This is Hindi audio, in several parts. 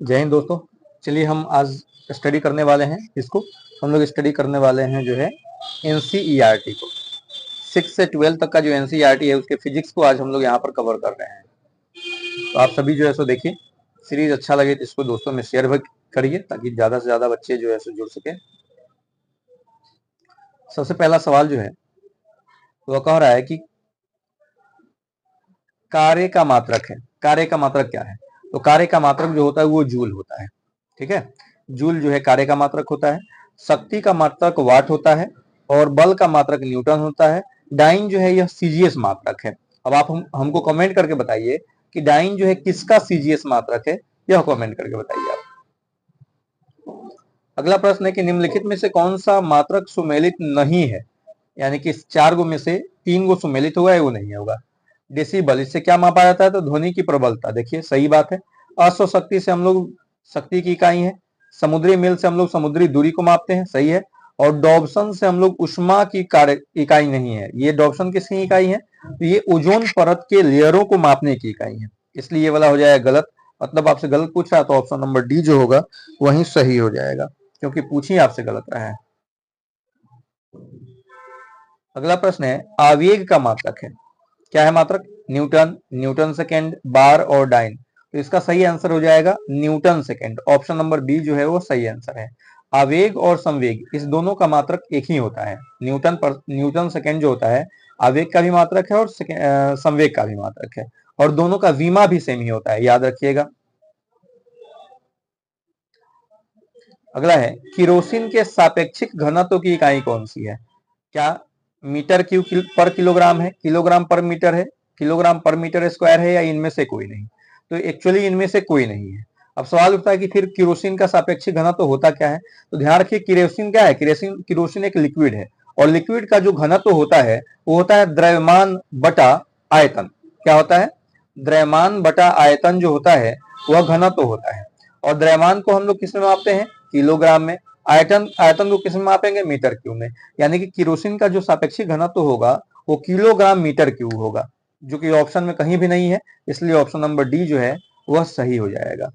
जय हिंद दोस्तों। चलिए हम आज स्टडी करने वाले हैं इसको। हम लोग स्टडी करने वाले हैं जो है एनसीईआरटी को। 6 से 12 तक का जो एनसीईआरटी है उसके फिजिक्स को आज हम लोग यहाँ पर कवर कर रहे हैं। तो आप सभी जो है सो देखिए, सीरीज अच्छा लगे तो इसको दोस्तों में शेयर भी करिए ताकि ज्यादा से ज्यादा बच्चे जो है सो जुड़ सके। सबसे पहला सवाल जो है वह कह रहा है कि कार्य का मात्रक है। कार्य का मात्रक क्या है? तो कार्य का मात्रक जो होता है वो जूल होता है। ठीक है, जूल जो है कार्य का मात्रक होता है। शक्ति का मात्रक वाट होता है और बल का मात्रक न्यूटन होता है। डाइन जो है यह सीजीएस मात्रक है। अब आप हमको कमेंट करके बताइए कि डाइन जो है किसका सीजीएस मात्रक है, यह कमेंट करके बताइए आप। अगला प्रश्न है कि निम्नलिखित में से कौन सा मात्रक सुमेलित नहीं है, यानी कि 4 गो में से 3 गो सुमेलित होगा या वो नहीं होगा। डेसिबल, इससे क्या मापा जाता है? तो ध्वनि की प्रबलता। देखिए सही बात है। अश्व शक्ति से हम लोग शक्ति की इकाई है। समुद्री मील से हम लोग समुद्री दूरी को मापते हैं, सही है। और डॉब्सन से हम लोग उष्मा की कार्य इकाई नहीं है। ये डॉब्सन किसकी इकाई है? तो ये ओजोन परत के लेयरों को मापने की इकाई है, इसलिए ये वाला हो जाएगा गलत। मतलब आपसे गलत पूछ रहा है तो ऑप्शन नंबर डी जो होगा वही सही हो जाएगा, क्योंकि पूछ ही आपसे गलत रहा है। अगला प्रश्न है आवेग का मात्रक है। क्या है मात्रक? न्यूटन, न्यूटन सेकेंड, बार और डाइन। तो इसका सही आंसर हो जाएगा Newton second. Option number B जो है वो सही आंसर है। आवेग और संवेग इस दोनों का मात्रक एक ही होता है। न्यूटन सेकेंड जो होता है आवेग का भी मात्रक है और संवेग का भी मात्रक है, और दोनों का वीमा भी सेम ही होता है, याद रखिएगा। अगला है किरोसिन के सापेक्षिक घनत्व की इकाई कौन सी है? क्या मीटर क्यूब पर किलोग्राम है, किलोग्राम पर मीटर है, किलोग्राम पर मीटर स्क्वायर है, या इनमें से कोई नहीं? तो एक्चुअली इनमें से कोई नहीं है। अब सवाल उठता है कि फिर किरोसिन का सापेक्षिक घनत्व तो होता क्या है? तो ध्यान रखिए किरोसिन क्या है? किरोसिन एक लिक्विड है, और लिक्विड का जो घनत्व होता है वो होता है द्रव्यमान बटा आयतन। क्या होता है? द्रव्यमान बटा आयतन जो होता है वह घनत्व होता है। और द्रव्यमान को हम लोग किस में मापते हैं? किलोग्राम में। आयतन को किस में मापेंगे? मीटर क्यूब में। यानी कि किरोसिन का जो सापेक्षिक घनत्व होगा वो किलोग्राम मीटर क्यूब होगा, जो कि ऑप्शन में कहीं भी नहीं है, इसलिए ऑप्शन नंबर डी जो है वह सही हो जाएगा।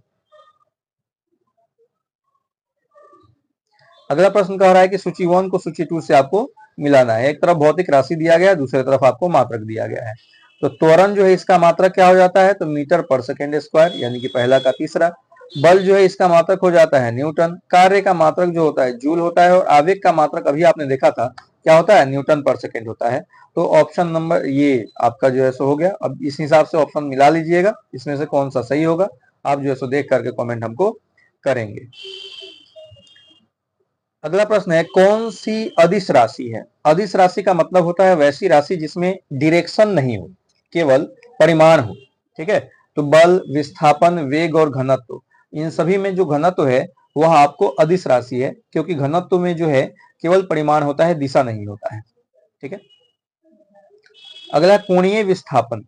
अगला प्रश्न कह रहा है कि सूची 1 को सूची 2 से आपको मिलाना है। एक तरफ भौतिक राशि दिया गया है, दूसरी तरफ आपको मात्रक दिया गया है। तो त्वरण जो है इसका मात्रक क्या हो जाता है? तो मीटर पर सेकेंड स्क्वायर, यानी कि पहला का तीसरा। बल जो है इसका मात्रक हो जाता है न्यूटन। कार्य का मात्रक जो होता है जूल होता है, और आवेग का मात्रक अभी आपने देखा था क्या होता है? न्यूटन पर सेकेंड होता है। तो ऑप्शन नंबर ये आपका जो है सो हो गया। अब इस हिसाब से ऑप्शन मिला लीजिएगा, इसमें से कौन सा सही होगा आप जो है सो देख करके कमेंट हमको करेंगे। अगला प्रश्न है कौन सी अदिश राशि है? अदिश राशि का मतलब होता है वैसी राशि जिसमें डायरेक्शन नहीं हो, केवल परिमाण हो। ठीक है, तो बल, विस्थापन, वेग और घनत्व, इन सभी में जो घनत्व है वह आपको अदिश राशि है, क्योंकि घनत्व में जो है केवल परिमाण होता है, दिशा नहीं होता है। ठीक है। अगला कोणीय विस्थापन।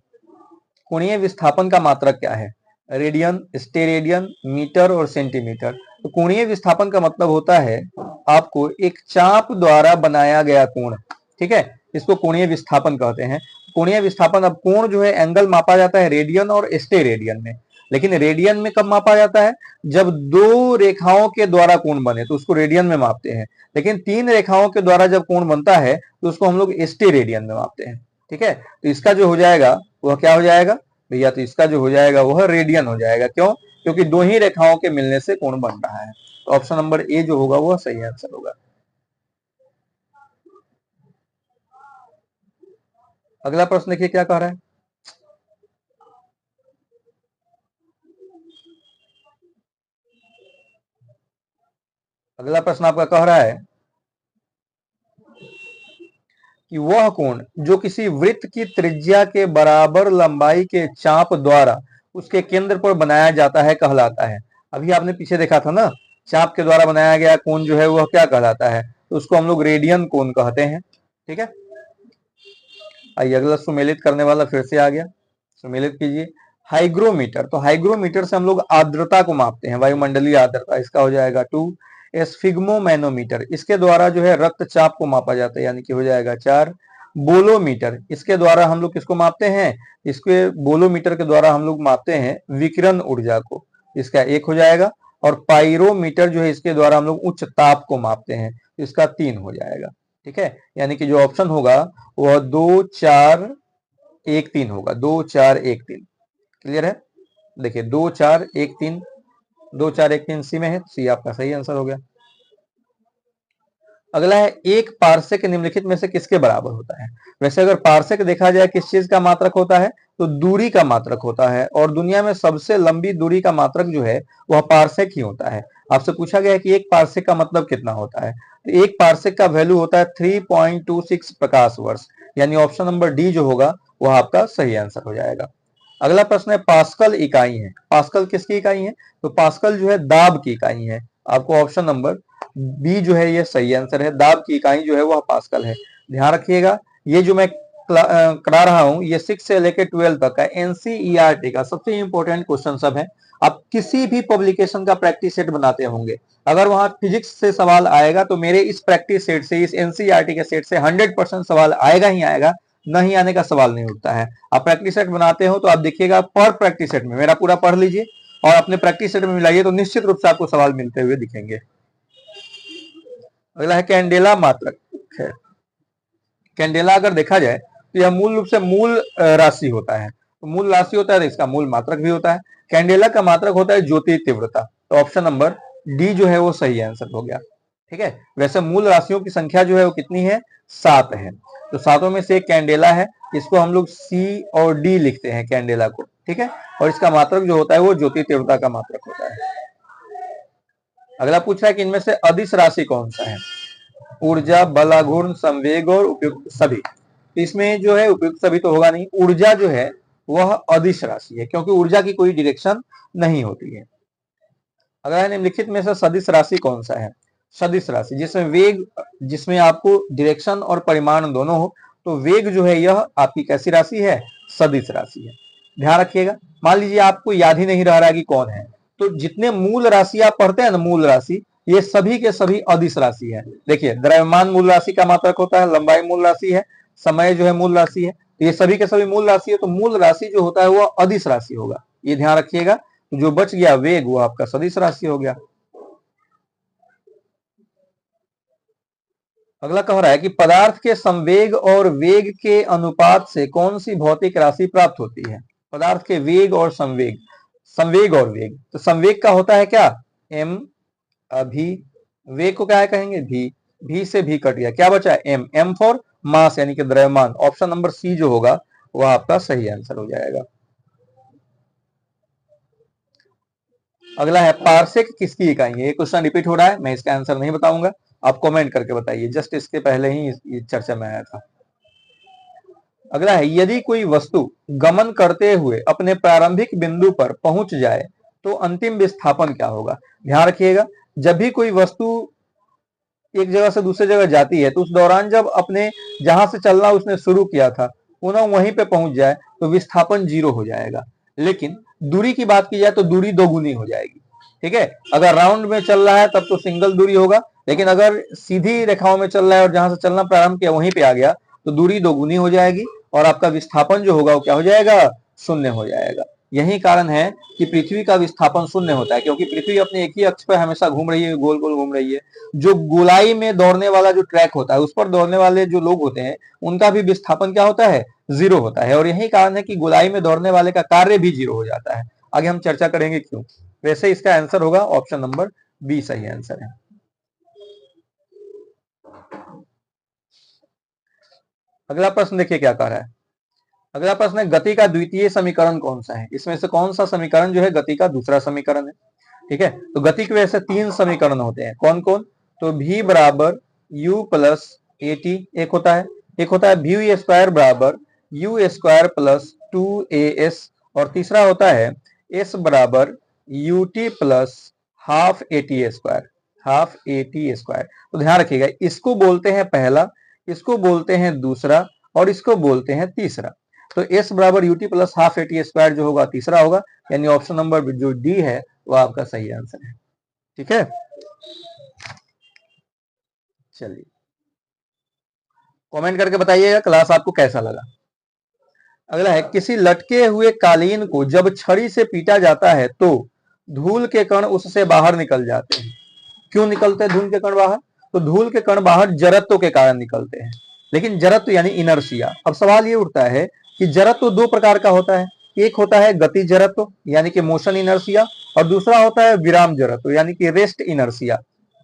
कोणीय विस्थापन का मात्रक क्या है? रेडियन, स्टेरेडियन, मीटर और सेंटीमीटर। तो कोणीय विस्थापन का मतलब होता है आपको एक चाप द्वारा बनाया गया कोण। ठीक है, इसको कोणीय विस्थापन कहते हैं। कोणीय विस्थापन, अब कोण जो है एंगल मापा जाता है रेडियन और स्टेरेडियन में, लेकिन रेडियन में कब मापा जाता है? जब 2 रेखाओं के द्वारा कोण बने तो उसको रेडियन में मापते हैं, लेकिन 3 रेखाओं के द्वारा जब कोण बनता है तो उसको हम लोग स्टेरेडियन में मापते हैं। ठीक है, तो इसका जो हो जाएगा वह क्या हो जाएगा भैया? तो इसका जो हो जाएगा वह रेडियन हो जाएगा। क्यों? क्योंकि 2 ही रेखाओं के मिलने से कोण बन रहा है। तो ऑप्शन नंबर ए जो होगा वह सही आंसर होगा। अगला प्रश्न देखिए क्या कह रहा है। अगला प्रश्न आपका कह रहा है कि वह कोण जो किसी वृत्त की त्रिज्या के बराबर लंबाई के चाप द्वारा उसके केंद्र पर बनाया जाता है कहलाता है। अभी आपने पीछे देखा था ना, चाप के द्वारा बनाया गया कोण जो है वह क्या कहलाता है? तो उसको हम लोग रेडियन कोण कहते हैं। ठीक है, आइए अगला सुमेलित करने वाला फिर से आ गया, सुमेलित कीजिए। हाइग्रोमीटर, तो हाइग्रोमीटर से हम लोग आर्द्रता को मापते हैं, वायुमंडलीय आर्द्रता, इसका हो जाएगा 2। स्फिग्मोमैनोमीटर, इसके द्वारा जो है रक्तचाप को मापा जाता है, यानी कि हो जाएगा 4। बोलोमीटर, इसके द्वारा हम लोग किसको मापते हैं? इसके बोलोमीटर के द्वारा हम लोग मापते हैं विकिरण ऊर्जा को। इसका 1 हो जाएगा। और पाइरोमीटर जो है इसके द्वारा हम लोग उच्च ताप को मापते हैं, इसका 3 हो जाएगा। ठीक है, यानी कि जो ऑप्शन होगा वह 2 4 1 3 होगा, 2 4 1 3। क्लियर है? देखिए 2 4 1 3, 2 4 1 3 सी में है, सी आपका सही आंसर हो गया। अगला है एक पार्सेक निम्नलिखित में से किसके बराबर होता है? वैसे अगर पार्सेक देखा जाए किस चीज का मात्रक होता है, तो दूरी का मात्रक होता है, और दुनिया में सबसे लंबी दूरी का मात्रक जो है वह पार्सेक ही होता है। आपसे पूछा गया है कि एक पार्सेक का मतलब कितना होता है, तो एक पार्सेक का वैल्यू होता है 3.26 प्रकाश वर्ष, यानी ऑप्शन नंबर डी जो होगा वह आपका सही आंसर हो जाएगा। अगला प्रश्न है पास्कल इकाई है, पास्कल किसकी इकाई है? तो पास्कल जो है दाब की इकाई है। आपको ऑप्शन नंबर बी जो है ये सही आंसर है, दाब की इकाई जो है वह पास्कल है। ध्यान रखिएगा, ये जो मैं करा रहा हूं ये 6 से लेकर 12 तक का एनसीईआरटी का सबसे इंपॉर्टेंट क्वेश्चन सब है। आप किसी भी पब्लिकेशन का प्रैक्टिस सेट बनाते होंगे, अगर वहां फिजिक्स से सवाल आएगा तो मेरे इस प्रैक्टिस सेट से, इस एनसीईआरटी के सेट से 100% सवाल आएगा ही आएगा, नहीं आने का सवाल नहीं उठता है। आप प्रैक्टिस सेट बनाते हो तो आप देखिएगा पर प्रैक्टिस सेट में मेरा पूरा पढ़ लीजिए और अपने प्रैक्टिस सेट में मिलाइए तो निश्चित रूप से आपको सवाल मिलते हुए दिखेंगे। अगला है कैंडेला मात्रक है। कैंडेला अगर देखा जाए तो यह मूल रूप से मूल राशि होता है, तो मूल राशि होता है तो इसका मूल मात्रक भी होता है। कैंडेला का मात्रक होता है ज्योति तीव्रता, तो ऑप्शन नंबर डी जो है वो सही आंसर हो गया। ठीक है, वैसे मूल राशियों की संख्या जो है वो कितनी है? 7 है, तो सातों में से एक कैंडेला है, इसको हम लोग सी और डी लिखते हैं कैंडेला को। ठीक है, और इसका मात्रक जो होता है वो ज्योति तीव्रता का मात्रक होता है। अगला पूछ रहा है कि इनमें से अदिश राशि कौन सा है? ऊर्जा, बलाघूर्ण, संवेग और उपयुक्त सभी। इसमें जो है उपयुक्त सभी तो होगा नहीं, ऊर्जा जो है वह अदिश राशि है, क्योंकि ऊर्जा की कोई डायरेक्शन नहीं होती है। अगर निम्नलिखित में से सदिश राशि कौन सा है? सदिश राशि जिसमें वेग, जिसमें आपको डायरेक्शन और परिमाण दोनों हो, तो वेग जो है यह आपकी कैसी राशि है? सदिश राशि है। ध्यान रखिएगा, मान लीजिए आपको याद ही नहीं रह रहा है कि कौन है, तो जितने मूल राशि आप पढ़ते हैं ना, मूल राशि, ये सभी के सभी अदिश राशि है। देखिए द्रव्यमान मूल राशि का मात्रक होता है, लंबाई मूल राशि है, समय जो है मूल राशि है, तो ये सभी के सभी मूल राशि है, तो मूल राशि जो होता है वो अदिश राशि होगा, ये ध्यान रखिएगा। जो बच गया वेग वो आपका सदिश राशि हो गया। अगला कह रहा है कि पदार्थ के संवेग और वेग के अनुपात से कौन सी भौतिक राशि प्राप्त होती है? पदार्थ के वेग और संवेग, संवेग और वेग, तो संवेग का होता है क्या? एम, अभी, वेग को क्या है कहेंगे? भी से भी कट गया, क्या बचा? एम, एम फॉर मास यानी कि द्रव्यमान। ऑप्शन नंबर सी जो होगा वह आपका सही आंसर हो जाएगा। अगला है पार्सेक किसकी इकाई है? ये क्वेश्चन रिपीट हो रहा है, मैं इसका आंसर नहीं बताऊंगा, आप कमेंट करके बताइए, जस्ट इसके पहले ही ये चर्चा में आया था। अगला है यदि कोई वस्तु गमन करते हुए अपने प्रारंभिक बिंदु पर पहुंच जाए तो अंतिम विस्थापन क्या होगा? ध्यान रखिएगा, जब भी कोई वस्तु एक जगह से दूसरी जगह जाती है तो उस दौरान जब अपने जहां से चलना उसने शुरू किया था पुनः वहीं पे पहुंच जाए तो विस्थापन 0 हो जाएगा। लेकिन दूरी की बात की जाए तो दूरी दोगुनी हो जाएगी। ठीक है, अगर राउंड में चल रहा है तब तो सिंगल दूरी होगा, लेकिन अगर सीधी रेखाओं में चल रहा है और जहां से चलना प्रारंभ किया वहीं पे आ गया तो दूरी दोगुनी हो जाएगी और आपका विस्थापन जो होगा वो क्या हो जाएगा? शून्य हो जाएगा। यही कारण है कि पृथ्वी का विस्थापन शून्य होता है, क्योंकि पृथ्वी अपने एक ही अक्ष पर हमेशा घूम रही है, गोल गोल घूम रही है। जो गोलाई में दौड़ने वाला जो ट्रैक होता है उस पर दौड़ने वाले जो लोग होते हैं उनका भी विस्थापन क्या होता है? 0 होता है, और यही कारण है कि गोलाई में दौड़ने वाले का कार्य भी 0 हो जाता है। आगे हम चर्चा करेंगे क्यों। वैसे इसका आंसर होगा ऑप्शन नंबर बी सही आंसर है। अगला प्रश्न देखिए क्या कह रहा है। अगला प्रश्न है गति का द्वितीय समीकरण कौन सा है? इसमें से कौन सा समीकरण जो है गति का दूसरा समीकरण है? ठीक है, तो गति की वजह से 3 समीकरण होते हैं, कौन कौन? तो v बराबर u प्लस ए टी एक होता है, एक होता है v स्क्वायर बराबर u स्क्वायर प्लस 2as, और तीसरा होता है s बराबर ut plus half A T square, half A T square. तो ध्यान रखिएगा, इसको बोलते हैं पहला, इसको बोलते हैं दूसरा, और इसको बोलते हैं तीसरा। तो s बराबर ut plus half A T square जो होगा तीसरा होगा, यानी ऑप्शन नंबर जो डी है वो आपका सही आंसर है। ठीक है, चलिए कमेंट करके बताइएगा क्लास आपको कैसा लगा। अगला है किसी लटके हुए कालीन को जब छड़ी से पीटा जाता है तो धूल के कण उससे बाहर निकल जाते हैं। क्यों निकलते हैं धूल के कण बाहर? तो धूल के कण बाहर जड़त्व के कारण निकलते हैं। लेकिन जड़त्व यानी इनर्शिया। अब सवाल ये उठता है कि जड़त्व दो प्रकार का होता है। एक होता है गति जड़त्व यानी कि मोशन इनर्शिया, और दूसरा होता है विराम जड़त्व यानी कि रेस्ट इनर्शिया।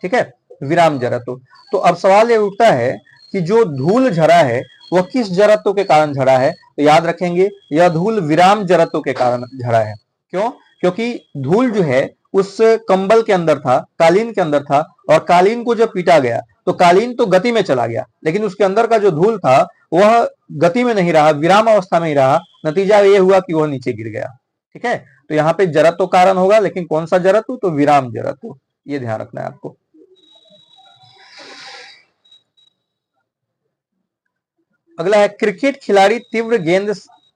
ठीक है, विराम जड़त्व। तो अब सवाल ये उठता है कि जो धूल झड़ा है वह किस जड़त्व के कारण झड़ा है? तो याद रखेंगे, यह धूल विराम जड़त्व के कारण झड़ा है। क्यों? क्योंकि धूल जो है उस कंबल के अंदर था, कालीन के अंदर था, और कालीन को जब पीटा गया तो कालीन तो गति में चला गया, लेकिन उसके अंदर का जो धूल था वह गति में नहीं रहा, विराम अवस्था में ही रहा। नतीजा ये हुआ कि वह नीचे गिर गया। ठीक है, तो यहाँ पे जड़त्व कारण होगा, लेकिन कौन सा जड़त्व? तो विराम जड़त्व। ये ध्यान रखना है आपको। अगला है, क्रिकेट खिलाड़ी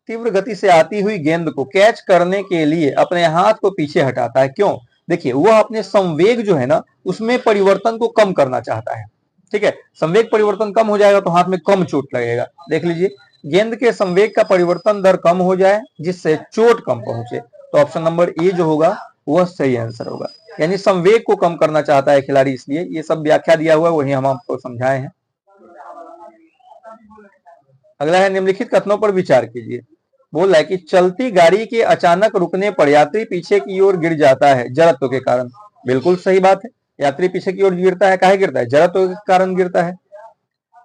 तीव्र गति से आती हुई गेंद को कैच करने के लिए अपने हाथ को पीछे हटाता है। क्यों? देखिए, वह अपने संवेग जो है ना उसमें परिवर्तन को कम करना चाहता है। ठीक है, संवेग परिवर्तन कम हो जाएगा तो हाथ में कम चोट लगेगा। देख लीजिए, गेंद के संवेग का परिवर्तन दर कम हो जाए जिससे चोट कम पहुंचे। तो ऑप्शन नंबर ए जो होगा वह सही आंसर होगा। यानी संवेग को कम करना चाहता है खिलाड़ी, इसलिए ये सब व्याख्या दिया हुआ है, वही हम आपको समझाए हैं। अगला है, निम्नलिखित कथनों पर विचार कीजिए। बोल रहा है कि चलती गाड़ी के अचानक रुकने पर यात्री पीछे की ओर गिर जाता है जड़त्व के कारण। बिल्कुल सही बात है, यात्री पीछे की ओर गिरता है, काहे गिरता है? जड़त्व के कारण गिरता है।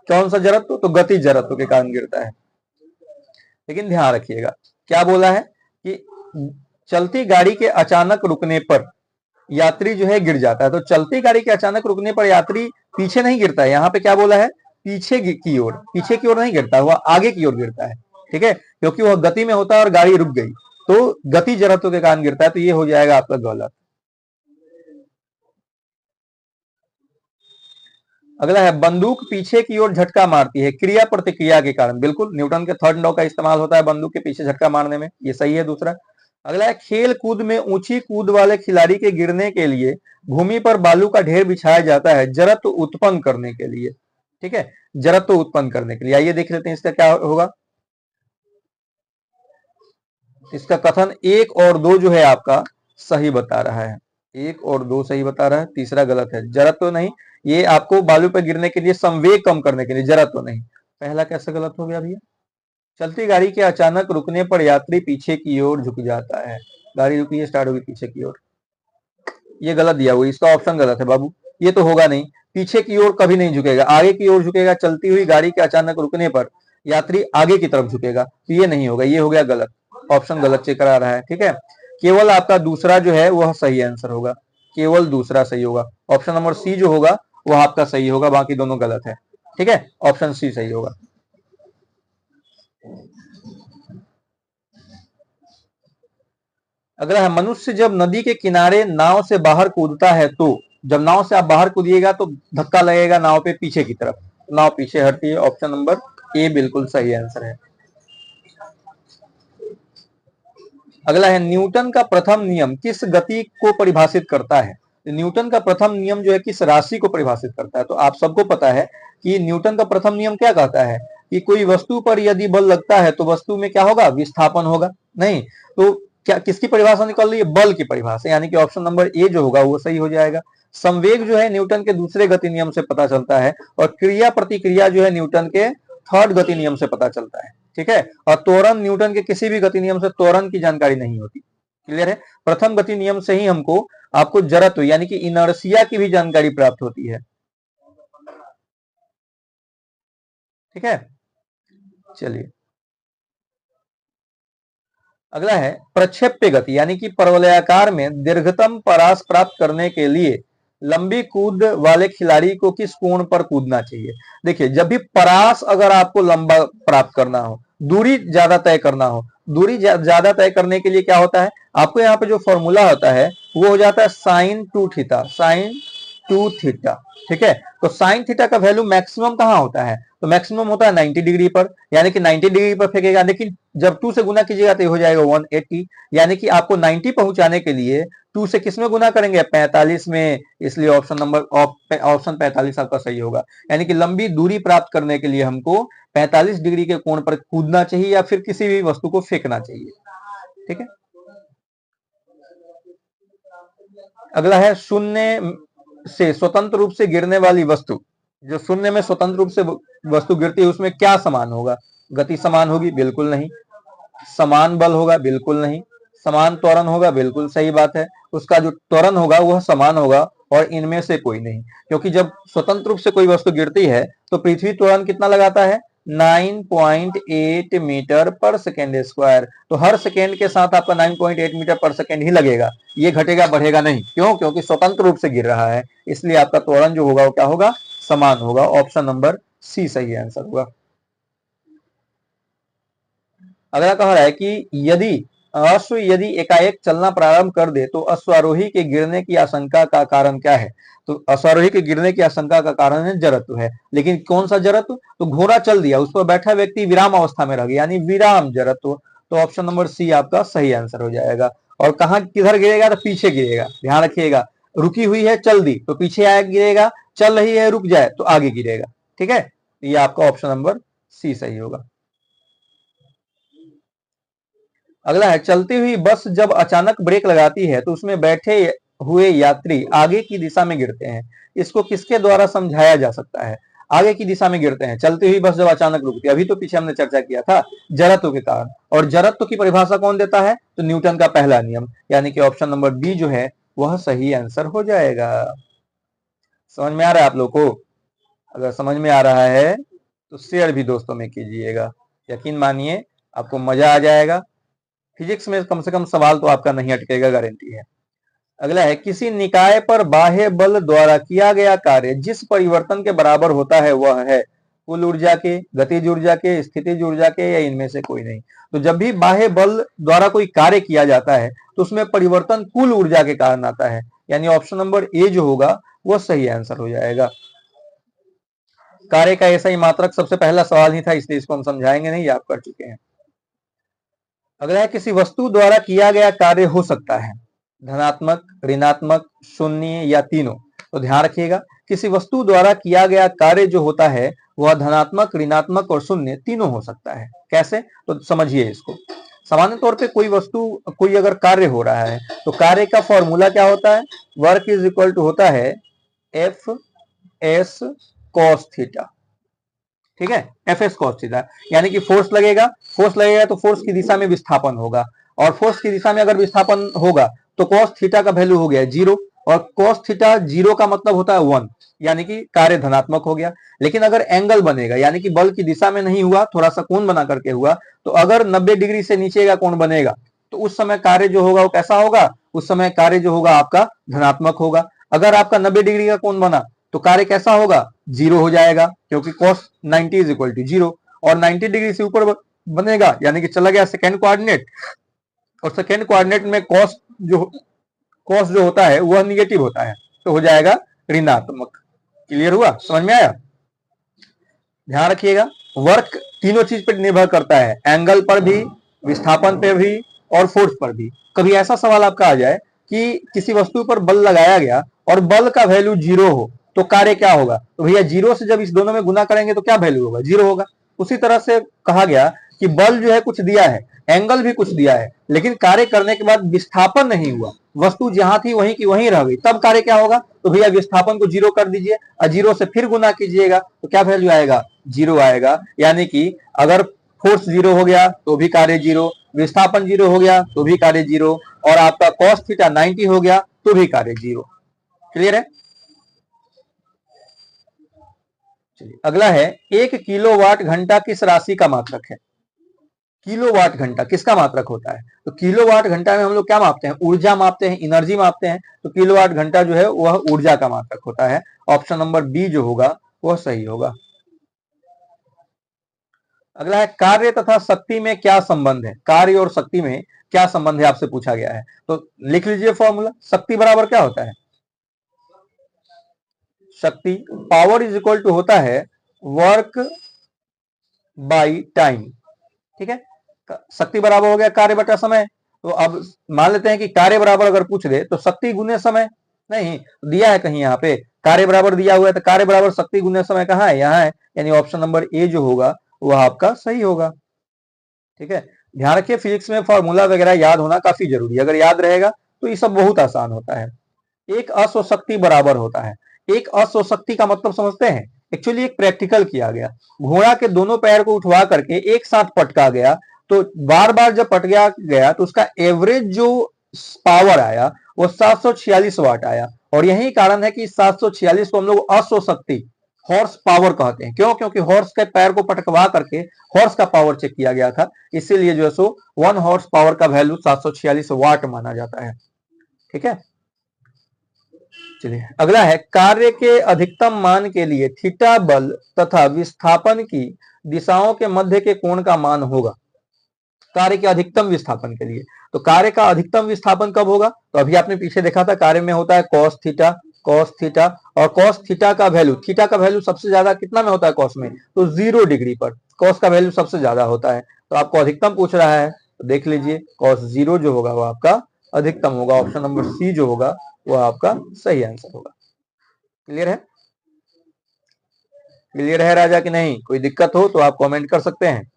कौन सा जड़त्व? तो गति जड़त्व के कारण गिरता है। लेकिन ध्यान रखिएगा, क्या बोला है कि चलती गाड़ी के अचानक रुकने पर यात्री जो है गिर जाता है। तो चलती गाड़ी के अचानक रुकने पर यात्री पीछे नहीं गिरता है, यहाँ पे क्या बोला है? पीछे की ओर। पीछे की ओर नहीं गिरता, वह आगे की ओर गिरता है। ठीक है, क्योंकि वह गति में होता है और गाड़ी रुक गई, तो गति जड़त्व के कारण गिरता है। तो ये हो जाएगा आपका गलत। अगला है, बंदूक पीछे की ओर झटका मारती है क्रिया प्रतिक्रिया के कारण। बिल्कुल, न्यूटन के थर्ड लॉ का इस्तेमाल होता है बंदूक के पीछे झटका मारने में, ये सही है दूसरा। अगला है, खेल कूद में ऊंची कूद वाले खिलाड़ी के गिरने के लिए भूमि पर बालू का ढेर बिछाया जाता है जड़त्व उत्पन्न करने के लिए। ठीक है, जड़त्व उत्पन्न करने के लिए। आइए देख लेते हैं इसका क्या होगा। इसका कथन एक और दो जो है आपका सही बता रहा है। एक और दो सही बता रहा है, तीसरा गलत है। जड़त्व नहीं, ये आपको बालू पर गिरने के लिए संवेग कम करने के लिए, जड़त्व नहीं। पहला कैसे गलत हो गया भैया? चलती गाड़ी के अचानक रुकने पर यात्री पीछे की ओर झुक जाता है। गाड़ी रुकी है, स्टार्ट होगी पीछे की ओर, ये गलत दिया हुआ, इसका ऑप्शन गलत है बाबू। ये तो होगा नहीं, पीछे की ओर कभी नहीं झुकेगा, आगे की ओर झुकेगा। चलती हुई गाड़ी के अचानक रुकने पर यात्री आगे की तरफ झुकेगा, तो ये नहीं होगा, ये हो गया गलत। ऑप्शन गलत चेक करा रहा है। ठीक है, केवल आपका दूसरा जो है वह सही आंसर होगा, केवल दूसरा सही होगा। ऑप्शन नंबर सी जो होगा वह आपका सही होगा, बाकी दोनों गलत है। ठीक है, ऑप्शन सी सही होगा। अगला है, मनुष्य जब नदी के किनारे नाव से बाहर कूदता है तो, जब नाव से आप बाहर कूदिएगा तो धक्का लगेगा नाव पे पीछे की तरफ, नाव पीछे हटती है। ऑप्शन नंबर ए बिल्कुल सही आंसर है। अगला है, न्यूटन का प्रथम नियम किस गति को परिभाषित करता है? न्यूटन का प्रथम नियम जो है किस राशि को परिभाषित करता है? तो आप सबको पता है कि न्यूटन का प्रथम नियम क्या कहता है कि कोई वस्तु पर यदि बल लगता है तो वस्तु में क्या होगा? विस्थापन होगा। नहीं तो क्या, किसकी परिभाषा निकल रही है? बल की परिभाषा, यानी कि ऑप्शन नंबर ए जो होगा वो सही हो जाएगा। संवेग जो है न्यूटन के दूसरे गति नियम से पता चलता है, और क्रिया प्रतिक्रिया जो है न्यूटन के थर्ड गति नियम से पता चलता है। ठीक है, और त्वरण न्यूटन के किसी भी गति नियम से त्वरण की जानकारी नहीं होती। क्लियर है, प्रथम गति नियम से ही हमको आपको जड़त्व यानी कि इनर्शिया की भी जानकारी प्राप्त होती है। ठीक है, चलिए अगला है, प्रक्षेप्य गति यानी कि परवलयाकार में दीर्घतम परास प्राप्त करने के लिए लंबी कूद वाले खिलाड़ी को किस कोण पर कूदना चाहिए? देखिए, जब भी परास अगर आपको लंबा प्राप्त करना हो, दूरी ज्यादा तय करना हो, दूरी ज्यादा तय करने के लिए क्या होता है? आपको यहाँ पे जो फॉर्मूला होता है वो हो जाता है sign to theta, sign to theta. ठीक है, तो साइन थीटा का वैल्यू मैक्सिमम कहाँ होता है? तो मैक्सिमम होता है 90 डिग्री पर, यानी कि 90 डिग्री पर फेंकेगा। लेकिन जब 2 से गुना कीजिएगा तो ये हो जाएगा 180, यानी कि आपको 90 पहुंचाने के लिए 2 से किस में गुना करेंगे? 45 में। इसलिए ऑप्शन 45 आपका सही होगा। यानी कि लंबी दूरी प्राप्त करने के लिए हमको 45 डिग्री के कोण पर कूदना चाहिए या फिर किसी भी वस्तु को फेंकना चाहिए। ठीक है, अगला है शून्य से स्वतंत्र रूप से गिरने वाली वस्तु। जो शून्य में स्वतंत्र रूप से वस्तु गिरती है उसमें क्या समान होगा? गति समान होगी? बिल्कुल नहीं। समान बल होगा? बिल्कुल नहीं। समान त्वरण होगा? बिल्कुल सही बात है। उसका जो त्वरण होगा वह समान होगा और इनमें से कोई नहीं, क्योंकि जब स्वतंत्र रूप से कोई वस्तु गिरती है तो पृथ्वी त्वरण कितना लगाता है? 9.8 मीटर पर सेकेंड स्क्वायर। तो हर सेकेंड के साथ आपका 9.8 मीटर पर सेकेंड ही लगेगा, ये घटेगा बढ़ेगा नहीं। क्यों? क्योंकि स्वतंत्र रूप से गिर रहा है, इसलिए आपका त्वरण जो होगा वो क्या होगा? समान होगा। ऑप्शन नंबर सी सही आंसर होगा। अगला कह रहा है कि यदि अश्व यदि एकाएक चलना प्रारंभ कर दे तो अश्वारोही के गिरने की आशंका का कारण क्या है? तो अश्वारोही के गिरने की आशंका का कारण है जड़त्व है। लेकिन कौन सा जड़त्व? तो घोड़ा चल दिया, उस पर बैठा व्यक्ति विराम अवस्था में रह गया, यानी विराम जड़त्व। तो ऑप्शन नंबर सी आपका सही आंसर हो जाएगा। और कहा किधर गिरेगा? तो पीछे गिरेगा, ध्यान रखिएगा। रुकी हुई है चल दी तो पीछे आया गिरेगा, चल रही है रुक जाए तो आगे गिरेगा। ठीक है, ये आपका ऑप्शन नंबर सी सही होगा। अगला है चलती हुई बस जब अचानक ब्रेक लगाती है तो उसमें बैठे हुए यात्री आगे की दिशा में गिरते हैं। इसको किसके द्वारा समझाया जा सकता है? आगे की दिशा में गिरते हैं चलती हुई बस जब अचानक रुकती है, अभी तो पीछे हमने चर्चा किया था जड़त्व के कारण। और जड़त्व की परिभाषा कौन देता है? तो न्यूटन का पहला नियम, यानी कि ऑप्शन नंबर बी जो है वह सही आंसर हो जाएगा। समझ में आ रहा है आप लोग को? अगर समझ में आ रहा है तो शेयर भी दोस्तों में कीजिएगा, यकीन मानिए आपको मजा आ जाएगा। फिजिक्स में कम से कम सवाल तो आपका नहीं अटकेगा, गारंटी है। अगला है किसी निकाय पर बाह्य बल द्वारा किया गया कार्य जिस परिवर्तन के बराबर होता है वह है कुल ऊर्जा के, गतिज ऊर्जा के, स्थितिज ऊर्जा के, या इनमें से कोई नहीं। तो जब भी बाह्य बल द्वारा कोई कार्य किया जाता है तो उसमें परिवर्तन कुल ऊर्जा के कारण आता है, यानी ऑप्शन नंबर ए जो होगा वह सही आंसर हो जाएगा। कार्य का ऐसा ही मात्रक सबसे पहला सवाल ही था, इसलिए इसको हम समझाएंगे नहीं, आप कर चुके हैं। अगला है किसी वस्तु द्वारा किया गया कार्य हो सकता है धनात्मक, ऋणात्मक, शून्य या तीनों। तो ध्यान रखिएगा, किसी वस्तु द्वारा किया गया कार्य जो होता है वह धनात्मक, ऋणात्मक और शून्य तीनों हो सकता है। कैसे? तो समझिए इसको। सामान्य तौर पे कोई वस्तु, कोई अगर कार्य हो रहा है तो कार्य का फॉर्मूला क्या होता है? वर्क इज इक्वल टू होता है एफ एस कॉस थीटा। ठीक है, एफ एस कॉस थीटा, यानी कि फोर्स लगेगा, फोर्स लगेगा तो फोर्स की दिशा में विस्थापन होगा, और फोर्स की दिशा में अगर विस्थापन होगा तो कॉस थीटा का वैल्यू हो गया जीरो, और कॉस थीटा जीरो का मतलब होता है 1, यानी कि कार्य धनात्मक हो गया। लेकिन अगर एंगल बनेगा, यानी कि बल की दिशा में नहीं हुआ, थोड़ा सा कोण बना करके हुआ, तो अगर 90 डिग्री से नीचे का कोण बनेगा तो उस समय कार्य जो होगा वो कैसा होगा? उस समय कार्य जो होगा आपका धनात्मक होगा। अगर आपका 90 डिग्री का कोण बना तो कार्य कैसा होगा? जीरो हो जाएगा, क्योंकि cos 90 is equal to zero. और 90 डिग्री से ऊपर बनेगा, यानी कि चला गया सेकेंड कोऑर्डिनेट, और सेकेंड कोऑर्डिनेट में कॉस जो होता है वह निगेटिव होता है, तो हो जाएगा ऋणात्मक। क्लियर हुआ? समझ में आया? ध्यान रखिएगा, वर्क तीनों चीज पर निर्भर करता है, एंगल पर भी, विस्थापन पर भी और फोर्स पर भी। कभी ऐसा सवाल आपका आ जाए कि किसी वस्तु पर बल लगाया गया और बल का वैल्यू जीरो हो तो कार्य क्या होगा? तो भैया जीरो से जब इस दोनों में गुना करेंगे तो क्या वैल्यू होगा? जीरो होगा। उसी तरह से कहा गया कि बल जो है कुछ दिया है, एंगल भी कुछ दिया है, लेकिन कार्य करने के बाद विस्थापन नहीं हुआ, वस्तु जहां थी वहीं की वहीं रह गई, तब कार्य क्या होगा? तो भैया विस्थापन को जीरो कर दीजिए और जीरो से फिर गुना कीजिएगा तो क्या वैल्यू आएगा? जीरो आएगा। यानी कि अगर फोर्स जीरो हो गया तो भी कार्य जीरो, विस्थापन जीरो हो गया तो भी कार्य जीरो, और आपका cos थीटा 90 हो गया तो भी कार्य जीरो। क्लियर है? चलिए अगला है 1 किलोवाट घंटा किस राशि का मात्रक है? किलोवाट घंटा किसका मात्रक होता है? तो किलोवाट घंटा में हम लोग क्या मापते हैं? ऊर्जा मापते हैं, एनर्जी मापते हैं। तो किलोवाट घंटा जो है वह ऊर्जा का मात्रक होता है। ऑप्शन नंबर बी जो होगा वह सही होगा। अगला है कार्य तथा शक्ति में क्या संबंध है? कार्य और शक्ति में क्या संबंध है आपसे पूछा गया है, तो लिख लीजिए फॉर्मूला। शक्ति बराबर क्या होता है? शक्ति पावर इज इक्वल टू होता है वर्क बाई टाइम। ठीक है, शक्ति बराबर हो गया कार्य बटा समय। तो अब मान लेते हैं कि कार्य बराबर अगर पूछ दे तो शक्ति गुने समय, नहीं दिया है कहीं यहाँ पे कार्य बराबर दिया हुआ है, तो कार्य बराबर शक्ति गुने समय कहाँ है? यहाँ है, यानी ऑप्शन नंबर ए जो होगा वह आपका सही होगा। ठीक है, ध्यान रखिए फिजिक्स में फॉर्मूला वगैरह याद होना काफी जरूरी है, अगर याद रहेगा तो ये सब बहुत आसान होता है। एक अश्वशक्ति बराबर होता है। एक अश्वशक्ति का मतलब समझते हैं? एक्चुअली एक प्रैक्टिकल किया गया, घोड़ा के दोनों पैर को उठवा करके एक साथ पटका गया, तो बार बार जब पटका गया तो उसका एवरेज जो पावर आया वो 746 वाट आया। और यही कारण है कि 746 को हम लोग अश्वशक्ति, हॉर्स पावर कहते हैं। क्यों? क्योंकि हॉर्स के पैर को पटकवा करके हॉर्स का पावर चेक किया गया था, इसीलिए जो है सो 1 हॉर्स पावर का वैल्यू 746 वाट माना जाता है। ठीक है, चलिए अगला है, कार्य के अधिकतम मान के लिए थीटा बल तथा विस्थापन की दिशाओं के मध्य के कोण का मान होगा। कार्य के अधिकतम विस्थापन के लिए, तो कार्य का अधिकतम विस्थापन कब होगा? तो अभी आपने पीछे देखा था, कार्य में होता है कॉस थीटा, कॉस थीटा, और कॉस थीटा का वैल्यू, थीटा का वैल्यू सबसे ज्यादा कितना में होता है कॉस में? तो 0 डिग्री पर कॉस का वैल्यू सबसे ज्यादा होता है। तो आपको अधिकतम पूछ रहा है, तो देख लीजिए कॉस 0 जो होगा वो आपका अधिकतम होगा। ऑप्शन नंबर सी जो होगा वो आपका सही आंसर होगा। क्लियर है? क्लियर है राजा कि नहीं? कोई दिक्कत हो तो आप कमेंट कर सकते हैं।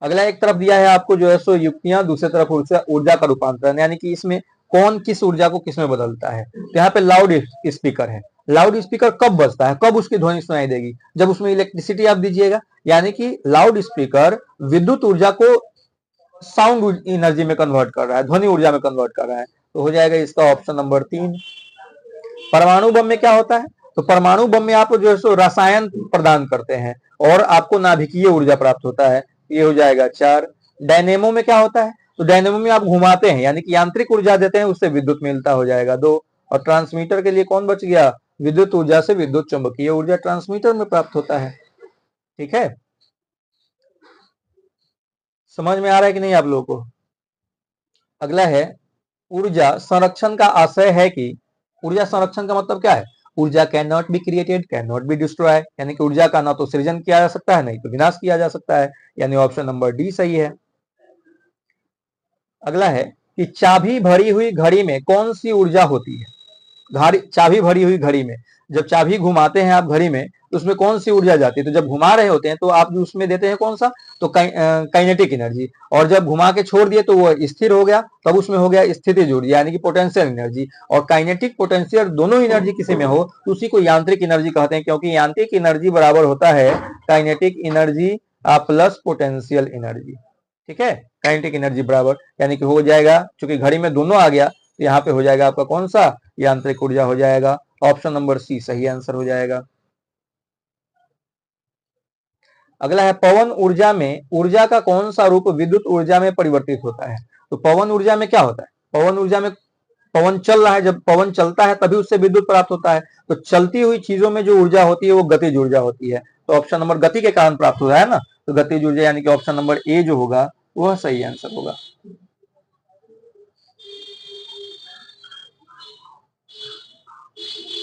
अगला एक तरफ दिया है आपको जो है सो युक्तियां, दूसरी तरफ ऊर्जा का रूपांतरण, यानी कि इसमें कौन किस ऊर्जा को किस में बदलता है। तो यहाँ पे लाउड स्पीकर है। लाउड स्पीकर कब बजता है, कब उसकी ध्वनि सुनाई देगी? जब उसमें इलेक्ट्रिसिटी आप दीजिएगा, यानी कि लाउड स्पीकर विद्युत ऊर्जा को साउंड एनर्जी में कन्वर्ट कर रहा है, ध्वनि ऊर्जा में कन्वर्ट कर रहा है। तो हो जाएगा इसका ऑप्शन नंबर 3। परमाणु बम में क्या होता है? तो परमाणु बम में आप जो है सो रसायन प्रदान करते हैं और आपको नाभिकीय ऊर्जा प्राप्त होता है, ये हो जाएगा 4। डायनेमो में क्या होता है? तो डायनेमो में आप घुमाते हैं, यानी कि यांत्रिक ऊर्जा देते हैं, उससे विद्युत मिलता, हो जाएगा 2। और ट्रांसमीटर के लिए कौन बच गया? विद्युत ऊर्जा से विद्युत चुंबकीय ऊर्जा ट्रांसमीटर में प्राप्त होता है। ठीक है, समझ में आ रहा है कि नहीं आप लोगों को? अगला है, ऊर्जा संरक्षण का आशय है कि, ऊर्जा संरक्षण का मतलब क्या है? ऊर्जा can not be created, can not be destroy, यानी कि ऊर्जा का ना तो सृजन किया जा सकता है नहीं तो विनाश किया जा सकता है, यानी ऑप्शन नंबर डी सही है। अगला है कि चाबी भरी हुई घड़ी में कौन सी ऊर्जा होती है? चाबी भरी हुई घड़ी में जब चाबी घुमाते हैं आप घड़ी में, तो उसमें कौन सी ऊर्जा जाती है? तो जब घुमा रहे होते हैं तो आप जो उसमें देते हैं कौन सा? तो काइनेटिक एनर्जी। और जब घुमा के छोड़ दिए तो वो स्थिर हो गया, तब उसमें हो गया स्थितिज ऊर्जा, यानी कि पोटेंशियल एनर्जी। और काइनेटिक पोटेंशियल दोनों एनर्जी किसी में हो तो उसी को यांत्रिक एनर्जी कहते हैं, क्योंकि यांत्रिक एनर्जी बराबर होता है kinetic energy plus potential energy. ठीक है, काइनेटिक एनर्जी बराबर, यानी कि हो जाएगा, चूंकि घड़ी में दोनों आ गया तो यहाँ पे हो जाएगा आपका कौन सा? यांत्रिक ऊर्जा हो जाएगा। ऑप्शन नंबर सी सही आंसर हो जाएगा। अगला है, पवन ऊर्जा में ऊर्जा का कौन सा रूप विद्युत ऊर्जा में परिवर्तित होता है? तो पवन ऊर्जा में क्या होता है? पवन ऊर्जा में पवन चल रहा है, जब पवन चलता है तभी उससे विद्युत प्राप्त होता है। तो चलती हुई चीजों में जो ऊर्जा होती है वो गतिज ऊर्जा होती है। तो ऑप्शन नंबर गति के कारण प्राप्त होता है ना, तो गतिज ऊर्जा, यानी कि ऑप्शन नंबर ए जो होगा वह सही आंसर होगा।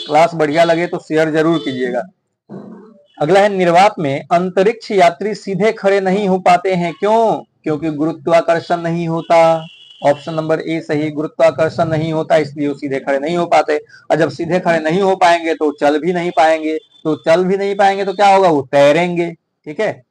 क्लास बढ़िया लगे तो शेयर जरूर कीजिएगा। अगला है, निर्वात में अंतरिक्ष यात्री सीधे खड़े नहीं हो पाते हैं, क्यों? क्योंकि गुरुत्वाकर्षण नहीं होता। ऑप्शन नंबर ए सही, गुरुत्वाकर्षण नहीं होता इसलिए वो सीधे खड़े नहीं हो पाते। और जब सीधे खड़े नहीं हो पाएंगे तो चल भी नहीं पाएंगे, तो चल भी नहीं पाएंगे तो क्या होगा? वो तैरेंगे। ठीक है,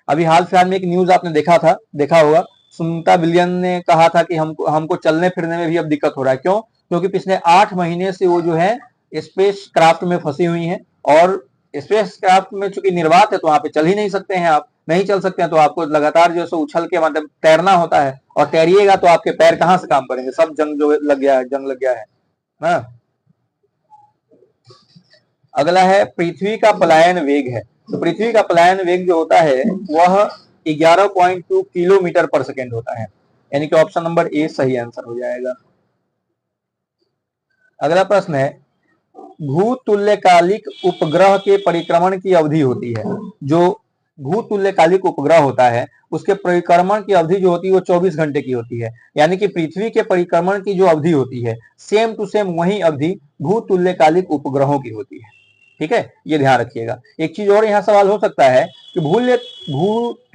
अभी हाल फिलहाल में एक न्यूज आपने देखा होगा, सुनीता विलियम ने कहा था कि हमको चलने फिरने में भी अब दिक्कत हो रहा है। क्यों? क्योंकि पिछले 8 महीने से वो जो है स्पेस क्राफ्ट में फंसी हुई हैं, और स्पेस क्राफ्ट में चूंकि निर्वात है तो वहां पे चल ही नहीं सकते हैं, आप नहीं चल सकते हैं, तो आपको लगातार जो है उछल के मतलब तैरना होता है, और तैरिएगा तो आपके पैर कहां से काम करेंगे? सब जंग जो लग गया है, जंग लग गया है ना। अगला है, पृथ्वी का पलायन वेग है। तो पृथ्वी का पलायन वेग जो होता है वह 11.2 किलोमीटर पर सेकेंड होता है, यानी कि ऑप्शन नंबर ए सही आंसर हो जाएगा। अगला प्रश्न है, भूतुल्यकालिक उपग्रह के परिक्रमण की अवधि होती है, जो भूतुल्यकालिक उपग्रह होता है उसके परिक्रमण की अवधि जो होती है वो 24 घंटे की होती है, यानी कि पृथ्वी के परिक्रमण की जो अवधि होती है सेम टू सेम वही अवधि भूतुल्यकालिक उपग्रहों की होती है। ठीक है, ये ध्यान रखिएगा। एक चीज और यहाँ सवाल हो सकता है कि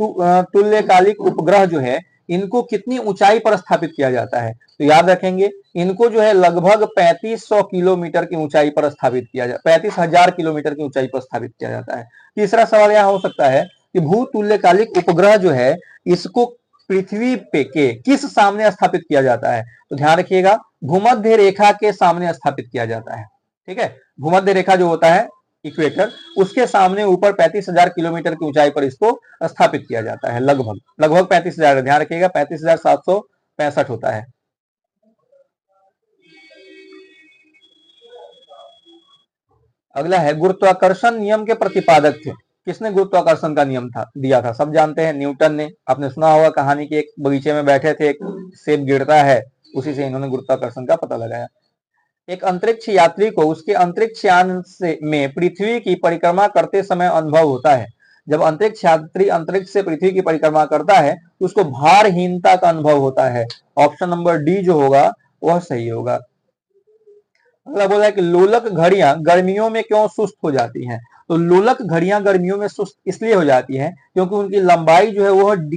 भूतुल्यकालिक उपग्रह जो है इनको कितनी ऊंचाई पर स्थापित किया जाता है? तो याद रखेंगे, इनको जो है लगभग 3500 किलोमीटर की ऊंचाई पर स्थापित किया जाता है, 35,000 किलोमीटर की ऊंचाई पर स्थापित किया जाता है। तीसरा सवाल यह हो सकता है कि भूतुल्यकालिक उपग्रह जो है इसको पृथ्वी पे के किस सामने स्थापित किया जाता है? तो ध्यान रखिएगा, भूमध्य रेखा के सामने स्थापित किया जाता है। ठीक है, भूमध्य रेखा जो होता है इक्वेटर, उसके सामने ऊपर 35,000 किलोमीटर की ऊंचाई पर इसको स्थापित किया जाता है। लगभग लगभग 35,000, ध्यान रखिएगा 35,765 होता है। अगला है गुरुत्वाकर्षण नियम के प्रतिपादक थे। किसने गुरुत्वाकर्षण का नियम दिया था? सब जानते हैं, न्यूटन ने। आपने सुना होगा कहानी कि एक बगीचे में बैठे थे, एक सेब गिरता है, उसी से इन्होंने गुरुत्वाकर्षण का पता लगाया। एक अंतरिक्ष यात्री को उसके अंतरिक्ष यान में पृथ्वी की परिक्रमा करते समय अनुभव होता है। जब अंतरिक्ष यात्री अंतरिक्ष से पृथ्वी की परिक्रमा करता है तो उसको भारहीनता का अनुभव होता है। ऑप्शन नंबर डी जो होगा वह सही होगा। अगला बोला है कि लोलक घड़ियां गर्मियों में क्यों सुस्त हो जाती हैं? तो लोलक घड़ियां गर्मियों में सुस्त इसलिए हो जाती हैं क्योंकि उनकी लंबाई जो है वह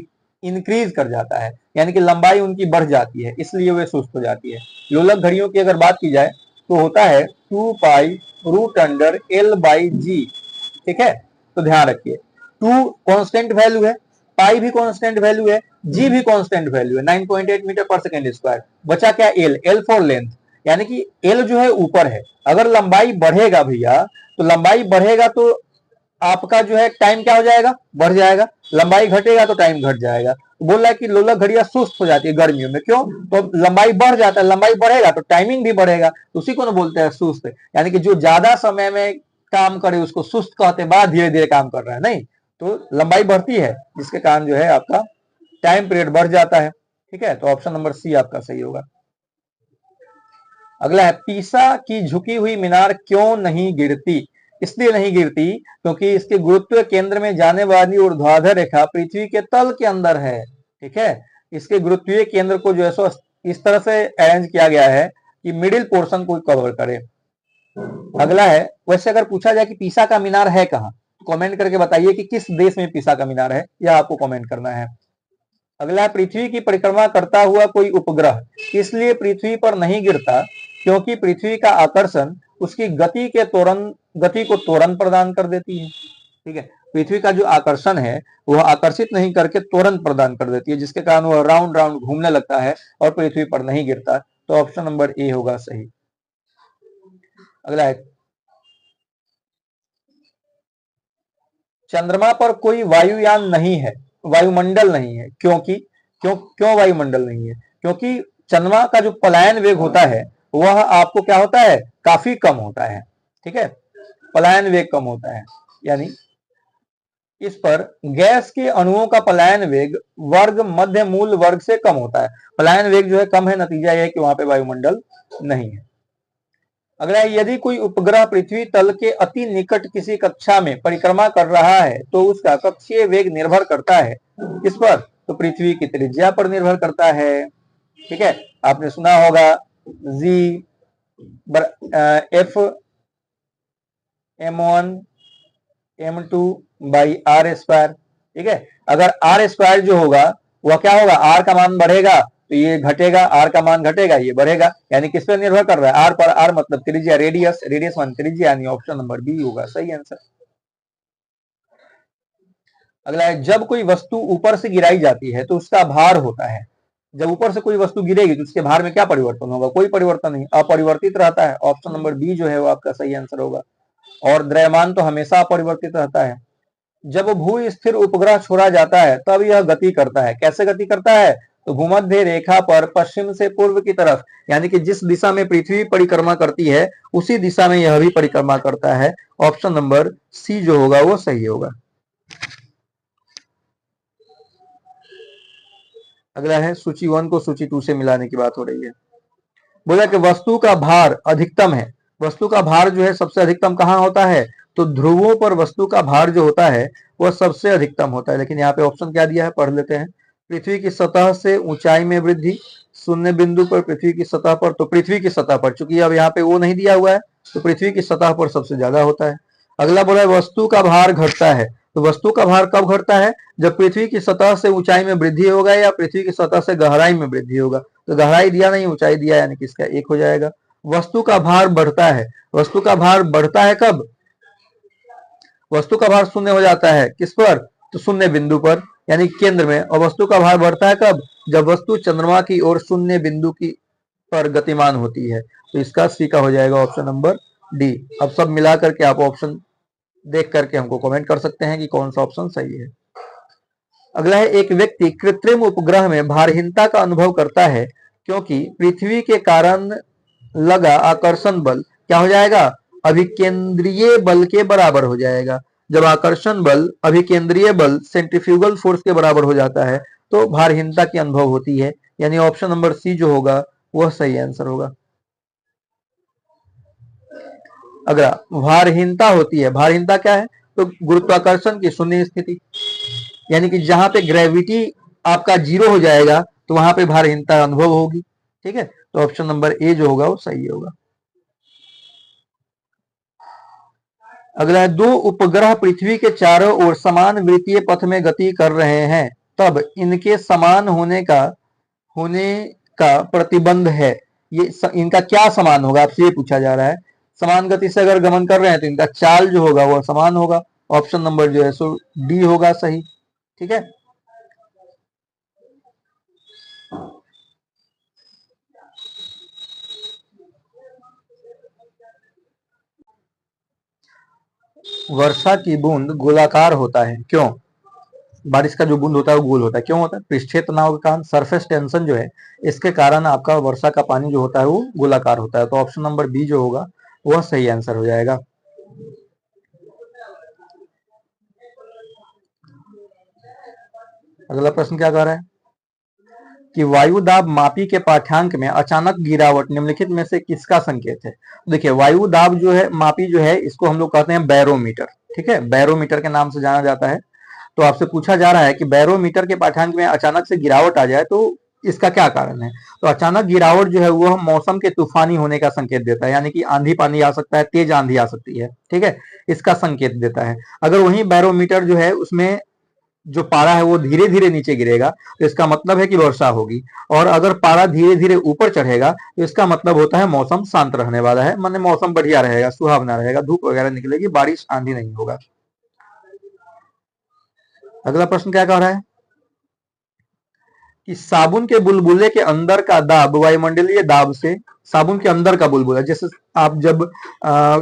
इंक्रीज कर जाता है, यानी कि लंबाई उनकी बढ़ जाती है, इसलिए वे सुस्त हो जाती है। लोलक घड़ियों की अगर बात की जाए तो होता है 2 pi root under L by G. ठीक है, तो ध्यान रखिए 2 कांस्टेंट वैल्यू है, पाई भी कांस्टेंट वैल्यू है, जी भी कांस्टेंट वैल्यू है, 9.8 मीटर पर सेकेंड स्क्वायर। बचा क्या? एल, एल फॉर लेंथ, यानी कि एल जो है ऊपर है। अगर लंबाई बढ़ेगा भैया, तो लंबाई बढ़ेगा तो आपका जो है टाइम क्या हो जाएगा? बढ़ जाएगा। लंबाई घटेगा तो टाइम घट जाएगा। तो बोल रहा है कि लोलक घड़ियां सुस्त हो जाती है गर्मियों में। क्यों? तो लंबाई बढ़ जाता है, लंबाई बढ़ेगा तो टाइमिंग भी बढ़ेगा, तो उसी को ना बोलते हैं सुस्त। यानी कि जो ज्यादा समय में काम करे उसको सुस्त कहते हैं, बाद धीरे धीरे काम कर रहा है, नहीं। तो लंबाई बढ़ती है जिसके कारण जो है आपका टाइम पीरियड बढ़ जाता है। ठीक है, तो ऑप्शन नंबर सी आपका सही होगा। अगला है पीसा की झुकी हुई मीनार क्यों नहीं गिरती? इसलिए नहीं गिरती क्योंकि इसके गुरुत्व केंद्र में जाने वाली ऊर्ध्वाधर रेखा पृथ्वी के तल के अंदर है। ठीक है, इसके गुरुत्वीय केंद्र को जो है सो इस तरह से अरेंज किया गया है कि मिडिल पोर्शन को कवर करे। अगला है, वैसे अगर पूछा जाए कि पीसा का मीनार है कहाँ, तो कमेंट करके बताइए कि किस देश में पीसा का मीनार है, यह आपको कमेंट करना है। अगला है पृथ्वी की परिक्रमा करता हुआ कोई उपग्रह इसलिए पृथ्वी पर नहीं गिरता क्योंकि पृथ्वी का आकर्षण उसकी गति को त्वरण प्रदान कर देती है। ठीक है, पृथ्वी का जो आकर्षण है वह आकर्षित नहीं करके त्वरण प्रदान कर देती है, जिसके कारण वह राउंड राउंड घूमने लगता है और पृथ्वी पर नहीं गिरता। तो ऑप्शन नंबर ए होगा सही। अगला है चंद्रमा पर कोई वायुयान नहीं है, वायुमंडल नहीं है, क्यों वायुमंडल नहीं है? क्योंकि चंद्रमा का जो पलायन वेग होता है वह आपको क्या होता है? काफी कम होता है। ठीक है, पलायन वेग कम होता है, यानी इस पर गैस के अणुओं का पलायन वेग वर्ग मध्य मूल वर्ग से कम होता है। पलायन वेग जो है कम है, नतीजा यह है कि वहां पे वायुमंडल नहीं है। अगला है यदि कोई उपग्रह पृथ्वी तल के अति निकट किसी कक्षा में परिक्रमा कर रहा है तो उसका कक्षीय वेग निर्भर करता है किस पर? तो पृथ्वी की त्रिज्या पर निर्भर करता है। ठीक है, आपने सुना होगा G F m1 m2 by R square. ठीक है, अगर आर स्क्वायर जो होगा वह क्या होगा? आर का मान बढ़ेगा तो ये घटेगा, आर का मान घटेगा ये बढ़ेगा, यानी किस पर निर्भर कर रहा है? आर पर। आर मतलब त्रिज्या, रेडियस, रेडियस मान त्रिज्या, यानी ऑप्शन नंबर बी होगा सही आंसर। अगला है जब कोई वस्तु ऊपर से गिराई जाती है तो उसका भार होता है। जब ऊपर से कोई वस्तु गिरेगी तो उसके भार में क्या परिवर्तन होगा? कोई परिवर्तन नहीं, अपरिवर्तित रहता है। ऑप्शन नंबर बी जो है वो आपका सही आंसर होगा। और द्रव्यमान तो हमेशा अपरिवर्तित रहता है। जब भू स्थिर उपग्रह छोड़ा जाता है तब यह गति करता है। कैसे गति करता है? तो भूमध्य रेखा पर पश्चिम से पूर्व की तरफ, यानी कि जिस दिशा में पृथ्वी परिक्रमा करती है उसी दिशा में यह भी परिक्रमा करता है। ऑप्शन नंबर सी जो होगा वो सही होगा। अगला है सूची 1 को सूची 2 से मिलाने की बात हो रही है। बोला कि वस्तु का भार अधिकतम है। वस्तु का भार जो है सबसे अधिकतम कहां होता है? तो ध्रुवों पर वस्तु का भार जो होता है वह सबसे अधिकतम होता है। लेकिन यहाँ पे ऑप्शन क्या दिया है, पढ़ लेते हैं। पृथ्वी की सतह से ऊंचाई में वृद्धि, शून्य बिंदु पर पृथ्वी की सतह पर, तो पृथ्वी की सतह पर, चूंकि अब यहाँ पे वो नहीं दिया हुआ है तो पृथ्वी की सतह पर सबसे ज्यादा होता है। अगला बोला है वस्तु का भार घटता है। तो वस्तु का भार कब घटता है? जब पृथ्वी की सतह से ऊंचाई में वृद्धि होगा या पृथ्वी की सतह से गहराई में वृद्धि होगा। तो गहराई दिया नहीं, ऊंचाई दिया, यानी कि इसका एक हो जाएगा। वस्तु का भार बढ़ता है। वस्तु का भार बढ़ता है कब? वस्तु का भार शून्य हो जाता है किस पर? तो शून्य बिंदु पर, यानी केंद्र में। और वस्तु का भार बढ़ता है कब? जब वस्तु चंद्रमा की ओर शून्य बिंदु की पर गतिमान होती है। तो इसका सी का हो जाएगा ऑप्शन नंबर डी। अब सब मिला करके आप ऑप्शन देख करके हमको कमेंट कर सकते हैं कि कौन सा ऑप्शन सही है। अगला है, एक व्यक्ति कृत्रिम उपग्रह में भारहीनता का अनुभव करता है क्योंकि पृथ्वी के कारण लगा आकर्षण बल क्या हो जाएगा, अभिकेंद्रीय बल के बराबर हो जाएगा। जब आकर्षण बल अभिकेंद्रीय बल सेंट्रीफ्यूगल फोर्स के बराबर हो जाता है तो भारहीनता की अनुभव होती है, यानी ऑप्शन नंबर सी जो होगा वह सही आंसर होगा। अगला, भारहीनता होती है, भारहीनता क्या है, तो गुरुत्वाकर्षण की शून्य स्थिति, यानी कि जहां पे ग्रेविटी आपका जीरो हो जाएगा तो वहां पे भारहीनता अनुभव होगी। ठीक है, तो ऑप्शन नंबर ए जो होगा वो सही होगा। अगला है, दो उपग्रह पृथ्वी के चारों ओर समान वृत्तीय पथ में गति कर रहे हैं, तब इनके समान होने का प्रतिबंध है। ये इनका क्या समान होगा, आपसे ये पूछा जा रहा है। समान गति से अगर गमन कर रहे हैं तो इनका चाल जो होगा वह समान होगा। ऑप्शन नंबर जो है सो डी होगा सही। ठीक है, वर्षा की बूंद गोलाकार होता है, क्यों? बारिश का जो बूंद होता है वो गोल होता है, क्यों होता है? पृष्ठीय तनाव के कारण, सरफेस टेंशन जो है इसके कारण आपका वर्षा का पानी जो होता है वो गोलाकार होता है। तो ऑप्शन नंबर बी जो होगा वह सही आंसर हो जाएगा। अगला प्रश्न क्या कह रहा है कि वायु दाब मापी के पाठ्यांक में अचानक गिरावट निम्नलिखित में से किसका संकेत है। देखिए, वायु दाब जो है मापी जो है इसको हम लोग कहते हैं बैरोमीटर। ठीक है, बैरोमीटर के नाम से जाना जाता है। तो आपसे पूछा जा रहा है कि बैरोमीटर के पाठ्यांक में अचानक से गिरावट आ जाए तो इसका क्या कारण है। तो अचानक गिरावट जो है वह मौसम के तूफानी होने का संकेत देता है, यानी कि आंधी पानी आ सकता है, तेज आंधी आ सकती है। ठीक है, इसका संकेत देता है। अगर वही बैरोमीटर जो है उसमें जो पारा है वो धीरे धीरे नीचे गिरेगा तो इसका मतलब है कि वर्षा होगी, और अगर पारा धीरे धीरे ऊपर चढ़ेगा तो इसका मतलब होता है मौसम शांत रहने वाला है, माने मौसम बढ़िया रहेगा, सुहावना रहेगा, धूप वगैरह निकलेगी, बारिश आंधी नहीं होगा। अगला प्रश्न क्या कह रहा है कि साबुन के बुलबुले के अंदर का दाब वायुमंडलीय दाब से, साबुन के अंदर का बुलबुला, जैसे आप जब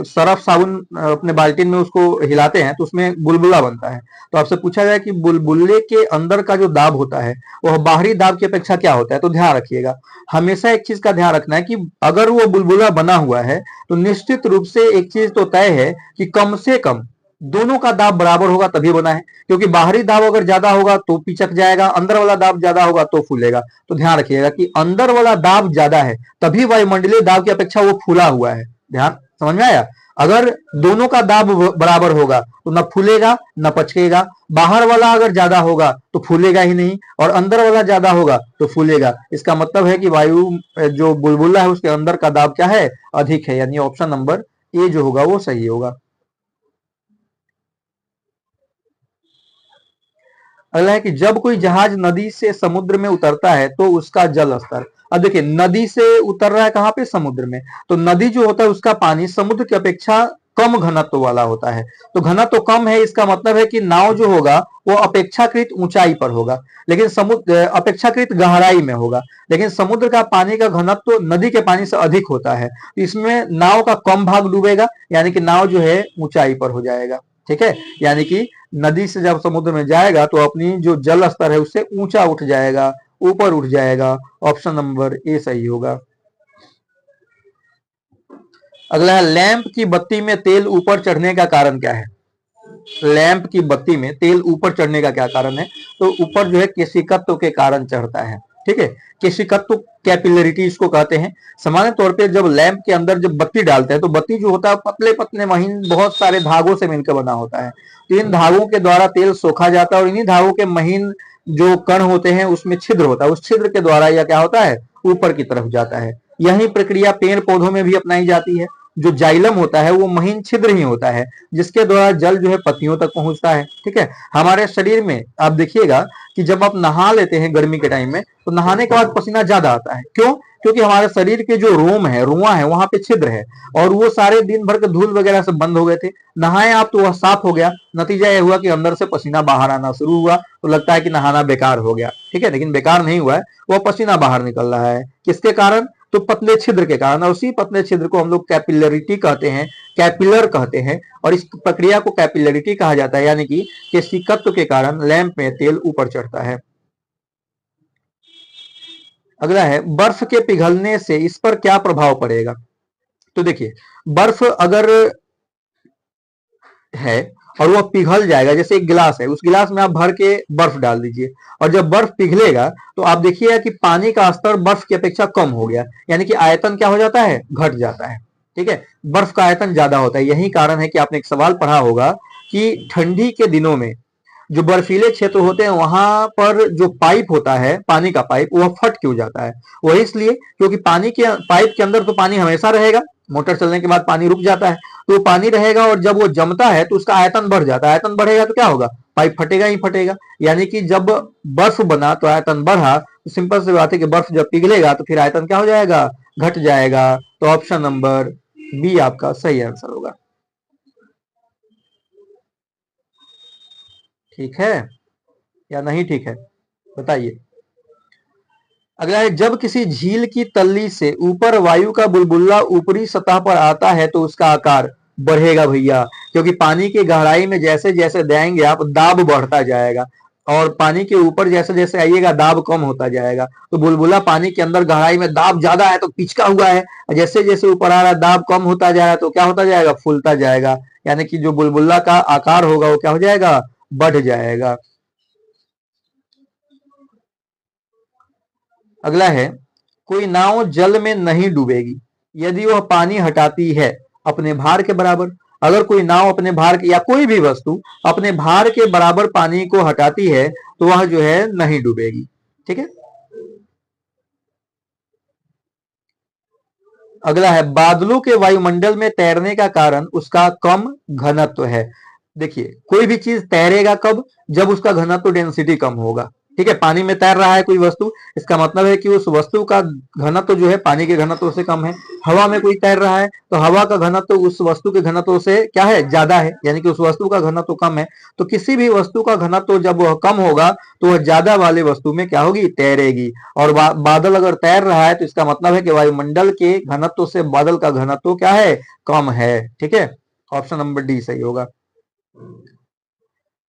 सरफ साबुन अपने बाल्टी में उसको हिलाते हैं तो उसमें बुलबुला बनता है। तो आपसे पूछा जाए कि बुलबुले के अंदर का जो दाब होता है वह बाहरी दाब की अपेक्षा क्या होता है। तो ध्यान रखिएगा, हमेशा एक चीज का ध्यान रखना है कि अगर वो बुलबुला बना हुआ है तो निश्चित रूप से एक चीज तो तय है कि कम से कम दोनों का दाब बराबर होगा तभी बना है, क्योंकि बाहरी दाब अगर ज्यादा होगा तो पिचक जाएगा, अंदर वाला दाब ज्यादा होगा तो फूलेगा। तो ध्यान रखिएगा कि अंदर वाला दाब ज्यादा है तभी वायुमंडलीय दाब की अपेक्षा वो फूला हुआ है। ध्यान, समझ में आया? अगर दोनों का दाब बराबर होगा तो न फूलेगा न पचकेगा। बाहर वाला अगर ज्यादा होगा तो फूलेगा ही नहीं, और अंदर वाला ज्यादा होगा तो फूलेगा। इसका मतलब है कि वायु जो बुलबुला है उसके अंदर का दाब क्या है, अधिक है, यानी ऑप्शन नंबर ए जो होगा वो सही होगा। अगला है कि जब कोई जहाज नदी से समुद्र में उतरता है तो उसका जल स्तर, अब देखिए नदी से उतर रहा है कहां पे, समुद्र में, तो नदी जो होता है उसका पानी समुद्र की अपेक्षा कम घनत्व वाला होता है। तो घनत्व कम है, इसका मतलब है कि नाव जो होगा वो अपेक्षाकृत ऊंचाई पर होगा, लेकिन समुद्र अपेक्षाकृत गहराई में होगा, लेकिन समुद्र का पानी का घनत्व नदी के पानी से अधिक होता है, तो इसमें नाव का कम भाग डूबेगा, यानी कि नाव जो है ऊंचाई पर हो जाएगा। ठीक है, यानी कि नदी से जब समुद्र में जाएगा तो अपनी जो जल स्तर है उससे ऊंचा उठ जाएगा, ऊपर उठ जाएगा। ऑप्शन नंबर ए सही होगा। अगला है, लैंप की बत्ती में तेल ऊपर चढ़ने का कारण क्या है। लैंप की बत्ती में तेल ऊपर चढ़ने का क्या कारण है, तो ऊपर जो है केशिकत्व के कारण चढ़ता है। ठीक है, केशिकत्व कैपिलरिटी इसको कहते हैं। सामान्य तौर पे जब लैंप के अंदर जब बत्ती डालते हैं तो बत्ती जो होता है पतले पतले महीन बहुत सारे धागों से मिलकर बना होता है, तो इन धागों के द्वारा तेल सोखा जाता है, और इन्हीं धागों के महीन जो कण होते हैं उसमें छिद्र होता है, उस छिद्र के द्वारा यह क्या होता है, ऊपर की तरफ जाता है। यही प्रक्रिया पेड़ पौधों में भी अपनाई जाती है। जो जाइलम होता है वो महीन छिद्र ही होता है जिसके द्वारा जल जो है पत्तियों तक पहुंचता है। ठीक है, हमारे शरीर में आप देखिएगा कि जब आप नहा लेते हैं गर्मी के टाइम में तो नहाने के बाद पसीना ज्यादा आता है, क्यों? क्योंकि हमारे शरीर के जो रोम है, रुआ है, वहां पे छिद्र है, और वो सारे दिन भर के धूल वगैरह से बंद हो गए थे। नहाए आप तो वह साफ हो गया, नतीजा यह हुआ कि अंदर से पसीना बाहर आना शुरू हुआ, तो लगता है कि नहाना बेकार हो गया। ठीक है, लेकिन बेकार नहीं हुआ है, वह पसीना बाहर निकल रहा है, किसके कारण? तो पतले छिद्र के कारण, और उसी पतले छिद्र को हम लोग कैपिलरिटी कहते हैं, कैपिलर कहते हैं, और इस प्रक्रिया को कैपिलरिटी कहा जाता है, यानी कि केशिकत्व के कारण लैंप में तेल ऊपर चढ़ता है। अगला है, बर्फ के पिघलने से इस पर क्या प्रभाव पड़ेगा। तो देखिए, बर्फ अगर है और वह पिघल जाएगा, जैसे एक गिलास है, उस गिलास में आप भर के बर्फ डाल दीजिए, और जब बर्फ पिघलेगा तो आप देखिएगा कि पानी का स्तर बर्फ की अपेक्षा कम हो गया, यानी कि आयतन क्या हो जाता है, घट जाता है। ठीक है, बर्फ का आयतन ज्यादा होता है। यही कारण है कि आपने एक सवाल पढ़ा होगा कि ठंडी के दिनों में जो बर्फीले क्षेत्र होते हैं वहां पर जो पाइप होता है, पानी का पाइप, वह फट क्यों जाता है। वह इसलिए क्योंकि पानी के पाइप के अंदर तो पानी हमेशा रहेगा, मोटर चलने के बाद पानी रुक जाता है, तो पानी रहेगा, और जब वो जमता है तो उसका आयतन बढ़ जाता है। आयतन बढ़ेगा तो क्या होगा, पाइप फटेगा ही फटेगा। यानी कि जब बर्फ बना तो आयतन बढ़ा, तो सिंपल सी बात है कि बर्फ जब पिघलेगा तो फिर आयतन क्या हो जाएगा, घट जाएगा। तो ऑप्शन नंबर बी आपका सही आंसर होगा। ठीक है या नहीं ठीक है, बताइए। अगला है, जब किसी झील की तल्ली से ऊपर वायु का बुलबुला ऊपरी सतह पर आता है तो उसका आकार बढ़ेगा भैया, क्योंकि पानी की गहराई में जैसे जैसे जाएंगे आप, दाब बढ़ता जाएगा, और पानी के ऊपर जैसे जैसे आइएगा दाब कम होता जाएगा। तो बुलबुला पानी के अंदर गहराई में दाब ज्यादा है तो पिचका हुआ है, जैसे जैसे ऊपर आ रहा है दाब कम होता जा रहा है तो क्या होता जाएगा, फूलता जाएगा, यानी कि जो बुलबुला का आकार होगा वो क्या हो जाएगा, बढ़ जाएगा। अगला है, कोई नाव जल में नहीं डूबेगी यदि वह पानी हटाती है अपने भार के बराबर। अगर कोई नाव अपने भार के, या कोई भी वस्तु अपने भार के बराबर पानी को हटाती है तो वह जो है नहीं डूबेगी। ठीक है। अगला है, बादलों के वायुमंडल में तैरने का कारण उसका कम घनत्व है। देखिए, कोई भी चीज तैरेगा कब, जब उसका घनत्व डेंसिटी कम होगा। ठीक है, पानी में तैर रहा है कोई वस्तु, इसका मतलब है कि उस वस्तु का घनत्व जो है पानी के घनत्व से कम है। हवा में कोई तैर रहा है तो हवा का घनत्व उस वस्तु के घनत्व से क्या है, ज्यादा है, यानी कि उस वस्तु का घनत्व कम है। तो किसी भी वस्तु का घनत्व जब वह कम होगा तो वह ज्यादा वाले वस्तु में क्या होगी, तैरेगी। और बादल अगर तैर रहा है तो इसका मतलब है कि वायुमंडल के घनत्व से बादल का घनत्व क्या है, कम है। ठीक है, ऑप्शन नंबर डी सही होगा।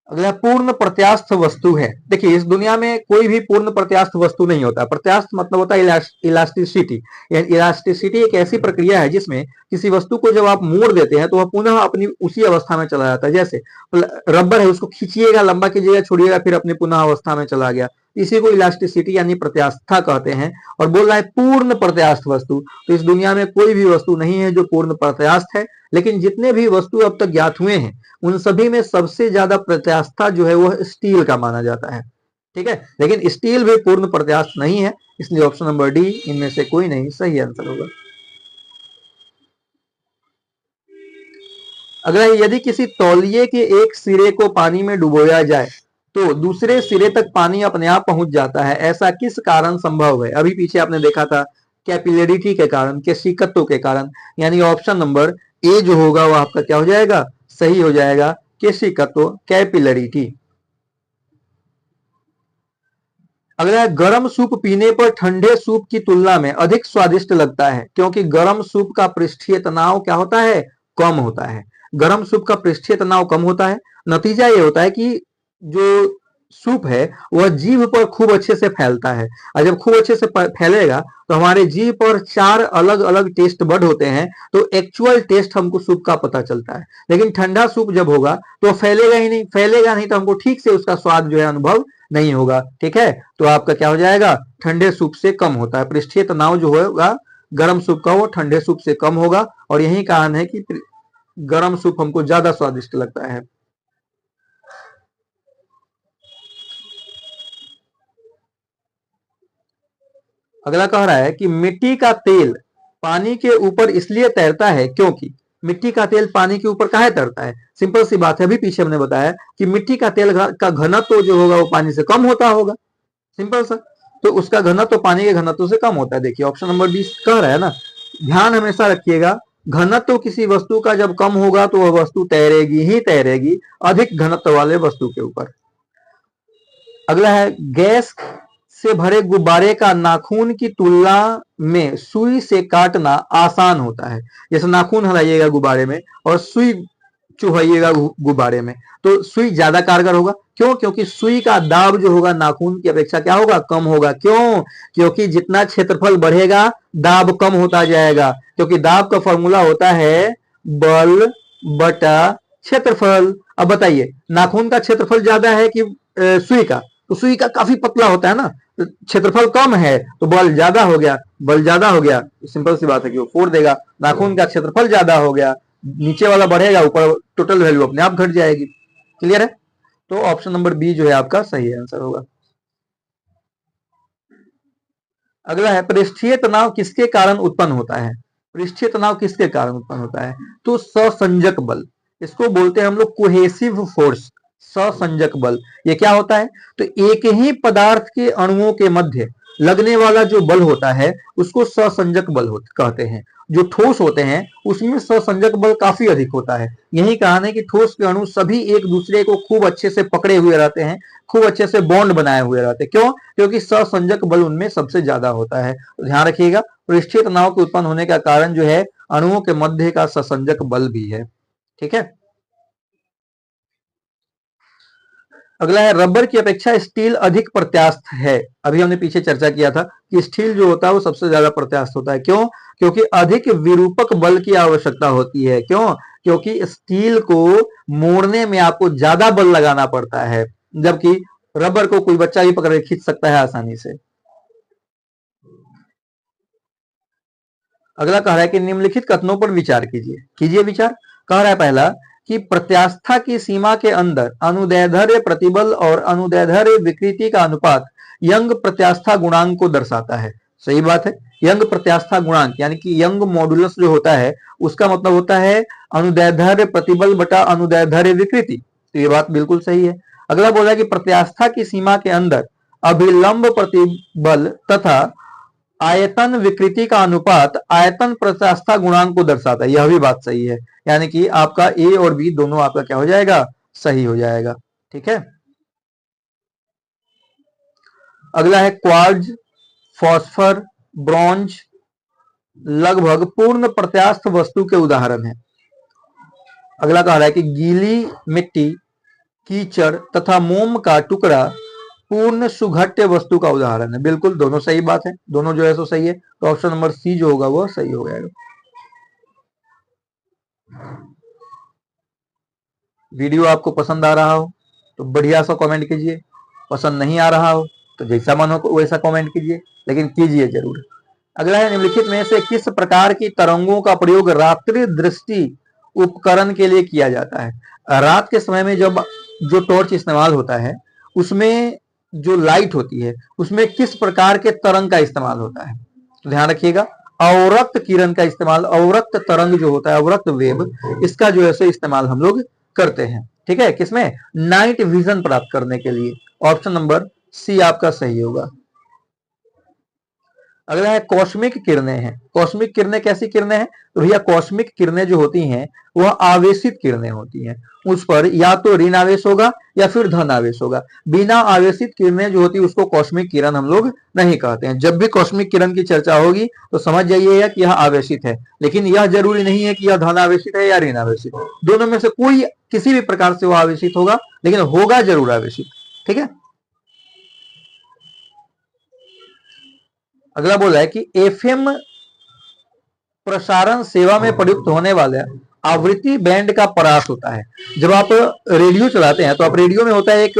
अगला, पूर्ण प्रत्यास्थ वस्तु है। देखिए, इस दुनिया में कोई भी पूर्ण प्रत्यास्थ वस्तु नहीं होता। प्रत्यास्थ मतलब होता है इलास्टिसिटी। इलास्टिसिटी एक ऐसी प्रक्रिया है जिसमें किसी वस्तु को जब आप मोड़ देते हैं तो वह पुनः अपनी उसी अवस्था में चला जाता है। जैसे रबर है, उसको खींचिएगा, लंबा कीजिएगा, छोड़िएगा, फिर अपनी पुनः अवस्था में चला गया। इसी को इलास्टिसिटी यानी प्रत्यास्थता कहते हैं। और बोल रहा है पूर्ण प्रत्यास्थ वस्तु, तो इस दुनिया में कोई भी वस्तु नहीं है जो पूर्ण प्रत्यास्थ है। लेकिन जितने भी वस्तु अब तक ज्ञात हुए हैं उन सभी में सबसे ज्यादा प्रत्यास्थता जो है वह स्टील का माना जाता है। ठीक है, लेकिन स्टील भी पूर्ण प्रत्यास्थ नहीं है, इसलिए ऑप्शन नंबर डी इनमें से कोई नहीं सही आंसर होगा। अगला, यदि किसी तौलिए के एक सिरे को पानी में डुबोया जाए तो दूसरे सिरे तक पानी अपने आप पहुंच जाता है, ऐसा किस कारण संभव है। अभी पीछे आपने देखा था, कैपिलरिटी के कारण, केशिकत्व के कारण, यानी ऑप्शन नंबर ए जो होगा वह आपका क्या हो जाएगा, सही हो जाएगा, केशिकत्व, कैपिलरिटी। अगला, गर्म सूप पीने पर ठंडे सूप की तुलना में अधिक स्वादिष्ट लगता है क्योंकि गर्म सूप का पृष्ठीय तनाव क्या होता है, कम होता है। गर्म सूप का पृष्ठीय तनाव कम होता है, नतीजा ये होता है कि जो सूप है वह जीभ पर खूब अच्छे से फैलता है, और जब खूब अच्छे से फैलेगा तो हमारे जीभ पर 4 अलग अलग टेस्ट बड होते हैं, तो एक्चुअल टेस्ट हमको सूप का पता चलता है। लेकिन ठंडा सूप जब होगा तो फैलेगा ही नहीं, फैलेगा नहीं तो हमको ठीक से उसका स्वाद जो है अनुभव नहीं होगा। ठीक है, तो आपका क्या हो जाएगा, ठंडे सूप से कम होता है। पृष्ठीय तनाव जो होगा गर्म सूप का वो ठंडे सूप से कम होगा, और यही कारण है कि गर्म सूप हमको ज्यादा स्वादिष्ट लगता है। अगला कह रहा है कि मिट्टी का तेल पानी के ऊपर इसलिए तैरता है क्योंकि, मिट्टी का तेल पानी के ऊपर काहे तैरता है, सिंपल सी बात है, अभी पीछे हमने बताया कि मिट्टी का तेल का घनत्व जो होगा वो पानी से कम होता होगा, सिंपल सा, तो उसका घनत्व पानी के घनत्व से कम होता है। देखिए ऑप्शन नंबर 20 कह रहा है ना, ध्यान हमेशा रखिएगा, घनत्व किसी वस्तु का जब कम होगा तो वह वस्तु तैरेगी ही तैरेगी अधिक घनत्व वाले वस्तु के ऊपर। अगला है, गैस से भरे गुब्बारे का नाखून की तुलना में सुई से काटना आसान होता है। जैसे नाखून हलाइएगा गुब्बारे में और सुई चुभाइएगा गुब्बारे में, तो सुई ज्यादा कारगर होगा। क्यों? क्योंकि सुई का दाब जो होगा नाखून की अपेक्षा क्या होगा? कम होगा। क्यों? क्योंकि जितना क्षेत्रफल बढ़ेगा दाब कम होता जाएगा, क्योंकि दाब का फॉर्मूला होता है बल बटा क्षेत्रफल। अब बताइए, नाखून का क्षेत्रफल ज्यादा है कि सुई का? तो सुई का काफी पतला होता है ना, क्षेत्रफल कम है तो बल ज्यादा हो गया, बल ज्यादा हो गया, सिंपल सी बात है कि वो फोड़ देगा। नाखून का क्षेत्रफल ज्यादा हो गया, नीचे वाला बढ़ेगा, ऊपर टोटल वैल्यू अपने आप घट जाएगी। क्लियर है? तो ऑप्शन नंबर बी जो है आपका सही आंसर होगा। अगला है पृष्ठीय तनाव किसके कारण उत्पन्न होता है? पृष्ठीय तनाव किसके कारण उत्पन्न होता है? तो ससंजक बल, इसको बोलते हैं हम लोग कोहेसिव फोर्स, ससंजक बल। ये क्या होता है? तो एक ही पदार्थ के अणुओं के मध्य लगने वाला जो बल होता है उसको ससंजक बल कहते हैं। जो ठोस होते हैं उसमें ससंजक बल काफी अधिक होता है। यही कारण है कि ठोस के अणु सभी एक दूसरे को खूब अच्छे से पकड़े हुए रहते हैं, खूब अच्छे से बॉन्ड बनाए हुए रहते हैं। क्यों? क्योंकि ससंजक बल उनमें सबसे ज्यादा होता है। तो ध्यान रखिएगा, पृष्ठीय तनाव के उत्पन्न होने का कारण जो है अणुओं के मध्य का ससंजक बल भी है। ठीक है। अगला है रबर की अपेक्षा स्टील अधिक प्रत्यास्थ है। अभी हमने पीछे चर्चा किया था कि स्टील जो होता है वो सबसे ज्यादा प्रत्यास्थ होता है। क्यों? क्योंकि अधिक विरूपक बल की आवश्यकता होती है। क्यों? क्योंकि स्टील को मोड़ने में आपको ज्यादा बल लगाना पड़ता है, जबकि रबर को कोई बच्चा भी पकड़ के खींच सकता है आसानी से। अगला कह रहा है कि निम्नलिखित कथनों पर विचार कीजिए। कीजिए विचार। कह रहा है पहला कि प्रत्यास्था की सीमा के अंदर अनुदैर्ध्य प्रतिबल और अनुदैर्ध्य विकृति का अनुपात यंग प्रत्यास्था गुणांक को दर्शाता है। सही बात है। यंग प्रत्यास्था गुणांक यानी कि यंग मॉडुलस जो होता है उसका मतलब होता है अनुदैर्ध्य प्रतिबल बटा अनुदैर्ध्य विकृति। तो ये बात बिल्कुल सही है। अगला बोला कि प्रत्यास्था की सीमा के अंदर अभिलंब प्रतिबल तथा आयतन विकृति का अनुपात आयतन प्रत्यास्था गुणांक को दर्शाता है। यह भी बात सही है, यानी कि आपका ए और बी दोनों आपका क्या हो जाएगा? सही हो जाएगा। ठीक है। अगला है क्वार्ट्ज, फॉस्फर, ब्रॉन्ज लगभग पूर्ण प्रत्यास्थ वस्तु के उदाहरण है। अगला कह रहा है कि गीली मिट्टी, कीचड़ तथा मोम का टुकड़ा पूर्ण सुघट्य वस्तु का उदाहरण है। बिल्कुल दोनों सही बात है, दोनों जो है सो सही है। तो ऑप्शन नंबर सी जो होगा वो सही हो जाएगा। वीडियो आपको पसंद आ रहा हो तो बढ़िया सा कमेंट कीजिए, पसंद नहीं आ रहा हो तो जैसा मन हो वैसा कमेंट कीजिए, लेकिन कीजिए जरूर। अगला है निम्नलिखित में से किस प्रकार की तरंगों का प्रयोग रात्रि दृष्टि उपकरण के लिए किया जाता है? रात के समय में जब जो टॉर्च इस्तेमाल होता है उसमें जो लाइट होती है उसमें किस प्रकार के तरंग का इस्तेमाल होता है? तो ध्यान रखिएगा, अवरक्त किरण का इस्तेमाल, अवरक्त तरंग जो होता है, अवरक्त वेव, इसका जो है इस्तेमाल हम लोग करते हैं। ठीक है। किसमें? नाइट विजन प्राप्त करने के लिए। ऑप्शन नंबर सी आपका सही होगा। अगला है कॉस्मिक किरणें हैं। कॉस्मिक किरणें कैसी किरणें हैं? तो भैया कॉस्मिक किरणें जो होती हैं वह आवेशित किरणें होती हैं। उस पर या तो ऋण आवेश होगा या फिर धन आवेश होगा। बिना आवेशित किरणें जो होती है उसको कॉस्मिक किरण हम लोग नहीं कहते हैं। जब भी कॉस्मिक किरण की चर्चा होगी तो समझ जाइएगा कि यह आवेशित है, लेकिन यह जरूरी नहीं है कि यह धन आवेशित है या ऋण आवेशित। दोनों में से कोई किसी भी प्रकार से वह आवेशित होगा, लेकिन होगा जरूर आवेशित। ठीक है। अगला बोला है कि एफएम प्रसारण सेवा में प्रयुक्त होने वाले आवृत्ति बैंड का परास होता है। जब आप रेडियो चलाते हैं तो आप रेडियो में होता है एक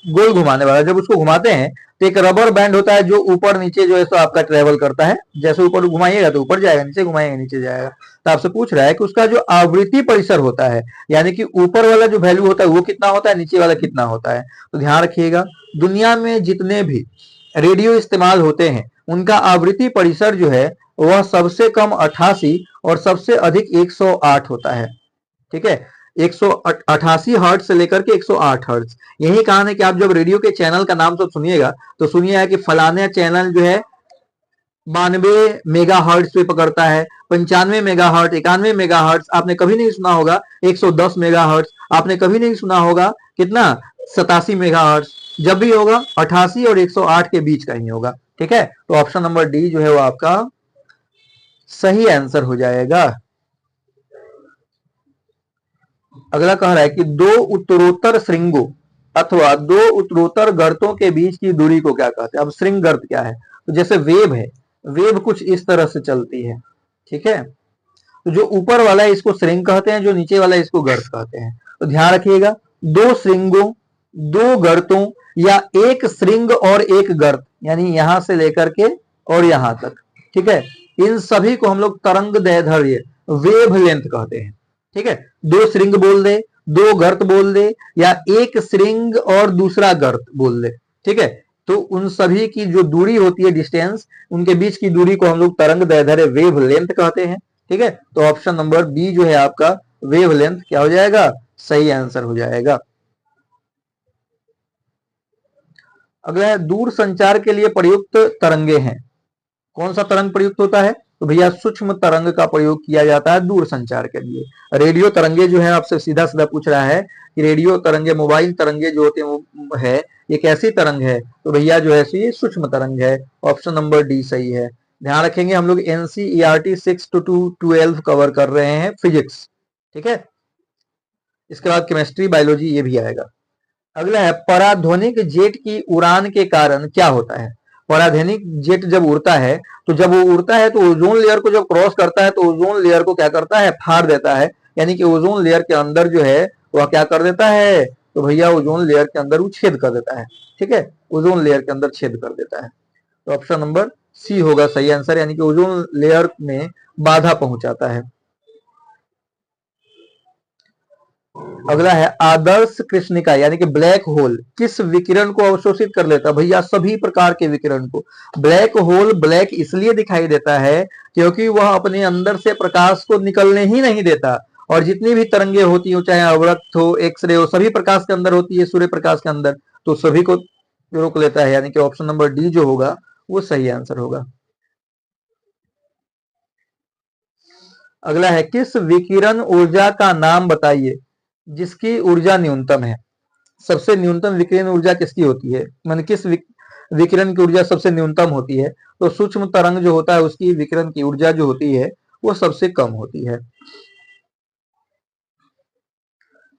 गोल घुमाने वाला, जब उसको घुमाते हैं तो एक रबर बैंड होता है जो ऊपर नीचे जो है सो आपका ट्रेवल करता है। जैसे ऊपर घुमाइएगा तो ऊपर जाएगा, नीचे घुमाइएगा नीचे जाएगा। तो आपसे पूछ रहा है कि उसका जो आवृत्ति परिसर होता है, यानी कि ऊपर वाला जो वैल्यू होता है वो कितना होता है, नीचे वाला कितना होता है। तो ध्यान रखिएगा, दुनिया में जितने भी रेडियो इस्तेमाल होते हैं उनका आवृत्ति परिसर जो है वह सबसे कम 88 और सबसे अधिक 108 होता है। ठीक है। 188 हर्ट्ज से लेकर के 108 हर्ट्ज। यही कारण है कि आप जब रेडियो के चैनल का नाम सब सुनिएगा तो सुनिएगा कि फलाने चैनल जो है 92 मेगा हर्ट्ज पे पकड़ता है, 95 मेगा हर्ट्ज, 91 मेगा हर्ट्ज। आपने कभी नहीं सुना होगा 110 मेगा हर्ट्ज, आपने कभी नहीं सुना होगा कितना 87 मेगा हर्ट्ज। जब भी होगा 88 और 108 के बीच का ही होगा। ठीक है, तो ऑप्शन नंबर डी जो है वो आपका सही आंसर हो जाएगा। अगला कह रहा है कि दो उत्तरोत्तर श्रृंगों अथवा दो उत्तरोत्तर गर्तों के बीच की दूरी को क्या कहते हैं। अब श्रृंग गर्त क्या है, तो जैसे वेव है, वेव कुछ इस तरह से चलती है। ठीक है, तो जो ऊपर वाला है इसको श्रृंग कहते हैं, जो नीचे वाला है इसको गर्त कहते हैं। तो ध्यान रखिएगा, दो श्रृंगों, दो गर्तों या एक श्रृंग और एक गर्त, यानी यहां से लेकर के और यहां तक। ठीक है, इन सभी को हम लोग तरंग दैर्ध्य वेव लेंथ कहते हैं। ठीक है, दो श्रृंग बोल दे, दो गर्त बोल दे, या एक श्रृंग और दूसरा गर्त बोल दे। ठीक है, तो उन सभी की जो दूरी होती है, डिस्टेंस, उनके बीच की दूरी को हम लोग तरंग दैर्ध्य वेव लेंथ कहते हैं। ठीक है, तो ऑप्शन नंबर बी जो है आपका वेव लेंथ क्या हो जाएगा, सही आंसर हो जाएगा। अगला है दूर संचार के लिए प्रयुक्त तरंगे हैं। कौन सा तरंग प्रयुक्त होता है, तो भैया सूक्ष्म तरंग का प्रयोग किया जाता है दूर संचार के लिए। रेडियो तरंगे जो है आपसे सीधा सीधा पूछ रहा है कि रेडियो तरंगे, मोबाइल तरंगे जो होते हैं वो है, ये कैसी तरंग है, तो भैया जो है ये सूक्ष्म तरंग है। ऑप्शन नंबर डी सही है। ध्यान रखेंगे, हम लोग एनसीईआरटी 6 to 12 कवर कर रहे हैं, फिजिक्स। ठीक है, इसके बाद केमिस्ट्री, बायोलॉजी ये भी आएगा। अगला है पराध्वनिक जेट की उड़ान के कारण क्या होता है। पराध्वनिक जेट जब उड़ता है, तो जब वो उड़ता है तो ओजोन लेयर को जब क्रॉस करता है तो ओजोन लेयर को क्या करता है, फाड़ देता है। यानी कि ओजोन लेयर के अंदर जो है वह क्या कर देता है, तो भैया ओजोन लेयर के अंदर वो छेद कर देता है। ठीक है, ओजोन लेयर के अंदर छेद कर देता है। तो ऑप्शन नंबर सी होगा सही आंसर, यानी कि ओजोन लेयर में बाधा पहुंचाता है। अगला है आदर्श कृष्णिका यानी कि ब्लैक होल किस विकिरण को अवशोषित कर लेता है। भैया सभी प्रकार के विकिरण को। ब्लैक होल ब्लैक इसलिए दिखाई देता है क्योंकि वह अपने अंदर से प्रकाश को निकलने ही नहीं देता, और जितनी भी तरंगे होती हो, चाहे अवरक्त हो, एक्सरे हो, सभी प्रकाश के अंदर होती है, सूर्य प्रकाश के अंदर, तो सभी को रोक लेता है। यानी कि ऑप्शन नंबर डी जो होगा वो सही आंसर होगा। अगला है किस विकिरण ऊर्जा का नाम बताइए जिसकी ऊर्जा न्यूनतम है। सबसे न्यूनतम विकिरण ऊर्जा किसकी होती है, मान किस विकिरण की ऊर्जा सबसे न्यूनतम होती है, तो सूक्ष्म तरंग जो होता है उसकी विकिरण की ऊर्जा जो होती है वो सबसे कम होती है।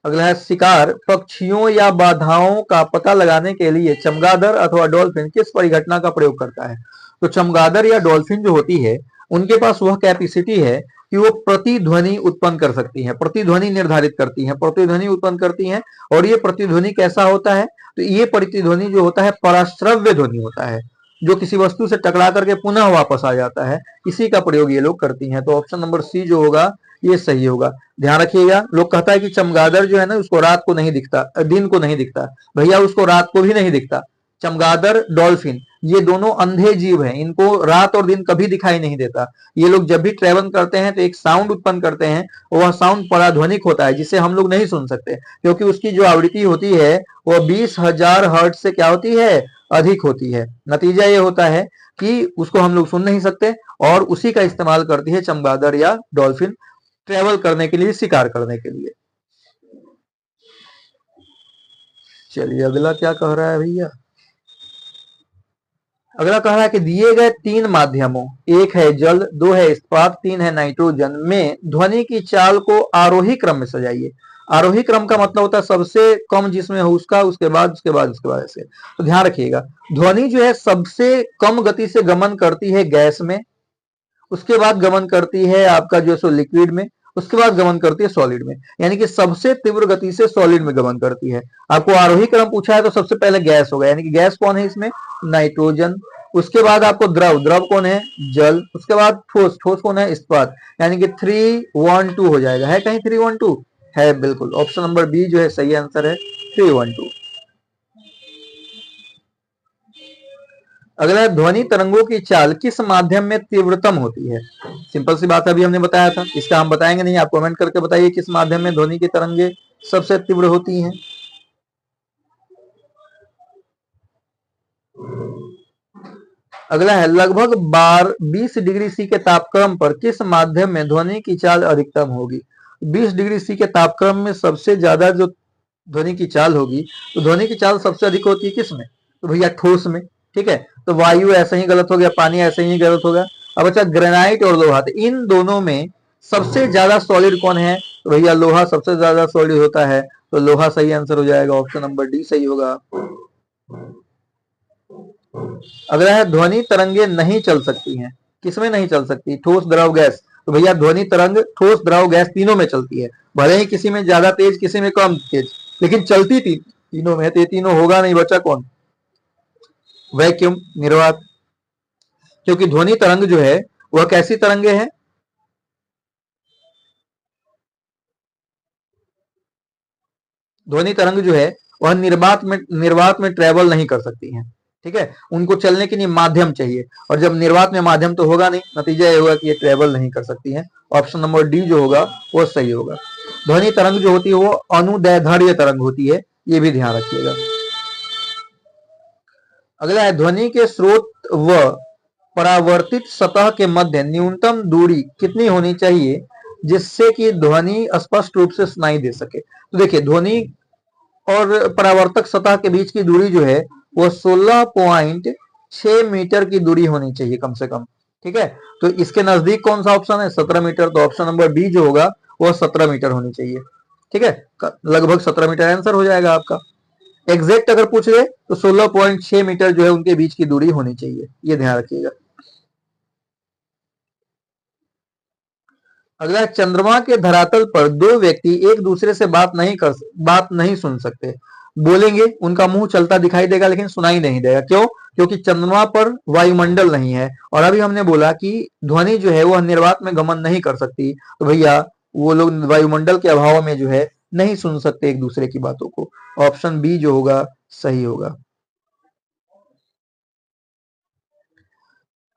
अगला है शिकार पक्षियों या बाधाओं का पता लगाने के लिए चमगादड़ अथवा डॉल्फिन किस परिघटना का प्रयोग करता है। तो चमगादड़ या डॉल्फिन जो होती है उनके पास वह कैपेसिटी है कि वो प्रतिध्वनि उत्पन्न कर सकती है, प्रतिध्वनि निर्धारित करती है, प्रतिध्वनि उत्पन्न करती है। और ये प्रतिध्वनि कैसा होता है, तो ये प्रतिध्वनि जो होता है पराश्रव्य ध्वनि होता है, जो किसी वस्तु से टकरा करके पुनः वापस आ जाता है, इसी का प्रयोग ये लोग करती हैं। तो ऑप्शन नंबर सी जो होगा ये सही होगा। ध्यान रखिएगा, लोग कहता है कि चमगादड़ जो है ना उसको रात को नहीं दिखता, दिन को नहीं दिखता। भैया उसको रात को भी नहीं दिखता। चमगादड़, डॉल्फिन ये दोनों अंधे जीव हैं, इनको रात और दिन कभी दिखाई नहीं देता। ये लोग जब भी ट्रेवल करते हैं तो एक साउंड उत्पन्न करते हैं, और वह साउंड पराध्वनिक होता है जिसे हम लोग नहीं सुन सकते, क्योंकि उसकी जो आवृत्ति होती है वह 20,000 हर्ट्ज से क्या होती है, अधिक होती है। नतीजा ये होता है कि उसको हम लोग सुन नहीं सकते, और उसी का इस्तेमाल करती है चमगादड़ या डॉल्फिन ट्रेवल करने के लिए, शिकार करने के लिए। चलिए अगला क्या कह रहा है भैया। अगला कह रहा है कि दिए गए तीन माध्यमों, एक है जल, दो है इस्पात, तीन है नाइट्रोजन, में ध्वनि की चाल को आरोही क्रम में सजाइए। आरोही क्रम का मतलब होता है सबसे कम जिसमें हो उसका, उसके बाद उसके बाद उसके बाद ऐसे। तो ध्यान रखिएगा, ध्वनि जो है सबसे कम गति से गमन करती है गैस में, उसके बाद गमन करती है आपका जो सो लिक्विड में, उसके बाद गमन करती है सॉलिड में। यानी कि सबसे तीव्र गति से सॉलिड में गमन करती है। आपको आरोही क्रम पूछा है तो सबसे पहले गैस होगा, यानी कि गैस कौन है इसमें, नाइट्रोजन। उसके बाद आपको द्रव, द्रव कौन है, जल। उसके बाद ठोस, ठोस कौन है, इस्पात। यानी कि 3-1-2 हो जाएगा। है कहीं 3-1-2 है, बिल्कुल ऑप्शन नंबर बी जो है सही आंसर है, 3-1-2। अगला ध्वनि तरंगों की चाल किस माध्यम में तीव्रतम होती है। सिंपल सी बात अभी हमने बताया था, इसका हम बताएंगे नहीं, आप कमेंट करके बताइए किस माध्यम में ध्वनि की तरंगे सबसे तीव्र होती हैं। अगला है लगभग 20 डिग्री सी के तापक्रम पर किस माध्यम में ध्वनि की चाल अधिकतम होगी। 20 डिग्री सी के तापक्रम में सबसे ज्यादा जो ध्वनि की चाल होगी, तो ध्वनि की चाल सबसे अधिक होती है किसमें? तो भैया ठोस में। ठीक है, तो वायु ऐसे ही गलत हो गया, पानी ऐसे ही गलत होगा। अब अच्छा ग्रेनाइट और लोहा, तो इन दोनों में सबसे ज्यादा सॉलिड कौन है? तो भैया लोहा सबसे ज्यादा सॉलिड होता है, तो लोहा सही आंसर हो जाएगा, ऑप्शन नंबर डी सही होगा। अगला है ध्वनि तरंगे नहीं चल सकती हैं, किसमें नहीं चल सकती? ठोस, द्रव, गैस। तो भैया ध्वनि तरंग ठोस, द्रव, गैस तीनों में चलती है, भले ही किसी में ज्यादा तेज किसी में कम तेज, लेकिन चलती तीनों में। तो ये तीनों होगा नहीं, बचा कौन? वैक्यूम, निर्वात। क्योंकि ध्वनि तरंग जो है वह कैसी तरंगे हैं? ध्वनि तरंग जो है वह निर्वात में ट्रेवल नहीं कर सकती हैं। ठीक है, उनको चलने के लिए माध्यम चाहिए, और जब निर्वात में माध्यम तो होगा नहीं, नतीजा ये होगा कि ये ट्रेवल नहीं कर सकती हैं। ऑप्शन नंबर डी जो होगा वो सही होगा। ध्वनि तरंग जो होती है वो अनुदैर्ध्य तरंग होती है, ये भी ध्यान रखिएगा। अगला है ध्वनि के स्रोत व परावर्तित सतह के मध्य न्यूनतम दूरी कितनी होनी चाहिए जिससे कि ध्वनि स्पष्ट रूप से सुनाई दे सके? तो देखिए, ध्वनि और परावर्तक सतह के बीच की दूरी जो है वो 16.6 मीटर की दूरी होनी चाहिए कम से कम। ठीक है, तो इसके नजदीक कौन सा ऑप्शन है? 17 मीटर, तो ऑप्शन नंबर बी जो होगा वो 17 मीटर होनी चाहिए। ठीक है, लगभग 17 मीटर आंसर हो जाएगा आपका। एग्जैक्ट अगर पूछ रहे तो 16.6 मीटर जो है उनके बीच की दूरी होनी चाहिए, ये ध्यान रखिएगा। अगला, चंद्रमा के धरातल पर दो व्यक्ति एक दूसरे से बात नहीं सुन सकते। बोलेंगे, उनका मुंह चलता दिखाई देगा लेकिन सुनाई नहीं देगा। क्यों? क्योंकि चंद्रमा पर वायुमंडल नहीं है, और अभी हमने बोला कि ध्वनि जो है वह निर्वात में गमन नहीं कर सकती, तो भैया वो लोग वायुमंडल के अभाव में जो है नहीं सुन सकते एक दूसरे की बातों को। ऑप्शन बी जो होगा सही होगा।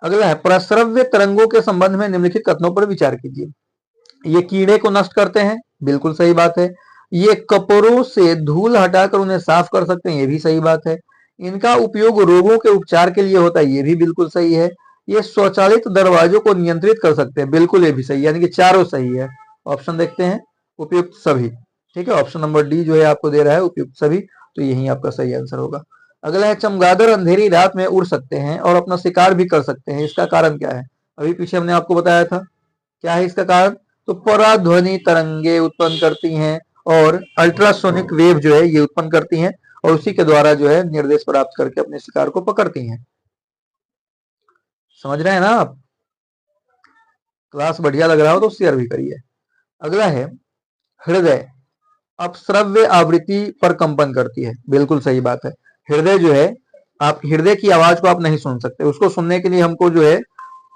अगला है प्रस्रव्य तरंगों के संबंध में निम्नलिखित कथनों पर विचार कीजिए। ये कीड़े को नष्ट करते हैं, बिल्कुल सही बात है। ये कपड़ों से धूल हटाकर उन्हें साफ कर सकते हैं, ये भी सही बात है। इनका उपयोग रोगों के उपचार के लिए होता है, ये भी बिल्कुल सही है। ये स्वचालित दरवाजों को नियंत्रित कर सकते हैं, बिल्कुल ये भी सही है, यानी कि चारों सही है। ऑप्शन देखते हैं, उपयुक्त सभी। ठीक है, ऑप्शन नंबर डी जो है आपको दे रहा है उपयुक्त सभी, तो यही आपका सही आंसर होगा। अगला है चमगादड़ अंधेरी रात में उड़ सकते हैं और अपना शिकार भी कर सकते हैं, इसका कारण क्या है? अभी पीछे हमने आपको बताया था, क्या है इसका कारण? तो पराध्वनि तरंगे उत्पन्न करती हैं, और अल्ट्रासोनिक वेव जो है ये उत्पन्न करती हैं, और उसी के द्वारा जो है निर्देश प्राप्त करके अपने शिकार को पकड़ती हैं। समझ रहे हैं ना आप? क्लास बढ़िया लग रहा हो तो शेयर भी करिए। अगला है हृदय अपश्रव्य आवृत्ति पर कंपन करती है, बिल्कुल सही बात है। हृदय जो है, आप हृदय की आवाज को आप नहीं सुन सकते, उसको सुनने के लिए हमको जो है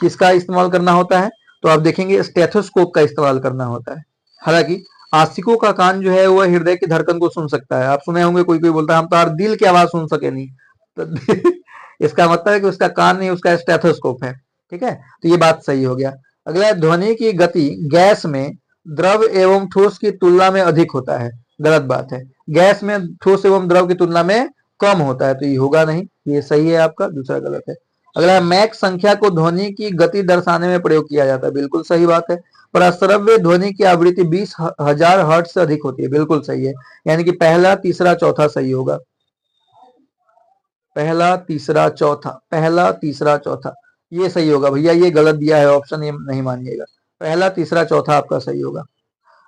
किसका इस्तेमाल करना होता है? तो आप देखेंगे स्टेथोस्कोप का इस्तेमाल करना होता है। हालांकि आस्तिकों का कान जो है वह हृदय की धड़कन को सुन सकता है। आप सुने होंगे कोई कोई बोलता है हम तो हर दिल की आवाज सुन सके नहीं, तो इसका मतलब है कि उसका कान नहीं, उसका स्टेथोस्कोप है। ठीक है, तो ये बात सही हो गया। अगला, ध्वनि की गति गैस में द्रव एवं ठोस की तुलना में अधिक होता है, गलत बात है। गैस में ठोस एवं द्रव की तुलना में कम होता है, तो ये होगा नहीं, ये सही है आपका, दूसरा गलत है। अगला, मैक संख्या को ध्वनि की गति दर्शाने में प्रयोग किया जाता है, बिल्कुल सही बात है। प्रस्रव्य ध्वनि की आवृत्ति 20,000 हर्ट्ज से अधिक होती है, बिल्कुल सही है। यानी कि पहला तीसरा चौथा सही होगा। पहला तीसरा चौथा, पहला तीसरा चौथा, ये सही होगा भैया, ये गलत दिया है ऑप्शन, ये नहीं मानिएगा। पहला तीसरा चौथा आपका सही होगा।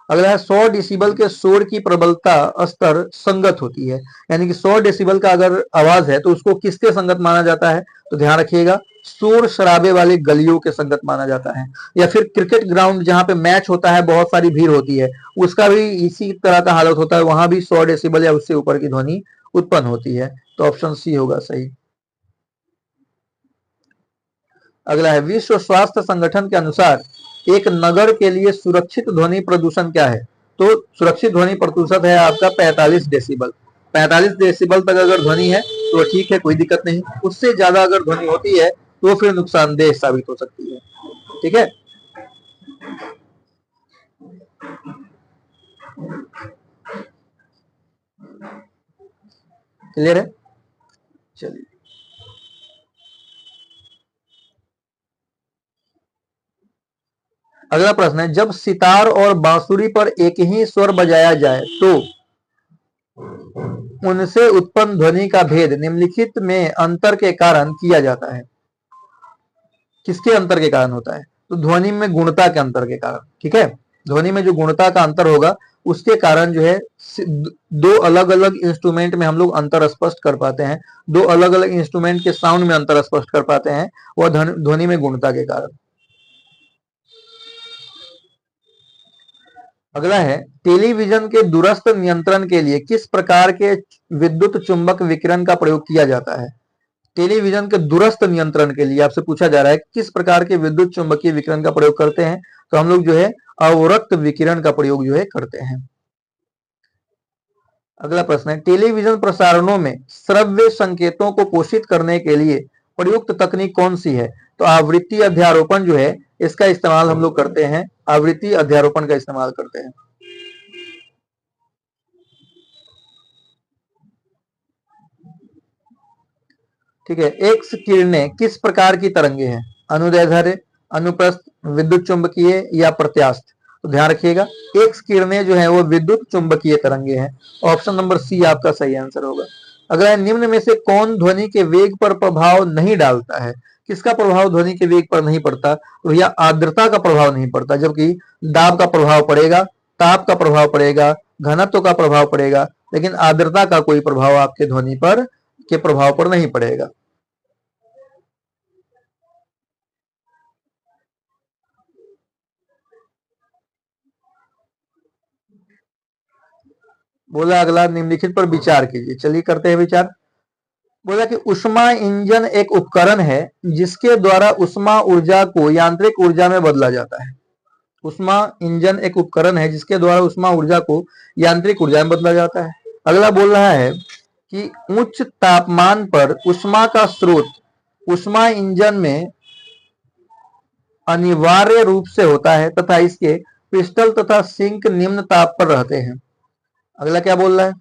अगला है 100 डेसिबल के शोर की प्रबलता स्तर संगत होती है, यानी कि 100 डेसिबल का अगर आवाज है तो उसको किसके संगत माना जाता है? तो ध्यान रखिएगा, शोर शराबे वाले गलियों के संगत माना जाता है, या फिर क्रिकेट ग्राउंड जहां पे मैच होता है, बहुत सारी भीड़ होती है, उसका भी इसी तरह का हालत होता है, वहां भी 100 डेसिबल या उससे ऊपर की ध्वनि उत्पन्न होती है, तो ऑप्शन सी होगा सही। अगला है विश्व स्वास्थ्य संगठन के अनुसार एक नगर के लिए सुरक्षित ध्वनि प्रदूषण क्या है? तो सुरक्षित ध्वनि प्रदूषण है आपका 45 डेसिबल। 45 डेसिबल तक अगर ध्वनि है तो ठीक है, कोई दिक्कत नहीं। उससे ज्यादा अगर ध्वनि होती है तो फिर नुकसानदेह साबित हो सकती है। ठीक है, क्लियर है? चलिए, अगला प्रश्न है जब सितार और बांसुरी पर एक ही स्वर बजाया जाए तो उनसे उत्पन्न ध्वनि का भेद निम्नलिखित में अंतर के कारण किया जाता है। किसके अंतर के कारण होता है? तो ध्वनि में गुणता के अंतर के कारण। ठीक है, ध्वनि में जो गुणता का अंतर होगा उसके कारण जो है दो अलग अलग इंस्ट्रूमेंट में हम लोग अंतर स्पष्ट कर पाते हैं, दो अलग अलग इंस्ट्रूमेंट के साउंड में अंतर स्पष्ट कर पाते हैं, वह ध्वनि में गुणता के कारण। अगला है, टेलीविजन के दूरस्थ नियंत्रण के लिए किस प्रकार के विद्युत चुंबक विकिरण का प्रयोग किया जाता है? टेलीविजन के दूरस्थ नियंत्रण के लिए आपसे पूछा जा रहा है किस प्रकार के विद्युत चुंबकीय विकिरण का प्रयोग करते हैं? तो हम लोग जो है अवरक्त विकिरण का प्रयोग जो है करते हैं। अगला प्रश्न है, टेलीविजन प्रसारणों में श्रव्य संकेतों को पोषित करने के लिए प्रयुक्त तकनीक कौन सी है? तो आवृत्ति अध्यारोपण जो है इसका इस्तेमाल हम लोग करते हैं, आवृत्ति अध्यारोपण का इस्तेमाल करते हैं। ठीक है, एक्स किरणें किस प्रकार की तरंगे हैं? अनुदैर्ध्य, अनुप्रस्थ, विद्युत चुंबकीय या प्रत्यास्थ? तो ध्यान रखिएगा, एक्स किरणें जो है वो विद्युत चुंबकीय तरंगे हैं। ऑप्शन नंबर सी आपका सही आंसर होगा। अगला, निम्न में से कौन ध्वनि के वेग पर प्रभाव नहीं डालता है? किसका प्रभाव ध्वनि के वेग पर नहीं पड़ता? तो भैया आर्द्रता का प्रभाव नहीं पड़ता, जबकि दाब का प्रभाव पड़ेगा, ताप का प्रभाव पड़ेगा, घनत्व का प्रभाव पड़ेगा, लेकिन आर्द्रता का कोई प्रभाव आपके ध्वनि पर के प्रभाव पर नहीं पड़ेगा। बोला अगला, निम्नलिखित पर विचार कीजिए। चलिए करते हैं विचार। बोला कि उष्मा इंजन एक उपकरण है जिसके द्वारा उष्मा ऊर्जा को यांत्रिक ऊर्जा में बदला जाता है। उष्मा इंजन एक उपकरण है जिसके द्वारा उष्मा ऊर्जा को यांत्रिक ऊर्जा में बदला जाता है। अगला बोल रहा है कि उच्च तापमान पर उष्मा का स्रोत उष्मा इंजन में अनिवार्य रूप से होता है तथा इसके पिस्टल तथा सिंक निम्न ताप पर रहते हैं। अगला क्या बोल रहा है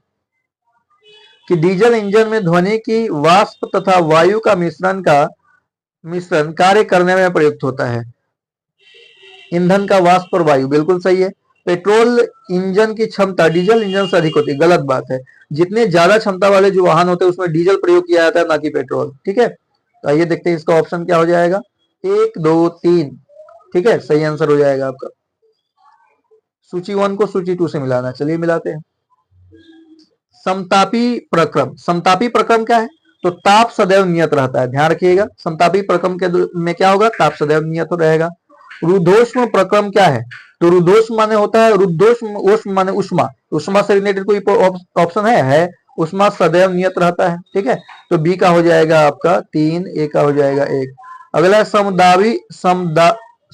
कि डीजल इंजन में ध्वनि की वाष्प तथा वायु का मिश्रण कार्य करने में प्रयुक्त होता है। ईंधन का वाष्प और वायु, बिल्कुल सही है। पेट्रोल इंजन की क्षमता डीजल इंजन से अधिक होती है, गलत बात है। जितने ज्यादा क्षमता वाले जो वाहन होते हैं उसमें डीजल प्रयोग किया जाता है, ना कि पेट्रोल। ठीक है, तो आइए देखते हैं इसका ऑप्शन क्या हो जाएगा। 1 2 3, ठीक है, सही आंसर हो जाएगा आपका। सूची 1 को सूची 2 से मिलाना, चलिए मिलाते हैं। समतापी प्रक्रम, समतापी प्रक्रम क्या है? तो ताप सदैव नियत रहता है, ध्यान रखिएगा। समतापी प्रक्रम के में क्या होगा? ताप सदैव नियत रहेगा। रुद्धोष्म प्रक्रम क्या है? तो रुद्धोष्म माने होता है, रुद्धोष्म माने उष्मा, उष्मा से रिलेटेड कोई ऑप्शन है? उष्मा सदैव नियत रहता है। ठीक है, तो बी का हो जाएगा आपका 3, ए का हो जाएगा 1। अगला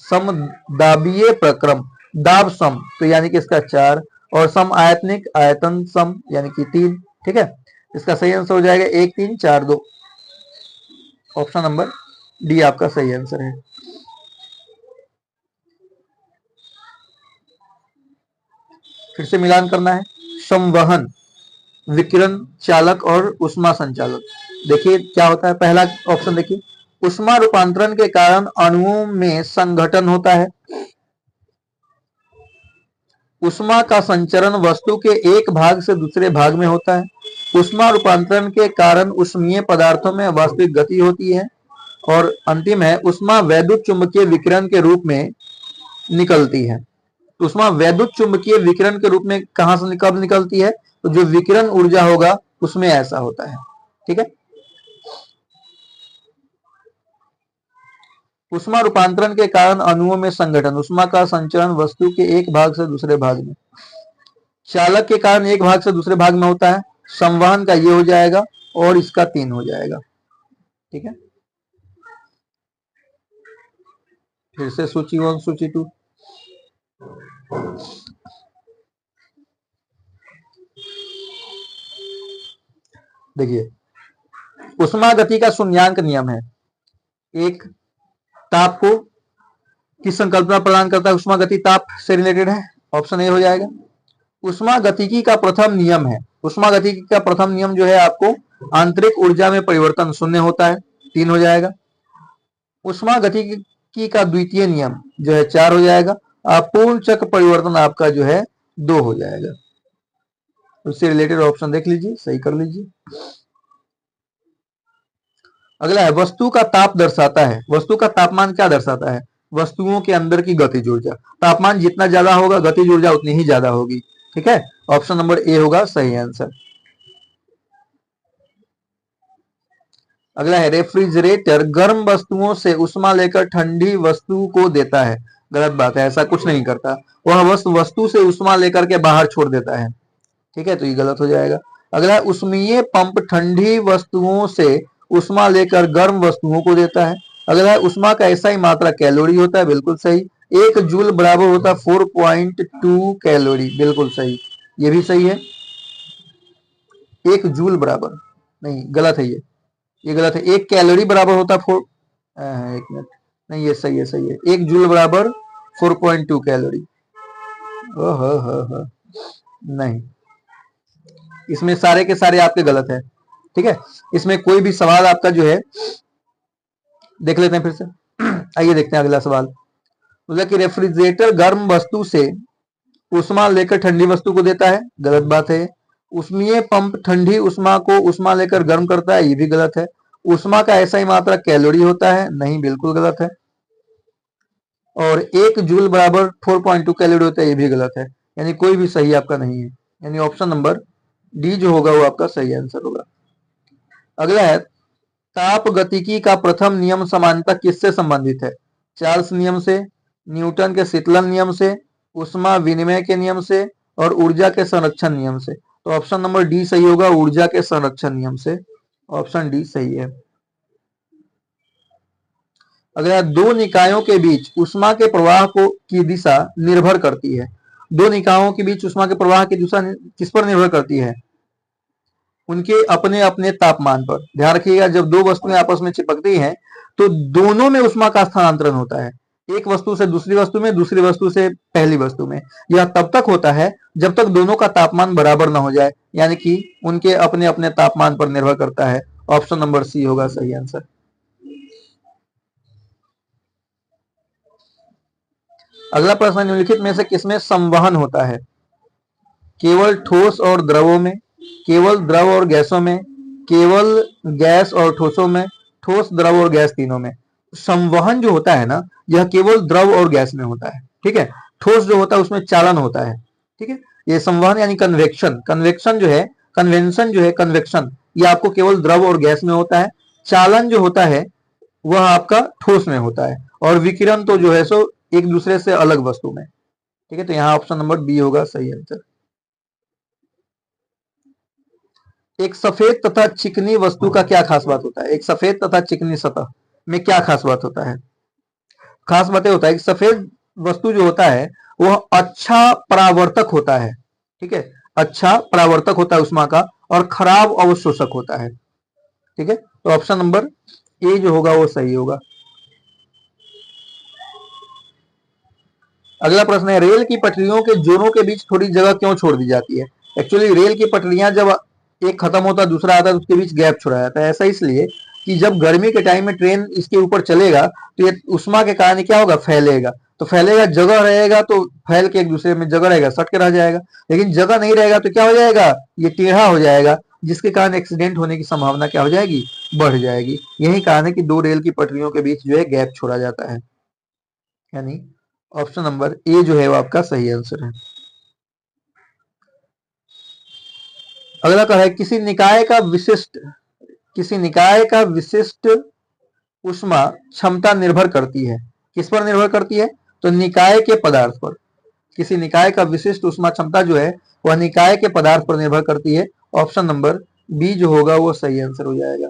समदाबीय प्रक्रम, दाब सम, तो यानी कि इसका 4, और सम आयतनिक, आयतन सम, यानी कि 3। ठीक है, इसका सही आंसर हो जाएगा 1 3 4 2। ऑप्शन नंबर डी आपका सही आंसर है। फिर से मिलान करना है। संवहन, विकिरण चालक और उष्मा संचालक। देखिए क्या होता है, पहला ऑप्शन देखिए, उष्मा रूपांतरण के कारण अणुओं में संघटन होता है। उष्मा का संचरण वस्तु के एक भाग से दूसरे भाग में होता है। उष्मा रूपांतरण के कारण उष्मीय पदार्थों में वास्तविक गति होती है। और अंतिम है, उष्मा वैद्युत चुंबकीय विकिरण के रूप में निकलती है। उष्मा वैद्युत चुंबकीय विकिरण के रूप में कहां से कब निकलती है? तो जो विकिरण ऊर्जा होगा उसमें ऐसा होता है। ठीक है, उष्मा रूपांतरण के कारण अणुओं में संघटन, उष्मा का संचरण वस्तु के एक भाग से दूसरे भाग में, चालक के कारण एक भाग से दूसरे भाग में होता है। संवहन का ये हो जाएगा और इसका 3 हो जाएगा। ठीक है, फिर से सूची 1 सूची 2। देखिए, उष्मा गति का शून्यांक नियम है। एक, ताप को किस संकल्पना प्रदान करता है? उष्मा गति ताप से रिलेटेड है, ऑप्शन ए हो जाएगा। उष्मा गतिकी का प्रथम नियम है, उष्मा गतिकी का प्रथम नियम जो है आपको आंतरिक ऊर्जा में परिवर्तन शून्य होता है, 3 हो जाएगा। उष्मा गतिकी का द्वितीय नियम जो है 4 हो जाएगा। अपूर्ण चक्र परिवर्तन आपका जो है 2 हो जाएगा। उससे रिलेटेड ऑप्शन देख लीजिए, सही कर लीजिए। अगला है वस्तु का ताप दर्शाता है। वस्तु का तापमान क्या दर्शाता है? वस्तुओं के अंदर की गतिज ऊर्जा। तापमान जितना ज्यादा होगा गतिज ऊर्जा उतनी ही ज्यादा होगी। ठीक है, ऑप्शन नंबर ए होगा सही आंसर। अगला है रेफ्रिजरेटर गर्म वस्तुओं से उष्मा लेकर ठंडी वस्तु को देता है। गलत बात है, ऐसा कुछ नहीं करता। वह वस्तु से उष्मा लेकर के बाहर छोड़ देता है। ठीक है, तो ये गलत हो जाएगा। अगला है उष्मीय पंप ठंडी वस्तुओं से उष्मा लेकर गर्म वस्तुओं को देता है। अगला है उष्मा का ऐसा ही मात्रा कैलोरी होता है। बिल्कुल सही। 1 जूल बराबर होता है 4.2 कैलोरी। बिल्कुल सही, ये भी सही है। 1 जूल बराबर नहीं, गलत है ये गलत है। 1 कैलोरी बराबर होता है 4, एक मिनट, नहीं ये सही है, सही है। 1 जूल बराबर 4.2 कैलोरी। ओह नहीं, इसमें सारे के सारे आपके गलत है। ठीक है, इसमें कोई भी सवाल आपका जो है देख लेते हैं फिर से। आइए देखते हैं अगला सवाल। बोला कि रेफ्रिजरेटर गर्म वस्तु से उष्मा लेकर ठंडी वस्तु को देता है। गलत बात है। उष्मीय पंप ठंडी उष्मा को उष्मा लेकर गर्म करता है। ये भी गलत है। उष्मा का ऐसा ही मात्रा कैलोरी होता है। नहीं, बिल्कुल गलत है। और 1 जूल बराबर 4.2 कैलोरी होता है। ये भी गलत है। यानी कोई भी सही आपका नहीं है। यानी ऑप्शन नंबर डी जो होगा वो आपका सही आंसर होगा। अगला है ताप गतिकी का प्रथम नियम समानता किससे संबंधित है? चार्ल्स नियम से, न्यूटन के शीतलन नियम से, उष्मा विनिमय के नियम से और ऊर्जा के संरक्षण नियम से। तो ऑप्शन नंबर डी सही होगा, ऊर्जा के संरक्षण नियम से। ऑप्शन डी सही है। अगला दो निकायों के बीच उष्मा के प्रवाह को की दिशा निर्भर करती है। दो निकायों के बीच उष्मा के प्रवाह की दिशा किस पर निर्भर करती है? उनके अपने अपने तापमान पर। ध्यान रखिएगा, जब दो वस्तुएं आपस में चिपकती हैं तो दोनों में उष्मा का स्थानांतरण होता है। एक वस्तु से दूसरी वस्तु में, दूसरी वस्तु से पहली वस्तु में। यह तब तक होता है जब तक दोनों का तापमान बराबर ना हो जाए, यानी कि उनके अपने अपने तापमान पर निर्भर करता है। ऑप्शन नंबर सी होगा सही आंसर। अगला प्रश्न, निम्नलिखित में से किसमें संवहन होता है? केवल ठोस और द्रवों में, केवल द्रव और गैसों में, केवल गैस और ठोसों में, ठोस द्रव और गैस तीनों में। संवहन जो होता है ना, यह केवल द्रव और गैस में होता है। ठीक है, ठोस जो होता है उसमें चालन होता है। ठीक है, ये संवहन यानी कन्वेक्शन, कन्वेक्शन जो है, कन्वेंशन जो है, कन्वेक्शन, ये आपको केवल द्रव और गैस में होता है। चालन जो होता है वह आपका ठोस में होता है। और विकिरण तो जो है सो एक दूसरे से अलग वस्तु में। ठीक है, तो यहाँ ऑप्शन नंबर बी होगा सही आंसर। एक सफेद तथा चिकनी वस्तु का क्या खास बात होता है? एक सफेद तथा चिकनी सतह में क्या खास बात होता है? खास बातें होता है कि सफेद वस्तु जो होता है वह अच्छा परावर्तक होता है। ठीक है, अच्छा परावर्तक होता है उष्मा का, और खराब अवशोषक होता है। ठीक है, तो ऑप्शन नंबर ए जो होगा वो सही होगा। अगला प्रश्न है, रेल की पटरियों के जोड़ों के बीच थोड़ी जगह क्यों छोड़ दी जाती है? एक्चुअली रेल की पटरियां जब एक खत्म होता है दूसरा आता है तो उसके बीच गैप छोड़ा जाता है। ऐसा इसलिए कि जब गर्मी के टाइम में ट्रेन इसके ऊपर चलेगा तो ये उष्मा के कारण क्या होगा, फैलेगा। तो फैलेगा, जगह रहेगा तो फैल के एक दूसरे में जगह रहेगा, सट के रह जाएगा। लेकिन जगह नहीं रहेगा तो क्या हो जाएगा, ये टेढ़ा हो जाएगा, जिसके कारण एक्सीडेंट होने की संभावना क्या हो जाएगी, बढ़ जाएगी। यही कारण है कि दो रेल की पटरियों के बीच जो है गैप छोड़ा जाता है। यानी ऑप्शन नंबर ए जो है वो आपका सही आंसर है। अगला क्या है, किसी निकाय का विशिष्ट उष्मा क्षमता निर्भर करती है। किस पर निर्भर करती है? तो निकाय के पदार्थ पर। किसी निकाय का विशिष्ट उष्मा क्षमता जो है वह निकाय के पदार्थ पर निर्भर करती है। ऑप्शन नंबर बी जो होगा वो सही आंसर हो जाएगा।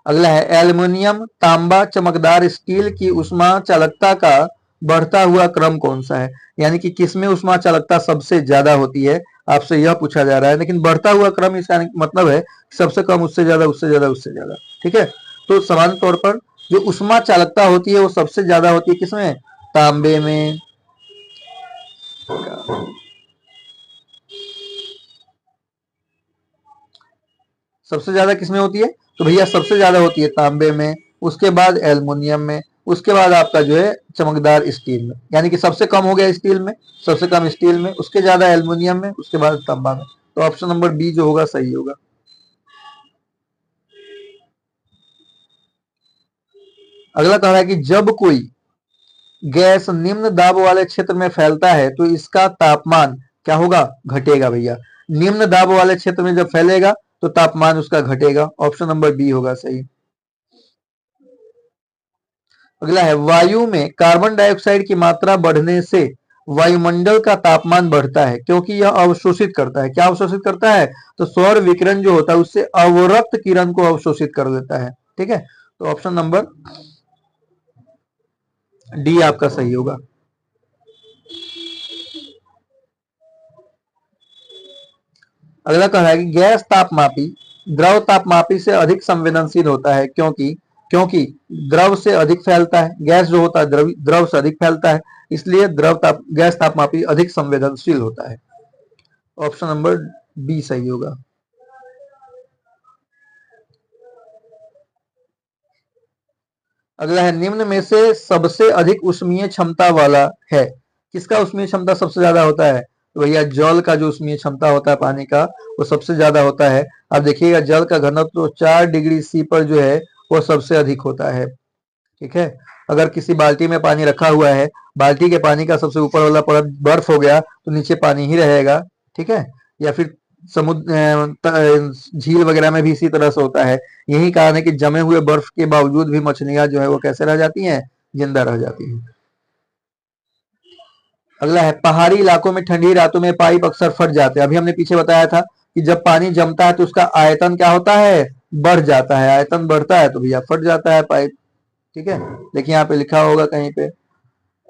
अगला है एल्युमिनियम, तांबा, चमकदार स्टील की उष्मा चालकता का बढ़ता हुआ क्रम कौन सा है? यानी कि किसमें उष्मा चालकता सबसे ज्यादा होती है, आपसे यह पूछा जा रहा है। लेकिन बढ़ता हुआ क्रम इसका मतलब है सबसे कम, उससे ज्यादा, उससे ज्यादा, उससे ज्यादा। ठीक है, तो सामान्य तौर पर जो उष्मा चालकता होती है वो सबसे ज्यादा होती है किसमें? तांबे में। सबसे ज्यादा किसमें होती है? तो भैया सबसे ज्यादा होती है तांबे में, उसके बाद एल्युमिनियम में, उसके बाद आपका जो है चमकदार स्टील में, यानी कि सबसे कम हो गया स्टील में, सबसे कम स्टील में, उसके ज्यादा एल्युमिनियम में, उसके बाद तांबा में। तो ऑप्शन नंबर बी जो होगा सही होगा। अगला कह रहा है कि जब कोई गैस निम्न दाब वाले क्षेत्र में फैलता है तो इसका तापमान क्या होगा, घटेगा भैया। निम्न दाब वाले क्षेत्र में जब फैलेगा तो तापमान उसका घटेगा। ऑप्शन नंबर बी होगा सही। अगला है वायु में कार्बन डाइऑक्साइड की मात्रा बढ़ने से वायुमंडल का तापमान बढ़ता है क्योंकि यह अवशोषित करता है। क्या अवशोषित करता है, तो सौर विकिरण जो होता है उससे अवरक्त किरण को अवशोषित कर देता है। ठीक है, तो ऑप्शन नंबर डी आपका सही होगा। अगला कह रहा है कि गैस तापमापी द्रव तापमापी से अधिक संवेदनशील होता है क्योंकि क्योंकि द्रव से अधिक फैलता है। गैस जो होता है द्रव से अधिक फैलता है, इसलिए गैस तापमापी अधिक संवेदनशील होता है। ऑप्शन नंबर बी सही होगा। अगला है निम्न में से सबसे अधिक उष्मीय क्षमता वाला है। किसका उष्मीय क्षमता सबसे ज्यादा होता है, तो भैया जल का जो उष्मीय क्षमता होता है पानी का वो सबसे ज्यादा होता है। आप देखिएगा जल का घनत्व तो 4 डिग्री सी पर जो है वो सबसे अधिक होता है। ठीक है, अगर किसी बाल्टी में पानी रखा हुआ है, बाल्टी के पानी का सबसे ऊपर वाला परत बर्फ हो गया तो नीचे पानी ही रहेगा। ठीक है, या फिर समुद्र झील वगैरह में भी इसी तरह से होता है। यही कारण है कि जमे हुए बर्फ के बावजूद भी मछलियां जो है वो कैसे रह जाती हैं, जिंदा रह जाती हैं। अगला है पहाड़ी इलाकों में ठंडी रातों में पाइप अक्सर फट जाते हैं। अभी हमने पीछे बताया था कि जब पानी जमता है तो उसका आयतन क्या होता है, बढ़ जाता है। आयतन बढ़ता है तो भैया फट जाता है पाइप। ठीक है, देखिए यहाँ पे लिखा होगा कहीं पे,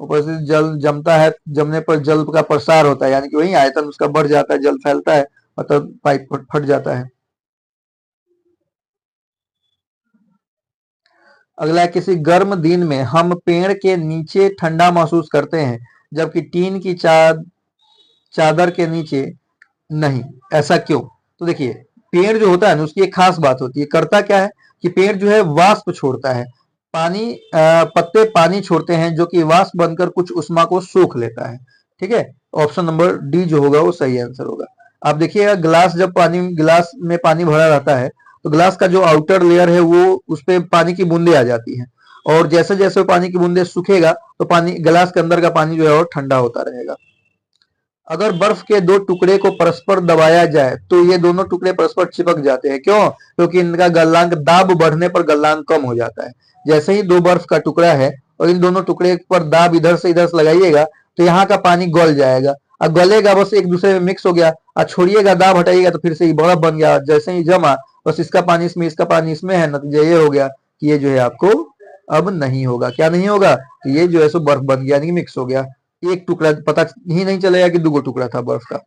ऊपर से जल जमता है, जमने पर जल का प्रसार होता है, यानी कि वही आयतन उसका बढ़ जाता है, जल फैलता है, मतलब पाइप फट जाता है। अगला, किसी गर्म दिन में हम पेड़ के नीचे ठंडा महसूस करते हैं जबकि टीन की चादर के नीचे नहीं, ऐसा क्यों। तो देखिए पेड़ जो होता है ना उसकी एक खास बात होती है, करता क्या है कि पेड़ जो है वाष्प छोड़ता है। पानी पत्ते पानी छोड़ते हैं जो कि वाष्प बनकर कुछ उष्मा को सोख लेता है। ठीक है, ऑप्शन नंबर डी जो होगा वो सही आंसर होगा। आप देखिएगा गिलास में पानी भरा रहता है तो ग्लास का जो आउटर लेयर है वो उस पे पानी की बूंदे आ जाती हैं, और जैसे जैसे पानी की बूंदे सूखेगा तो पानी गिलास के अंदर का पानी जो है और ठंडा होता रहेगा। अगर बर्फ के दो टुकड़े को परस्पर दबाया जाए तो ये दोनों टुकड़े परस्पर चिपक जाते हैं। क्यों, क्योंकि इनका गलनांक दाब बढ़ने पर गलनांक कम हो जाता है। जैसे ही दो बर्फ का टुकड़ा है और इन दोनों टुकड़े पर दाब इधर से लगाइएगा तो यहाँ का पानी गल जाएगा, और गलेगा बस एक दूसरे में मिक्स हो गया, और छोड़िएगा दाब हटाइएगा तो फिर से ही बर्फ बन गया। जैसे ही जमा बस इसका पानी इसमें इसका पानी इसमें है, नतीजा ये हो गया कि ये जो है आपको अब नहीं होगा। क्या नहीं होगा, कि ये जो है सो बर्फ बन गया, यानी कि मिक्स हो गया। एक टुकड़ा पता ही नहीं चलेगा कि दो टुकड़ा था बर्फ का।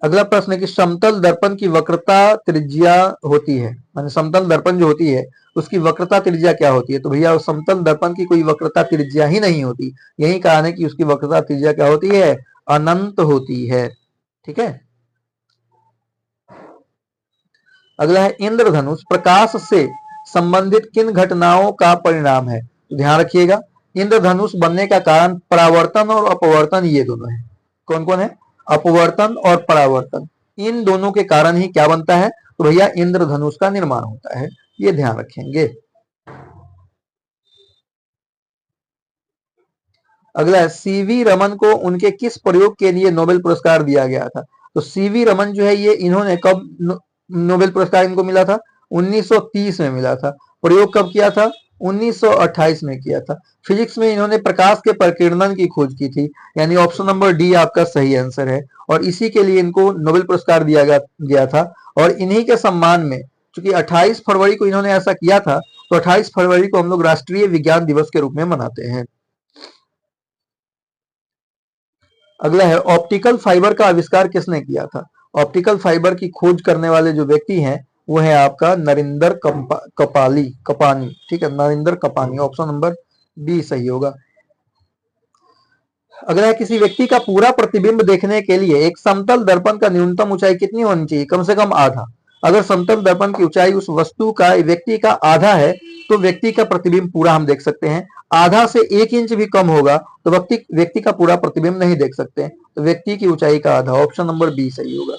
अगला प्रश्न है कि समतल दर्पण की वक्रता त्रिज्या होती है, माने समतल दर्पण जो होती है उसकी वक्रता त्रिज्या क्या होती है। तो भैया समतल दर्पण की कोई वक्रता त्रिज्या ही नहीं होती। यही कारण है कि उसकी वक्रता त्रिज्या क्या होती है, अनंत होती है। ठीक है, अगला है इंद्रधनुष प्रकाश से संबंधित किन घटनाओं का परिणाम है। तो ध्यान रखिएगा इंद्रधनुष बनने का कारण परावर्तन और अपवर्तन ये दोनों है। कौन कौन है, अपवर्तन और परावर्तन, इन दोनों के कारण ही क्या बनता है, तो भैया इंद्रधनुष का निर्माण होता है। ये ध्यान रखेंगे। अगला है सीवी रमन को उनके किस प्रयोग के लिए नोबेल पुरस्कार दिया गया था। तो सीवी रमन जो है ये इन्होंने कब नोबेल पुरस्कार इनको मिला था, 1930 में मिला था। प्रयोग कब किया था, 1928 में किया था। फिजिक्स में इन्होंने प्रकाश के प्रकीर्णन की खोज की थी, यानी ऑप्शन नंबर डी आपका सही आंसर है। और इसी के लिए इनको नोबेल पुरस्कार दिया गया था। और इन्हीं के सम्मान में चूंकि 28 फरवरी को इन्होंने ऐसा किया था, तो 28 फरवरी को हम लोग राष्ट्रीय विज्ञान दिवस के रूप में मनाते हैं। अगला है ऑप्टिकल फाइबर का आविष्कार किसने किया था। ऑप्टिकल फाइबर की खोज करने वाले जो व्यक्ति हैं वो है आपका नरिंदर कपानी। ठीक है, Narinder Kapany, option number B सही होगा। अगला है किसी व्यक्ति का पूरा प्रतिबिंब देखने के लिए एक समतल दर्पण का न्यूनतम ऊंचाई कितनी होनी चाहिए, कम से कम आधा। अगर समतल दर्पण की ऊंचाई उस वस्तु का व्यक्ति का आधा है तो व्यक्ति का प्रतिबिंब पूरा हम देख सकते हैं। आधा से 1 इंच भी कम होगा तो व्यक्ति का पूरा प्रतिबिंब नहीं देख सकते। तो व्यक्ति की ऊंचाई का आधा, ऑप्शन नंबर बी सही होगा।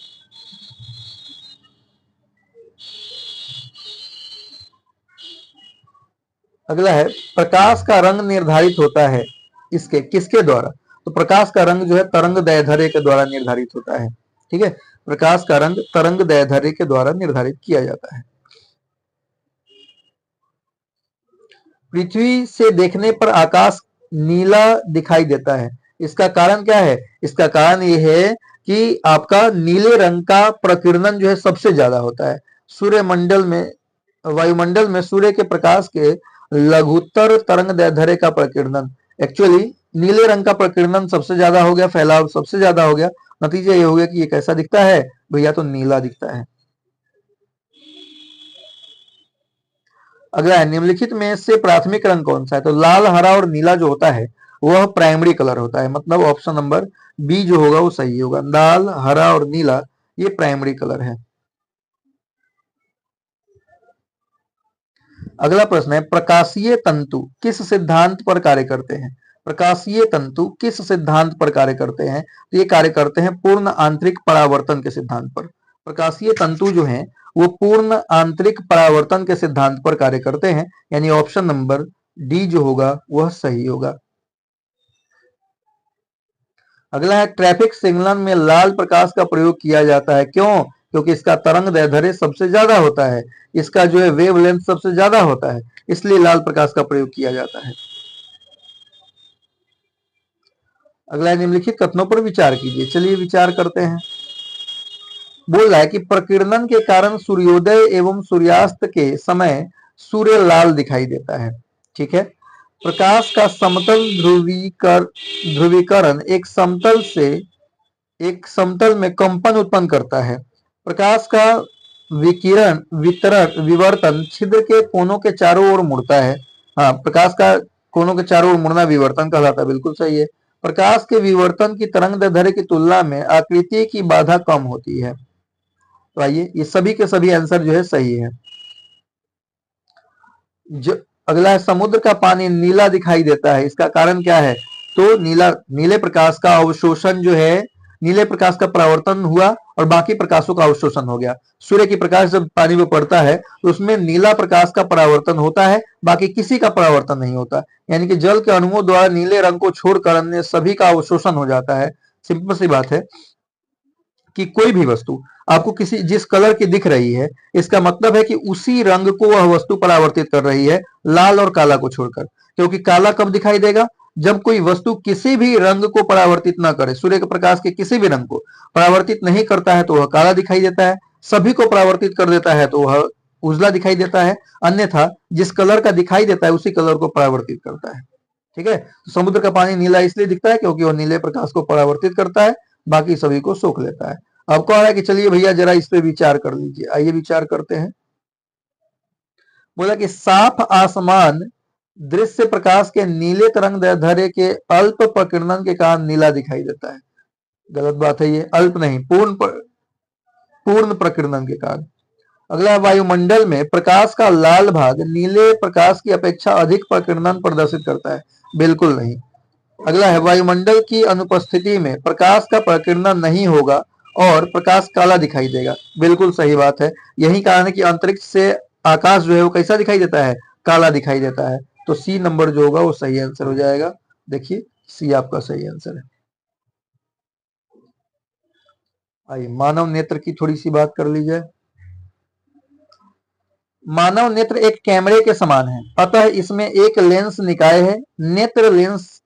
अगला है प्रकाश का रंग निर्धारित होता है इसके किसके द्वारा? तो प्रकाश का रंग जो है तरंग दैर्ध्य के द्वारा निर्धारित होता है। ठीक है, प्रकाश का रंग तरंग दैर्ध्य के द्वारा निर्धारित किया जाता है। पृथ्वी से देखने पर आकाश नीला दिखाई देता है, इसका कारण क्या है? इसका कारण यह है कि आपका नीले रंग का प्रकीर्णन जो है सबसे ज्यादा होता है। सूर्यमंडल में, वायुमंडल में सूर्य के प्रकाश के लघुत्तर तरंग दैर्ध्य का प्रकीर्णन, एक्चुअली नीले रंग का प्रकीर्णन सबसे ज्यादा हो गया, फैलाव सबसे ज्यादा हो गया। नतीजा ये हो गया कि ये कैसा दिखता है भैया? तो नीला दिखता है। अगला है निम्नलिखित में से प्राथमिक रंग कौन सा है? तो लाल, हरा और नीला जो होता है वह प्राइमरी कलर होता है, मतलब ऑप्शन नंबर बी जो होगा वो सही होगा। लाल, हरा और नीला ये प्राइमरी कलर है। अगला प्रश्न है प्रकाशीय तंतु किस सिद्धांत पर कार्य करते हैं? प्रकाशीय तंतु किस सिद्धांत पर कार्य करते हैं? तो ये कार्य करते हैं पूर्ण आंतरिक परावर्तन के सिद्धांत पर। प्रकाशीय तंतु जो हैं वो पूर्ण आंतरिक परावर्तन के सिद्धांत पर कार्य करते हैं, यानी ऑप्शन नंबर डी जो होगा वह सही होगा। अगला है ट्रैफिक सिग्नल में लाल प्रकाश का प्रयोग किया जाता है, क्यों? क्योंकि इसका तरंग दैर्ध्य सबसे ज्यादा होता है, इसका जो है वेवलेंथ सबसे ज्यादा होता है, इसलिए लाल प्रकाश का प्रयोग किया जाता है। अगला निम्नलिखित कथनों पर विचार कीजिए। चलिए विचार करते हैं। बोल रहा है कि प्रकीर्णन के कारण सूर्योदय एवं सूर्यास्त के समय सूर्य लाल दिखाई देता है। ठीक है, प्रकाश का समतल ध्रुवीकरण एक समतल में कंपन उत्पन्न करता है। प्रकाश का विवर्तन छिद्र के कोनों के चारों ओर मुड़ता है। हाँ, प्रकाश का कोनों के चारों ओर मुड़ना विवर्तन कहलाता है, बिल्कुल सही है। प्रकाश के विवर्तन की तरंग दैर्ध्य की तुलना में आकृति की बाधा कम होती है। तो आइए ये सभी के सभी आंसर जो है सही है। जो अगला है समुद्र का पानी नीला दिखाई देता है, इसका कारण क्या है? तो नीले प्रकाश का अवशोषण जो है, नीले प्रकाश का परावर्तन हुआ और बाकी प्रकाशों का अवशोषण हो गया। सूर्य की प्रकाश जब पानी में पड़ता है तो उसमें नीला प्रकाश का परावर्तन होता है, बाकी किसी का परावर्तन नहीं होता, यानी कि जल के अणुओं द्वारा नीले रंग को छोड़कर अन्य सभी का अवशोषण हो जाता है। सिंपल सी बात है कि कोई भी वस्तु आपको जिस कलर की दिख रही है, इसका मतलब है कि उसी रंग को वह वस्तु परावर्तित कर रही है, लाल और काला को छोड़कर। क्योंकि काला कब दिखाई देगा? जब कोई वस्तु किसी भी रंग को परावर्तित ना करे, सूर्य के प्रकाश के किसी भी रंग को परावर्तित नहीं करता है तो वह काला दिखाई देता है, सभी को परावर्तित कर देता है तो वह उजला दिखाई देता है, अन्यथा जिस कलर का दिखाई देता है उसी कलर को परावर्तित करता है। ठीक है, तो समुद्र का पानी नीला इसलिए दिखता है क्योंकि वह नीले प्रकाश को परावर्तित करता है, बाकी सभी को सोख लेता है। अब कह रहा है कि चलिए भैया जरा इस पे विचार कर लीजिए। आइए विचार करते हैं। बोला कि साफ आसमान दृश्य प्रकाश के नीले तरंग दैर्ध्य के अल्प प्रकीर्णन के कारण नीला दिखाई देता है। गलत बात है, ये अल्प नहीं, पूर्ण प्रकीर्णन के कारण। अगला, वायुमंडल में प्रकाश का लाल भाग नीले प्रकाश की अपेक्षा अधिक प्रकीर्णन प्रदर्शित करता है। बिल्कुल नहीं। अगला है वायुमंडल की अनुपस्थिति में प्रकाश का प्रकीर्णन नहीं होगा और प्रकाश काला दिखाई देगा। बिल्कुल सही बात है, यही कारण है कि अंतरिक्ष से आकाश जो है वो कैसा दिखाई देता है? काला दिखाई देता है। तो सी नंबर जो होगा वो सही आंसर हो जाएगा। देखिए सी आपका सही आंसर है। आइए मानव नेत्र की थोड़ी सी बात कर ली जाए। मानव नेत्र एक कैमरे के समान है, अतः इसमें एक लेंस निकाय है। नेत्र लेंस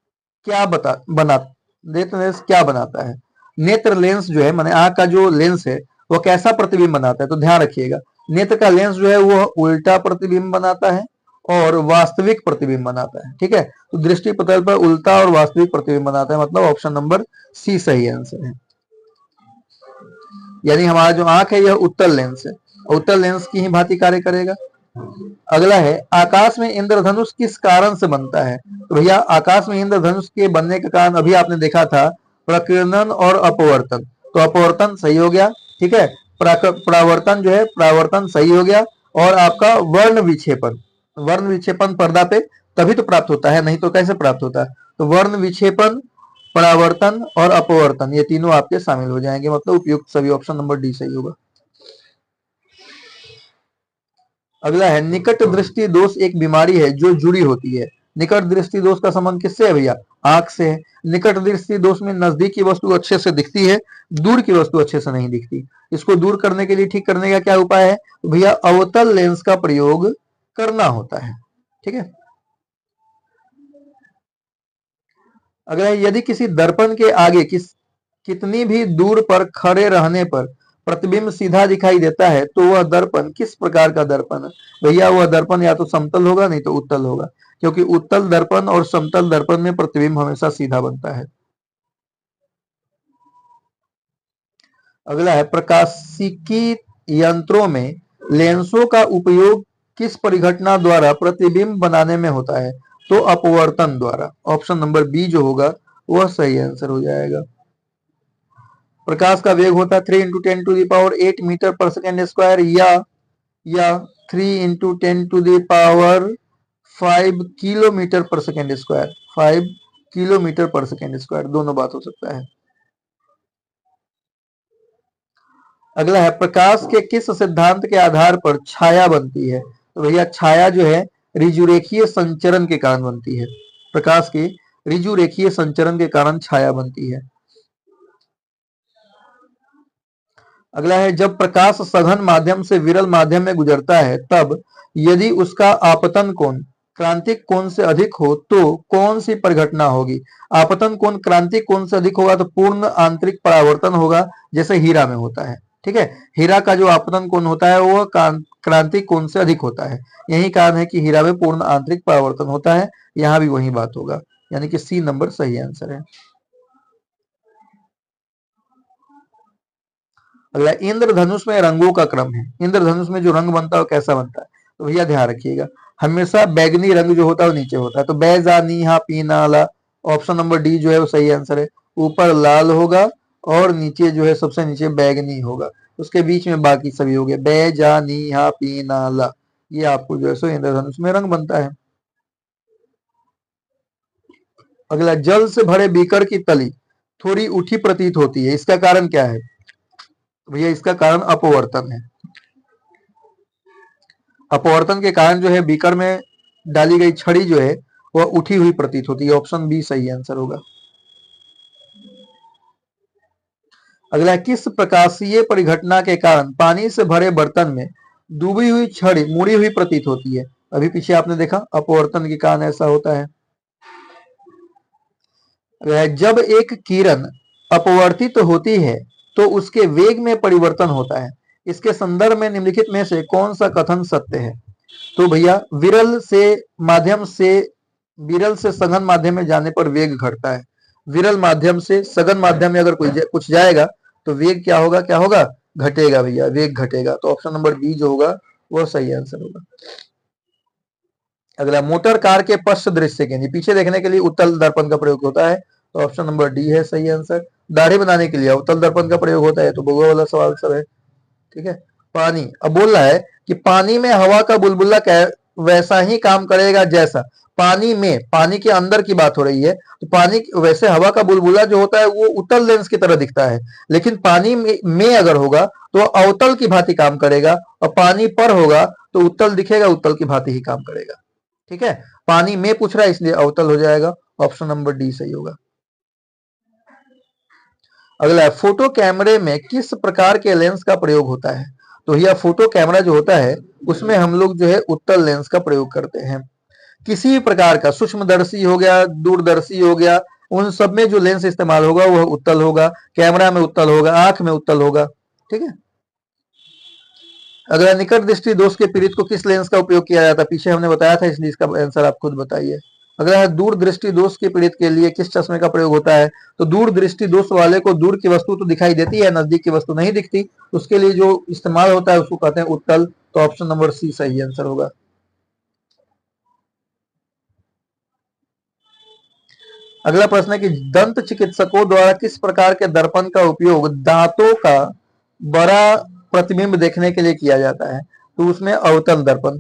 क्या नेत्र लेंस क्या बनाता है? नेत्र लेंस जो है माने आंख का जो लेंस है वो कैसा प्रतिबिंब बनाता है? तो ध्यान रखिएगा, नेत्र का लेंस जो है वह उल्टा प्रतिबिंब बनाता है और वास्तविक प्रतिबिंब बनाता है। ठीक है, तो दृष्टि पटल पर उल्टा और वास्तविक प्रतिबिंब बनाता है, मतलब ऑप्शन नंबर सी सही आंसर है। यानी हमारा जो आंख है यह उत्तल लेंस है, उत्तल लेंस की ही भांति कार्य करेगा। अगला है आकाश में इंद्रधनुष किस कारण से बनता है? तो भैया आकाश में इंद्रधनुष के बनने का कारण अभी आपने देखा था, प्रकीर्णन और अपवर्तन। तो अपवर्तन सही हो गया। ठीक है, परावर्तन जो है, परावर्तन सही हो गया। और आपका वर्ण विक्षेपण पर्दा पे तभी तो प्राप्त होता है, नहीं तो कैसे प्राप्त होता है। तो वर्ण विक्षेपण, परावर्तन और अपवर्तन, ये तीनों आपके शामिल हो जाएंगे, मतलब उपयुक्त सभी, ऑप्शन नंबर डी सही होगा। अगला है निकट दृष्टि दोष एक बीमारी है जो जुड़ी होती है। निकट दृष्टि दोष का संबंध किससे है भैया? आंख से है। निकट दृष्टि दोष में नजदीक की वस्तु अच्छे से दिखती है, दूर की वस्तु अच्छे से नहीं दिखती। इसको दूर करने के लिए, ठीक करने का क्या उपाय है? तो भैया अवतल लेंस का प्रयोग करना होता है। ठीक है। अगर यदि किसी दर्पण के आगे कितनी भी दूर पर खड़े रहने पर प्रतिबिंब सीधा दिखाई देता है तो वह दर्पण किस प्रकार का दर्पण है? भैया वह दर्पण या तो समतल होगा, नहीं तो उत्तल होगा, क्योंकि उत्तल दर्पण और समतल दर्पण में प्रतिबिंब हमेशा सीधा बनता है। अगला है प्रकाशिकी यंत्रों में लेंसों का उपयोग किस परिघटना द्वारा प्रतिबिंब बनाने में होता है? तो अपवर्तन द्वारा। ऑप्शन नंबर बी जो होगा वह सही आंसर हो जाएगा। प्रकाश का वेग होता है 3 into 10 to the power 8 metre पर सेकेंड स्क्वायर, या 3 into 10 to the power 5 kilometre पर सेकेंड स्क्वायर। 5 किलोमीटर पर सेकेंड स्क्वायर, दोनों बात हो सकता है। अगला है प्रकाश के किस सिद्धांत के आधार पर छाया बनती है? तो भैया छाया जो है ऋजुरेखीय संचरण के कारण बनती है। प्रकाश के ऋजुरेखीय संचरण के कारण छाया बनती है। अगला है जब प्रकाश सघन माध्यम से विरल माध्यम में गुजरता है तब यदि उसका आपतन कोण क्रांतिक कोण से अधिक हो तो कौन सी परिघटना होगी? आपतन कोण क्रांतिक कोण से अधिक होगा तो पूर्ण आंतरिक परावर्तन होगा, जैसे हीरा में होता है। ठीक है। हीरा का जो आपतन कोण होता है वो क्रांतिक कोण से अधिक होता है। यही कारण है कि हीरा में पूर्ण आंतरिक परावर्तन होता है। यहाँ भी वही बात होगा, यानी कि सी नंबर सही आंसर है। अगला इंद्रधनुष में रंगों का क्रम है। इंद्रधनुष में जो रंग बनता है वो कैसा बनता है? तो भैया ध्यान रखिएगा, हमेशा बैगनी रंग जो होता है वो नीचे होता है। तो बैजा नीहा पीना ला, ऑप्शन नंबर डी जो है वो सही आंसर है। ऊपर लाल होगा और नीचे जो है सबसे नीचे बैगनी होगा, उसके बीच में बाकी सभी हो गए बैजा नीहा पीना ला। ये आपको जो है सो इंद्रधनुष में रंग बनता है। अगला जल से भरे बीकर की तली थोड़ी उठी प्रतीत होती है, इसका कारण क्या है? भैया इसका कारण अपवर्तन है। अपवर्तन के कारण जो है बीकर में डाली गई छड़ी जो है वह उठी हुई प्रतीत होती है। ऑप्शन बी सही आंसर होगा। अगला किस प्रकाशीय परिघटना के कारण पानी से भरे बर्तन में डूबी हुई छड़ी मुड़ी हुई प्रतीत होती है? अभी पीछे आपने देखा अपवर्तन के कारण ऐसा होता है। जब एक किरण अपवर्तित होती है तो उसके वेग में परिवर्तन होता है। इसके संदर्भ में निम्नलिखित में से कौन सा कथन सत्य है? तो भैया विरल से सघन माध्यम में जाने पर वेग घटता है। विरल माध्यम से सघन माध्यम में अगर कुछ जाएगा तो वेग क्या होगा? घटेगा भैया, वेग घटेगा। तो ऑप्शन नंबर बी जो होगा वह सही आंसर होगा। अगला मोटर कार के पश्च दृश्य के लिए पीछे देखने के लिए उत्तल दर्पण का प्रयोग होता है। तो ऑप्शन नंबर डी है सही आंसर। दाढ़ी बनाने के लिए उत्तल दर्पण का प्रयोग होता है, तो भूगोल वाला सवाल सब है। ठीक है। पानी, अब बोल रहा है कि पानी में हवा का बुलबुला वैसा ही काम करेगा जैसा पानी के अंदर की बात हो रही है। तो पानी वैसे हवा का बुलबुला जो होता है वो उत्तल लेंस की तरह दिखता है, लेकिन पानी में अगर होगा तो अवतल की भांति काम करेगा, और पानी पर होगा तो उत्तल दिखेगा, उत्तल की भांति ही काम करेगा। ठीक है। पानी में पूछ रहा है इसलिए अवतल हो जाएगा। ऑप्शन नंबर डी सही होगा। अगला फोटो कैमरे में किस प्रकार के लेंस का प्रयोग होता है? तो यह फोटो कैमरा जो होता है उसमें हम लोग जो है उत्तल लेंस का प्रयोग करते हैं। किसी भी प्रकार का सूक्ष्मदर्शी हो गया, दूरदर्शी हो गया, उन सब में जो लेंस इस्तेमाल होगा वह उत्तल होगा। कैमरा में उत्तल होगा, आंख में उत्तल होगा। ठीक है। अगर निकट दृष्टि दोष के पीड़ित को किस लेंस का उपयोग किया जाता है? पीछे हमने बताया था, इसलिए इसका आंसर आप खुद बताइए। अगर दूर दृष्टि दोष के पीड़ित के लिए किस चश्मे का प्रयोग होता है? तो दूर दृष्टि दोष वाले को दूर की वस्तु तो दिखाई देती है, नजदीक की वस्तु नहीं दिखती, उसके लिए जो इस्तेमाल होता है उसको कहते हैं उत्तल। तो ऑप्शन नंबर सी सही आंसर होगा। अगला प्रश्न है कि दंत चिकित्सकों द्वारा किस प्रकार के दर्पण का उपयोग दांतों का बड़ा प्रतिबिंब देखने के लिए किया जाता है, तो उसमें अवतल दर्पण,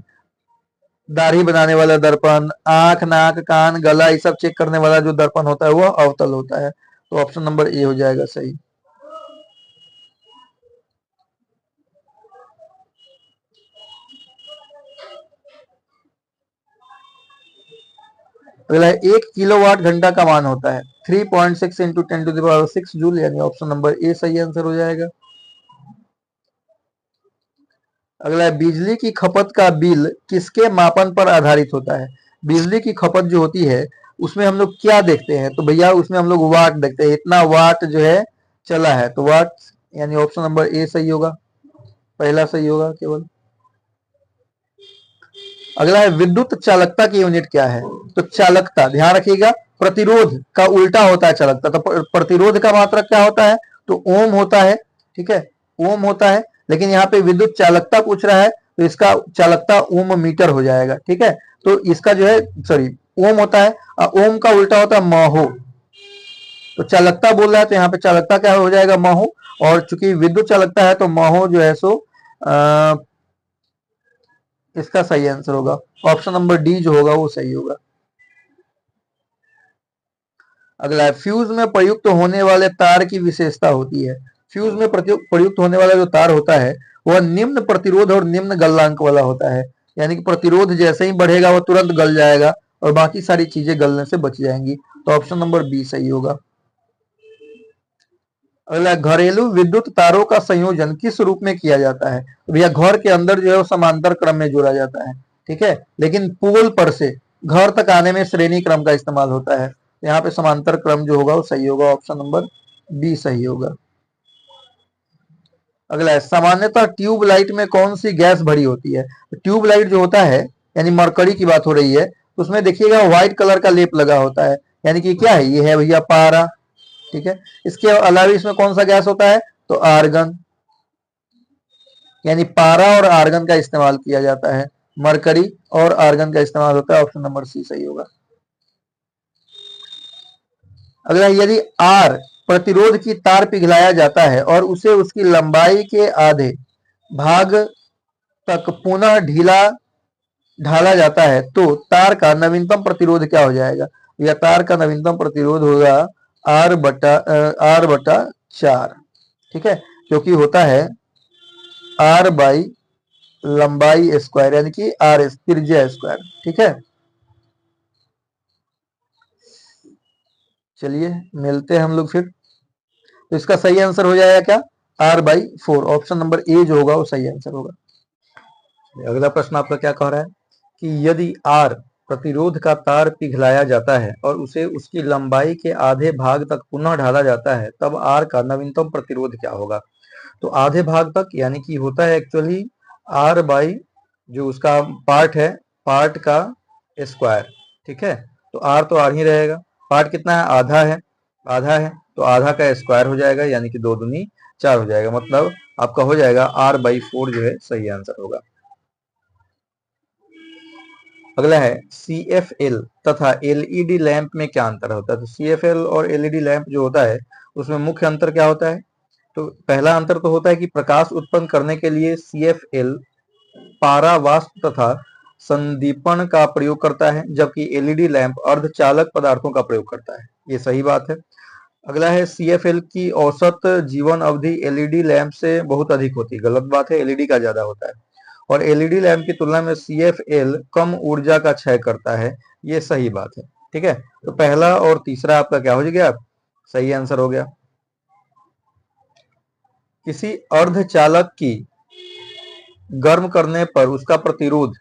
दाढ़ी बनाने वाला दर्पण, आंख, नाक, कान, गला, ये सब चेक करने वाला जो दर्पण होता है वो अवतल होता है। तो ऑप्शन नंबर ए हो जाएगा सही। अगला है 1 किलोवाट घंटा का मान होता है 3.6 इंटू 10⁶ जूल, यानी ऑप्शन नंबर ए सही आंसर हो जाएगा। अगला है बिजली की खपत का बिल किसके मापन पर आधारित होता है। बिजली की खपत जो होती है उसमें हम लोग क्या देखते हैं, तो भैया उसमें हम लोग वाट देखते हैं, इतना वाट जो है चला है, तो वाट, यानी ऑप्शन नंबर ए सही होगा, पहला सही होगा केवल। अगला है विद्युत चालकता की यूनिट क्या है, तो चालकता, ध्यान रखिएगा, प्रतिरोध का उल्टा होता है चालकता, तो प्रतिरोध का मात्रक क्या होता है, तो ओम होता है, ठीक है, ओम होता है, लेकिन यहाँ पे विद्युत चालकता पूछ रहा है तो इसका चालकता ओम मीटर हो जाएगा, ठीक है। तो इसका जो है, सॉरी, ओम होता है, ओम का उल्टा होता है महो, तो चालकता बोल रहा है तो यहाँ पे चालकता क्या हो जाएगा, महो, और चूंकि विद्युत चालकता है तो महो जो है सो इसका सही आंसर होगा, ऑप्शन नंबर डी जो होगा वो सही होगा। अगला है फ्यूज में प्रयुक्त होने वाले तार की विशेषता होती है। फ्यूज में प्रयुक्त होने वाला जो तार होता है वह निम्न प्रतिरोध और निम्न गलनांक वाला होता है, यानी कि प्रतिरोध जैसे ही बढ़ेगा वो तुरंत गल जाएगा और बाकी सारी चीजें गलने से बच जाएंगी, तो ऑप्शन नंबर बी सही होगा। अगला, घरेलू विद्युत तारों का संयोजन किस रूप में किया जाता है, तो भैया घर के अंदर जो है वो समांतर क्रम में जोड़ा जाता है, ठीक है, लेकिन पोल पर से घर तक आने में श्रेणी क्रम का इस्तेमाल होता है, यहाँ पे समांतर क्रम जो होगा वो सही होगा, ऑप्शन नंबर बी सही होगा। अगला है, सामान्यतः ट्यूब लाइट में कौन सी गैस भरी होती है, तो ट्यूब लाइट जो होता है, यानी मरकरी की बात हो रही है, तो उसमें देखिएगा व्हाइट कलर का लेप लगा होता है, यानी कि क्या है, ये है भैया पारा, ठीक है। इसके अलावा इसमें कौन सा गैस होता है, तो आर्गन, यानी पारा और आर्गन का इस्तेमाल किया जाता है, मरकरी और आर्गन का इस्तेमाल होता है, ऑप्शन नंबर सी सही होगा। अगला, यदि आर प्रतिरोध की तार पिघलाया जाता है और उसे उसकी लंबाई के आधे भाग तक पुनः ढीला ढाला जाता है तो तार का नवीनतम प्रतिरोध क्या हो जाएगा, या तार का नवीनतम प्रतिरोध होगा R/4, ठीक है, क्योंकि होता है R बाई लंबाई स्क्वायर, यानी कि आर त्रिज्या स्क्वायर, ठीक है। चलिए मिलते हैं हम लोग फिर, तो इसका सही आंसर हो जाएगा क्या, R/4, ऑप्शन नंबर ए जो होगा वो सही आंसर होगा। अगला प्रश्न आपका क्या कह रहा है कि यदि R प्रतिरोध का तार पिघलाया जाता है और उसे उसकी लंबाई के आधे भाग तक पुनः ढाला जाता है तब R का नवीनतम प्रतिरोध क्या होगा, तो आधे भाग तक यानी कि होता है एक्चुअली R बाई जो उसका पार्ट है, पार्ट का स्क्वायर, ठीक है, तो R तो R ही रहेगा, पार्ट कितना है, आधा है, तो आधा का स्क्वायर हो जाएगा, यानी कि 2 दूनी 4 हो जाएगा, मतलब आपका हो जाएगा R/4 जो है सही आंसर होगा। अगला है CFL तथा LED लैंप में क्या अंतर होता है, तो CFL और LED लैंप जो होता है उसमें मुख्य अंतर क्या होता है, तो पहला अंतर तो होता है कि प्रकाश उत्पन्न करने के लिए CFL पारा वाष्प तथा संदीपन का प्रयोग करता है, जबकि LED लैंप अर्धचालक पदार्थों का प्रयोग करता है, ये सही बात है। अगला है CFL की औसत जीवन अवधि LED लैंप से बहुत अधिक होती है, गलत बात है, LED का ज्यादा होता है, और LED लैंप की तुलना में CFL कम ऊर्जा का क्षय करता है, ये सही बात है, ठीक है। तो पहला और तीसरा आपका क्या हो गया, सही आंसर हो गया। किसी अर्धचालक की गर्म करने पर उसका प्रतिरोध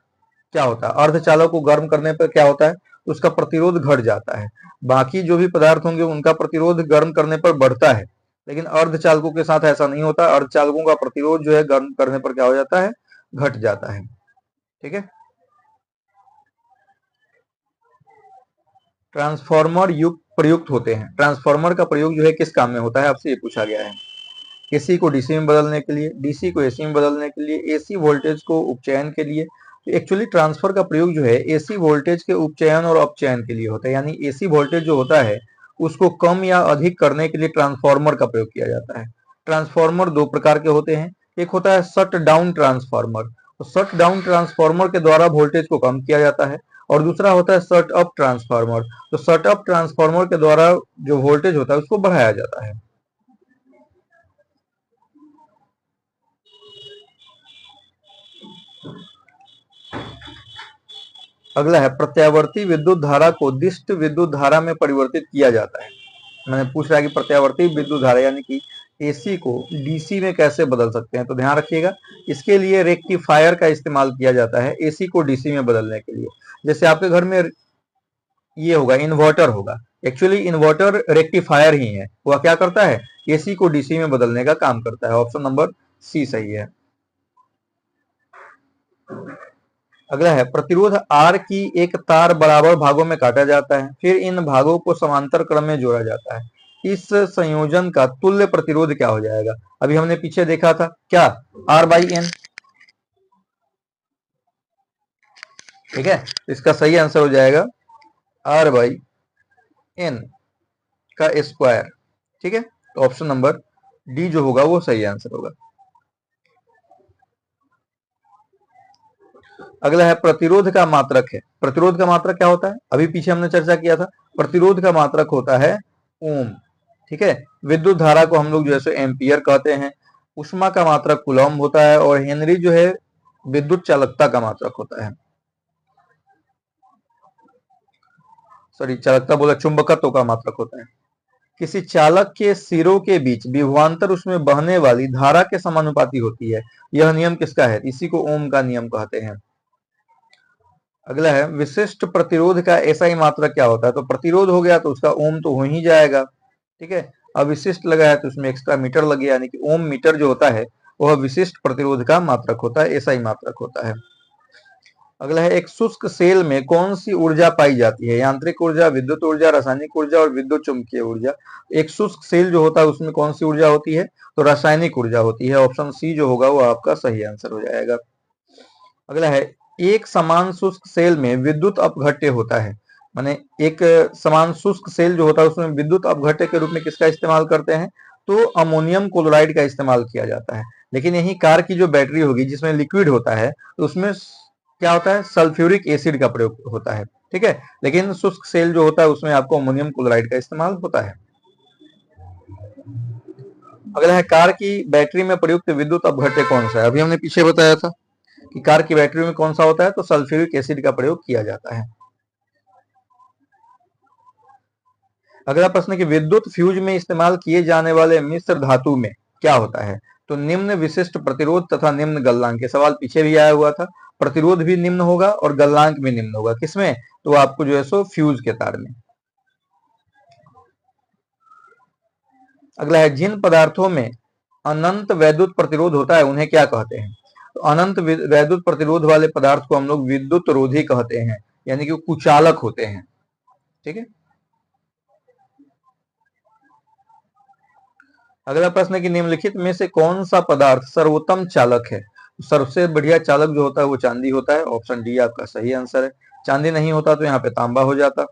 क्या होता है, अर्धचालक को गर्म करने पर क्या होता है, उसका प्रतिरोध घट जाता है, बाकी जो भी पदार्थ होंगे उनका प्रतिरोध गर्म करने पर बढ़ता है, लेकिन अर्धचालकों के साथ ऐसा नहीं होता, अर्धचालकों का प्रतिरोध जो है गर्म करने पर क्या हो जाता है, घट जाता है, ठीक है। ट्रांसफार्मर युक्त प्रयुक्त होते हैं, ट्रांसफार्मर का प्रयोग जो है किस काम में होता है, आपसे ये पूछा गया है, एसी को डीसी में बदलने के लिए, डीसी को एसी में बदलने के लिए, एसी वोल्टेज को उपचयन के लिए, तो एक्चुअली ट्रांसफर का प्रयोग जो है एसी वोल्टेज के उपचयन और अपचयन के लिए होता है, यानी एसी वोल्टेज जो होता है उसको कम या अधिक करने के लिए ट्रांसफार्मर का प्रयोग किया जाता है। ट्रांसफार्मर 2 प्रकार के होते हैं, एक होता है शट डाउन ट्रांसफार्मर। तो शट डाउन ट्रांसफार्मर के द्वारा वोल्टेज को कम किया जाता है। और दूसरा होता है शट अप ट्रांसफार्मर। तो शट अप ट्रांसफार्मर के द्वारा जो वोल्टेज होता है उसको बढ़ाया जाता है। अगला है प्रत्यावर्ती विद्युत धारा को दिष्ट विद्युत धारा में परिवर्तित किया जाता है। मैंने पूछ रहा है कि प्रत्यावर्ती विद्युत धारा यानी कि एसी को डीसी में कैसे बदल सकते हैं। तो ध्यान रखिएगा, इसके लिए रेक्टिफायर का इस्तेमाल किया जाता है एसी को डीसी में बदलने के लिए। जैसे आपके घर में ये होगा, इन्वर्टर होगा, एक्चुअली इन्वर्टर रेक्टिफायर ही है। वह क्या करता है, एसी को डीसी में बदलने का काम करता है। ऑप्शन नंबर सी सही है। अगला है प्रतिरोध आर की एक तार बराबर भागों में काटा जाता है, फिर इन भागों को समांतर क्रम में जोड़ा जाता है। इस संयोजन का तुल्य प्रतिरोध क्या हो जाएगा। अभी हमने पीछे देखा था क्या, आर बाई एन। ठीक है, इसका सही आंसर हो जाएगा आर बाई एन का स्क्वायर। ठीक है, तो ऑप्शन नंबर डी जो होगा वो सही आंसर होगा। अगला है प्रतिरोध का मात्रक है। प्रतिरोध का मात्रक क्या होता है, अभी पीछे हमने चर्चा किया था। प्रतिरोध का मात्रक होता है ओम। ठीक है, विद्युत धारा को हम लोग जो है एम्पियर कहते हैं। उष्मा का मात्रक कूलॉम्ब होता है और हेनरी जो है विद्युत चालकता का मात्रक होता है। सॉरी, चालकता बोला, चुंबकत्व का मात्रक होता है। किसी चालक के सिरों के बीच विभवांतर उसमें बहने वाली धारा के समानुपाती होती है। यह नियम किसका है, इसी को ओम का नियम कहते हैं। अगला है विशिष्ट प्रतिरोध का एसआई मात्रक क्या होता है। तो प्रतिरोध हो गया तो उसका ओम तो हो ही जाएगा। ठीक है, अब विशिष्ट लगा है तो उसमें एक्स्ट्रा मीटर लगे, यानी कि ओम मीटर जो होता है वह विशिष्ट प्रतिरोध का मात्रक होता है, एसआई मात्रक होता है। अगला है एक शुष्क सेल में कौन सी ऊर्जा पाई जाती है। यांत्रिक ऊर्जा, विद्युत ऊर्जा, रासायनिक ऊर्जा और विद्युत चुंबकीय ऊर्जा। एक शुष्क सेल जो होता है उसमें कौन सी ऊर्जा होती है, तो रासायनिक ऊर्जा होती है। ऑप्शन सी जो होगा वो आपका सही आंसर हो जाएगा। अगला है एक समान शुष्क सेल में विद्युत अपघट्य होता है। माने एक समान शुष्क सेल जो होता है उसमें विद्युत अपघट्य के रूप में किसका इस्तेमाल करते हैं, तो अमोनियम क्लोराइड का इस्तेमाल किया जाता है। लेकिन यही कार की जो बैटरी होगी जिसमें लिक्विड होता है तो उसमें क्या होता है, सल्फ्यूरिक एसिड का प्रयोग होता है। ठीक है, लेकिन शुष्क सेल जो होता है उसमें आपको अमोनियम क्लोराइड का इस्तेमाल होता है। अगला है कार की बैटरी में प्रयुक्त विद्युत अपघट्य कौन सा है। अभी हमने पीछे बताया था कि कार की बैटरी में कौन सा होता है, तो सल्फ्यूरिक एसिड का प्रयोग किया जाता है। अगला प्रश्न कि विद्युत फ्यूज में इस्तेमाल किए जाने वाले मिश्र धातु में क्या होता है। तो निम्न विशिष्ट प्रतिरोध तथा निम्न गलनांक, के सवाल पीछे भी आया हुआ था। प्रतिरोध भी निम्न होगा और गलनांक भी निम्न होगा, किसमें, तो आपको जो है सो फ्यूज के तार में। अगला है जिन पदार्थों में अनंत वैद्युत प्रतिरोध होता है उन्हें क्या कहते हैं। तो अनंत वैद्युत प्रतिरोध वाले पदार्थ को हम लोग विद्युत रोधी कहते हैं, यानी कि कुचालक होते हैं। ठीक है, अगला प्रश्न है कि निम्नलिखित में से कौन सा पदार्थ सर्वोत्तम चालक है। सबसे बढ़िया चालक जो होता है वो चांदी होता है। ऑप्शन डी आपका सही आंसर है। चांदी नहीं होता तो यहाँ पे तांबा हो जाता।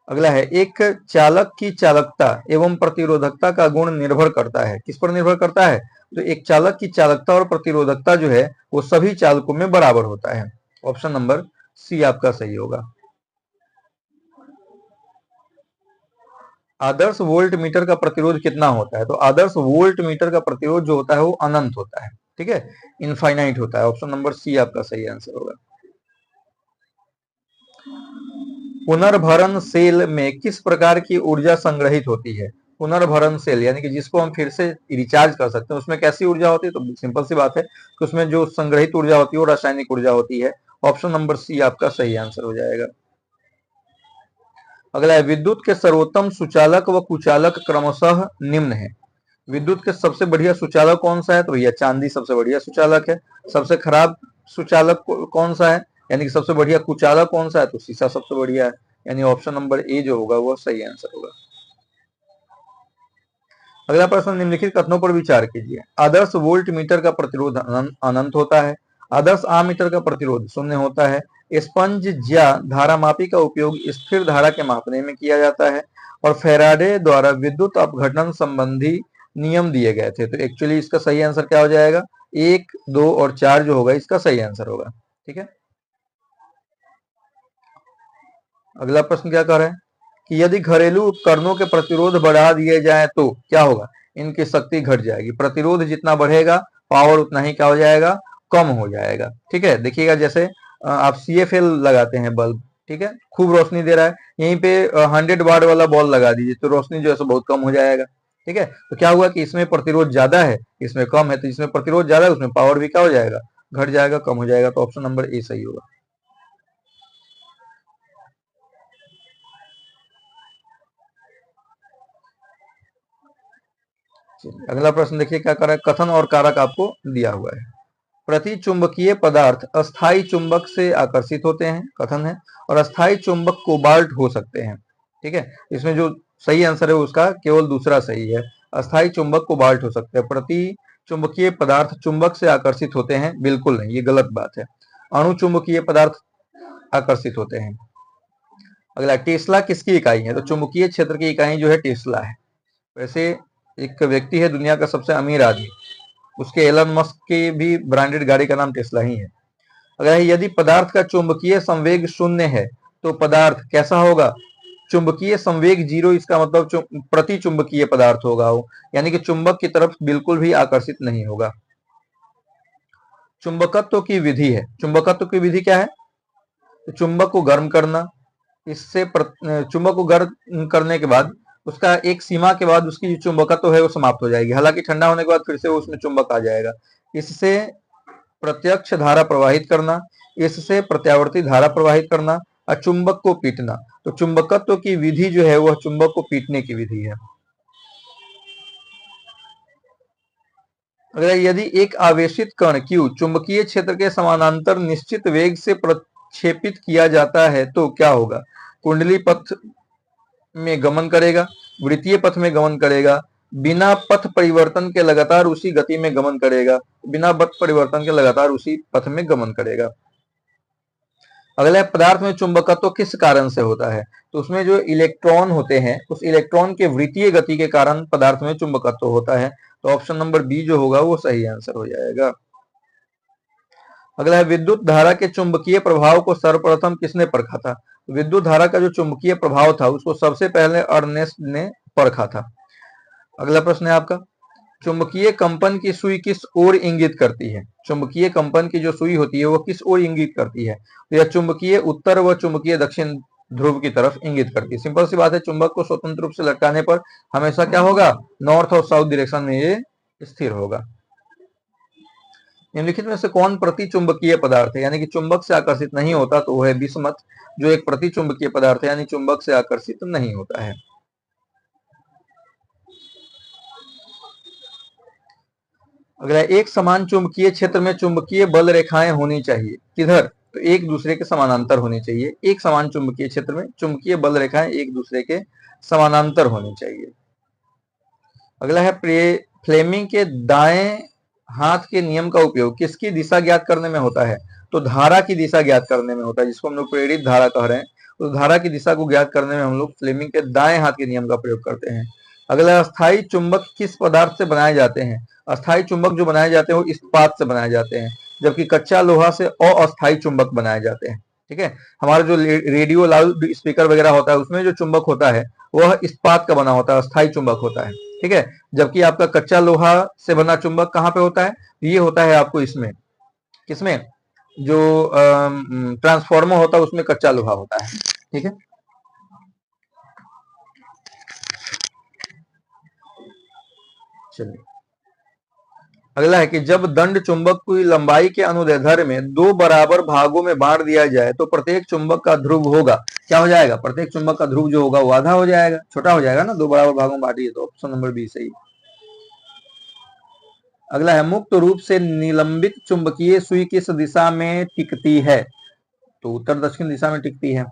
अगला है एक चालक की चालकता एवं प्रतिरोधकता का गुण निर्भर करता है, किस पर निर्भर करता है, तो एक चालक की चालकता और प्रतिरोधकता जो है वो सभी चालकों में बराबर होता है। ऑप्शन नंबर सी आपका सही होगा। आदर्श वोल्ट मीटर का प्रतिरोध कितना होता है। तो आदर्श वोल्ट मीटर का प्रतिरोध जो होता है वो अनंत होता है। ठीक है, इनफाइनाइट होता है। ऑप्शन नंबर सी आपका सही आंसर होगा। पुनर्भरण सेल में किस प्रकार की ऊर्जा संग्रहित होती है। पुनर्भरण सेल यानी कि जिसको हम फिर से रिचार्ज कर सकते हैं, उसमें कैसी ऊर्जा होती है, तो सिंपल सी बात है कि उसमें जो संग्रहित ऊर्जा होती है वो रासायनिक ऊर्जा होती है। ऑप्शन नंबर सी आपका सही आंसर हो जाएगा। अगला है विद्युत के सर्वोत्तम सुचालक व कुचालक क्रमशः निम्न है। विद्युत के सबसे बढ़िया सुचालक कौन सा है, तो भैया चांदी सबसे बढ़िया सुचालक है। सबसे खराब सुचालक कौन सा है, यानी कि सबसे बढ़िया कुचालक कौन सा है, तो शीशा सबसे बढ़िया है। यानी ऑप्शन नंबर ए जो होगा वो सही आंसर होगा। अगला प्रश्न निम्नलिखित कथनों पर विचार कीजिए। आदर्श वोल्ट मीटर का प्रतिरोध अनंत होता है। आदर्श आमीटर का प्रतिरोध शून्य होता है। स्पंज या धारामापी का उपयोग स्थिर धारा के मापने में किया जाता है। और फैराडे द्वारा विद्युत अपघटन संबंधी नियम दिए गए थे। तो एक्चुअली इसका सही आंसर क्या हो जाएगा, 1, 2 और 4 जो होगा इसका सही आंसर होगा। ठीक है, अगला प्रश्न क्या कह रहा है कि यदि घरेलू उपकरणों के प्रतिरोध बढ़ा दिए जाए तो क्या होगा, इनकी शक्ति घट जाएगी। प्रतिरोध जितना बढ़ेगा पावर उतना ही क्या हो जाएगा, कम हो जाएगा। ठीक है, देखिएगा जैसे आप CFL लगाते हैं बल्ब, ठीक है, खूब रोशनी दे रहा है, यहीं पे 100 वाट वाला बॉल लगा दीजिए तो रोशनी जो है बहुत कम हो जाएगा। ठीक है, तो क्या हुआ कि इसमें प्रतिरोध ज्यादा है, इसमें कम है, तो इसमें प्रतिरोध ज्यादा है उसमें पावर भी क्या हो जाएगा, घट जाएगा, कम हो जाएगा। तो ऑप्शन नंबर ए सही होगा। अगला प्रश्न देखिए क्या कर रहा है, कथन और कारक आपको दिया हुआ है। प्रति चुंबकीय पदार्थ अस्थाई चुंबक से आकर्षित होते हैं, कथन है, और अस्थाई चुंबक कोबाल्ट हो सकते हैं। ठीक है, इसमें जो सही आंसर है उसका केवल दूसरा सही है, अस्थाई चुंबक कोबाल्ट हो सकते हैं। प्रति चुंबकीय पदार्थ चुंबक से आकर्षित होते हैं, बिल्कुल नहीं, ये गलत बात है। अणु चुंबकीय पदार्थ आकर्षित होते हैं। अगला, टेस्ला किसकी इकाई है, तो चुंबकीय क्षेत्र की इकाई जो है टेस्ला है। वैसे एक व्यक्ति है दुनिया का सबसे अमीर आदमी, उसके एलन मस्क की भी ब्रांडेड गाड़ी का नाम टेस्ला ही है। अगर यदि पदार्थ का चुंबकीय संवेग शून्य है तो पदार्थ कैसा होगा, चुंबकीय संवेग 0, इसका मतलब प्रति चुंबकीय पदार्थ होगा वो, यानी कि चुंबक की तरफ बिल्कुल भी आकर्षित नहीं होगा। चुंबकत्व की विधि है, चुंबकत्व की विधि क्या है, तो चुंबक को गर्म करना, इससे चुंबक को गर्म करने के बाद उसका एक सीमा के बाद उसकी जो चुंबकत्व है वो समाप्त हो जाएगी, हालांकि ठंडा होने के बाद फिर से उसमें चुंबक आ जाएगा। इससे प्रत्यक्ष धारा प्रवाहित करना, इससे प्रत्यावर्ती धारा प्रवाहित करना और चुंबक को पीटना। तो चुंबकत्व की विधि जो है वह चुंबक को पीटने की विधि है। अगर यदि एक आवेशित कण Q चुंबकीय क्षेत्र के समानांतर निश्चित वेग से प्रक्षेपित किया जाता है तो क्या होगा, कुंडली पथ में गमन करेगा, वृत्तीय पथ में गमन करेगा, बिना पथ परिवर्तन के लगातार उसी गति में गमन करेगा, बिना पथ परिवर्तन के लगातार उसी पथ में गमन करेगा। अगला, पदार्थ में चुंबकत्व किस कारण से होता है, तो उसमें जो इलेक्ट्रॉन होते हैं उस इलेक्ट्रॉन के वृत्तीय गति के कारण पदार्थ में चुंबकत्व होता है। तो ऑप्शन नंबर बी जो होगा वो सही आंसर हो जाएगा। अगला है, विद्युत धारा के चुंबकीय प्रभाव को सर्वप्रथम किसने परखा था, विद्युत धारा का जो चुंबकीय प्रभाव था उसको सबसे पहले अर्नेस्ट ने परखा था। अगला प्रश्न है आपका, चुंबकीय कंपन की सुई किस ओर इंगित करती है, चुंबकीय कंपन की जो सुई होती है वो किस ओर इंगित करती है, तो यह चुंबकीय उत्तर व चुंबकीय दक्षिण ध्रुव की तरफ इंगित करती है। सिंपल सी बात है, चुंबक को स्वतंत्र रूप से लटकाने पर हमेशा क्या होगा, नॉर्थ और साउथ डायरेक्शन में ये स्थिर होगा। निम्नलिखित में से कौन प्रति चुंबकीय पदार्थ है, यानी कि चुंबक से आकर्षित नहीं होता, तो वह है बिस्मथ, जो एक प्रति चुंबकीय पदार्थ है, यानी चुंबक से आकर्षित नहीं होता है। अगला, एक समान चुंबकीय क्षेत्र में चुंबकीय बल रेखाएं होनी चाहिए, किधर, तो एक दूसरे के समानांतर होनी चाहिए। एक समान चुंबकीय क्षेत्र में चुंबकीय बल रेखाएं एक दूसरे के समानांतर होनी चाहिए। अगला है, फ्लेमिंग के दाएं हाथ के नियम का उपयोग किसकी दिशा ज्ञात करने में होता है, तो धारा की दिशा ज्ञात करने में होता है, जिसको हम लोग प्रेरित धारा कह रहे हैं। तो धारा की दिशा को ज्ञात करने में हम लोग फ्लेमिंग के दाएं हाथ के नियम का प्रयोग करते हैं। अगला, अस्थाई चुंबक किस पदार्थ से बनाए जाते हैं, अस्थाई चुंबक जो बनाए जाते हैं वो इस्पात से बनाए जाते हैं, जबकि कच्चा लोहा से अस्थाई चुंबक बनाए जाते हैं। ठीक है, हमारा जो रेडियो लाउड स्पीकर वगैरह होता है उसमें जो चुंबक होता है वह इस्पात का बना होता है, अस्थाई चुंबक होता है। ठीक है, जबकि आपका कच्चा लोहा से बना चुंबक कहाँ पे होता है, ये होता है आपको इसमें, किसमें, जो ट्रांसफॉर्मर होता है उसमें कच्चा लोहा होता है। ठीक है, चलिए अगला है कि जब दंड चुंबक की लंबाई के अनुदैर्ध्य में दो बराबर भागों में बांट दिया जाए तो प्रत्येक चुंबक का ध्रुव होगा, क्या हो जाएगा, प्रत्येक चुंबक का ध्रुव जो होगा वो आधा हो जाएगा, छोटा हो जाएगा ना, दो बराबर भागों में बांटिए, तो ऑप्शन नंबर बी सही। अगला है, मुक्त रूप से निलंबित चुंबकीय सुई किस दिशा में टिकती है, तो उत्तर दक्षिण दिशा में टिकती है।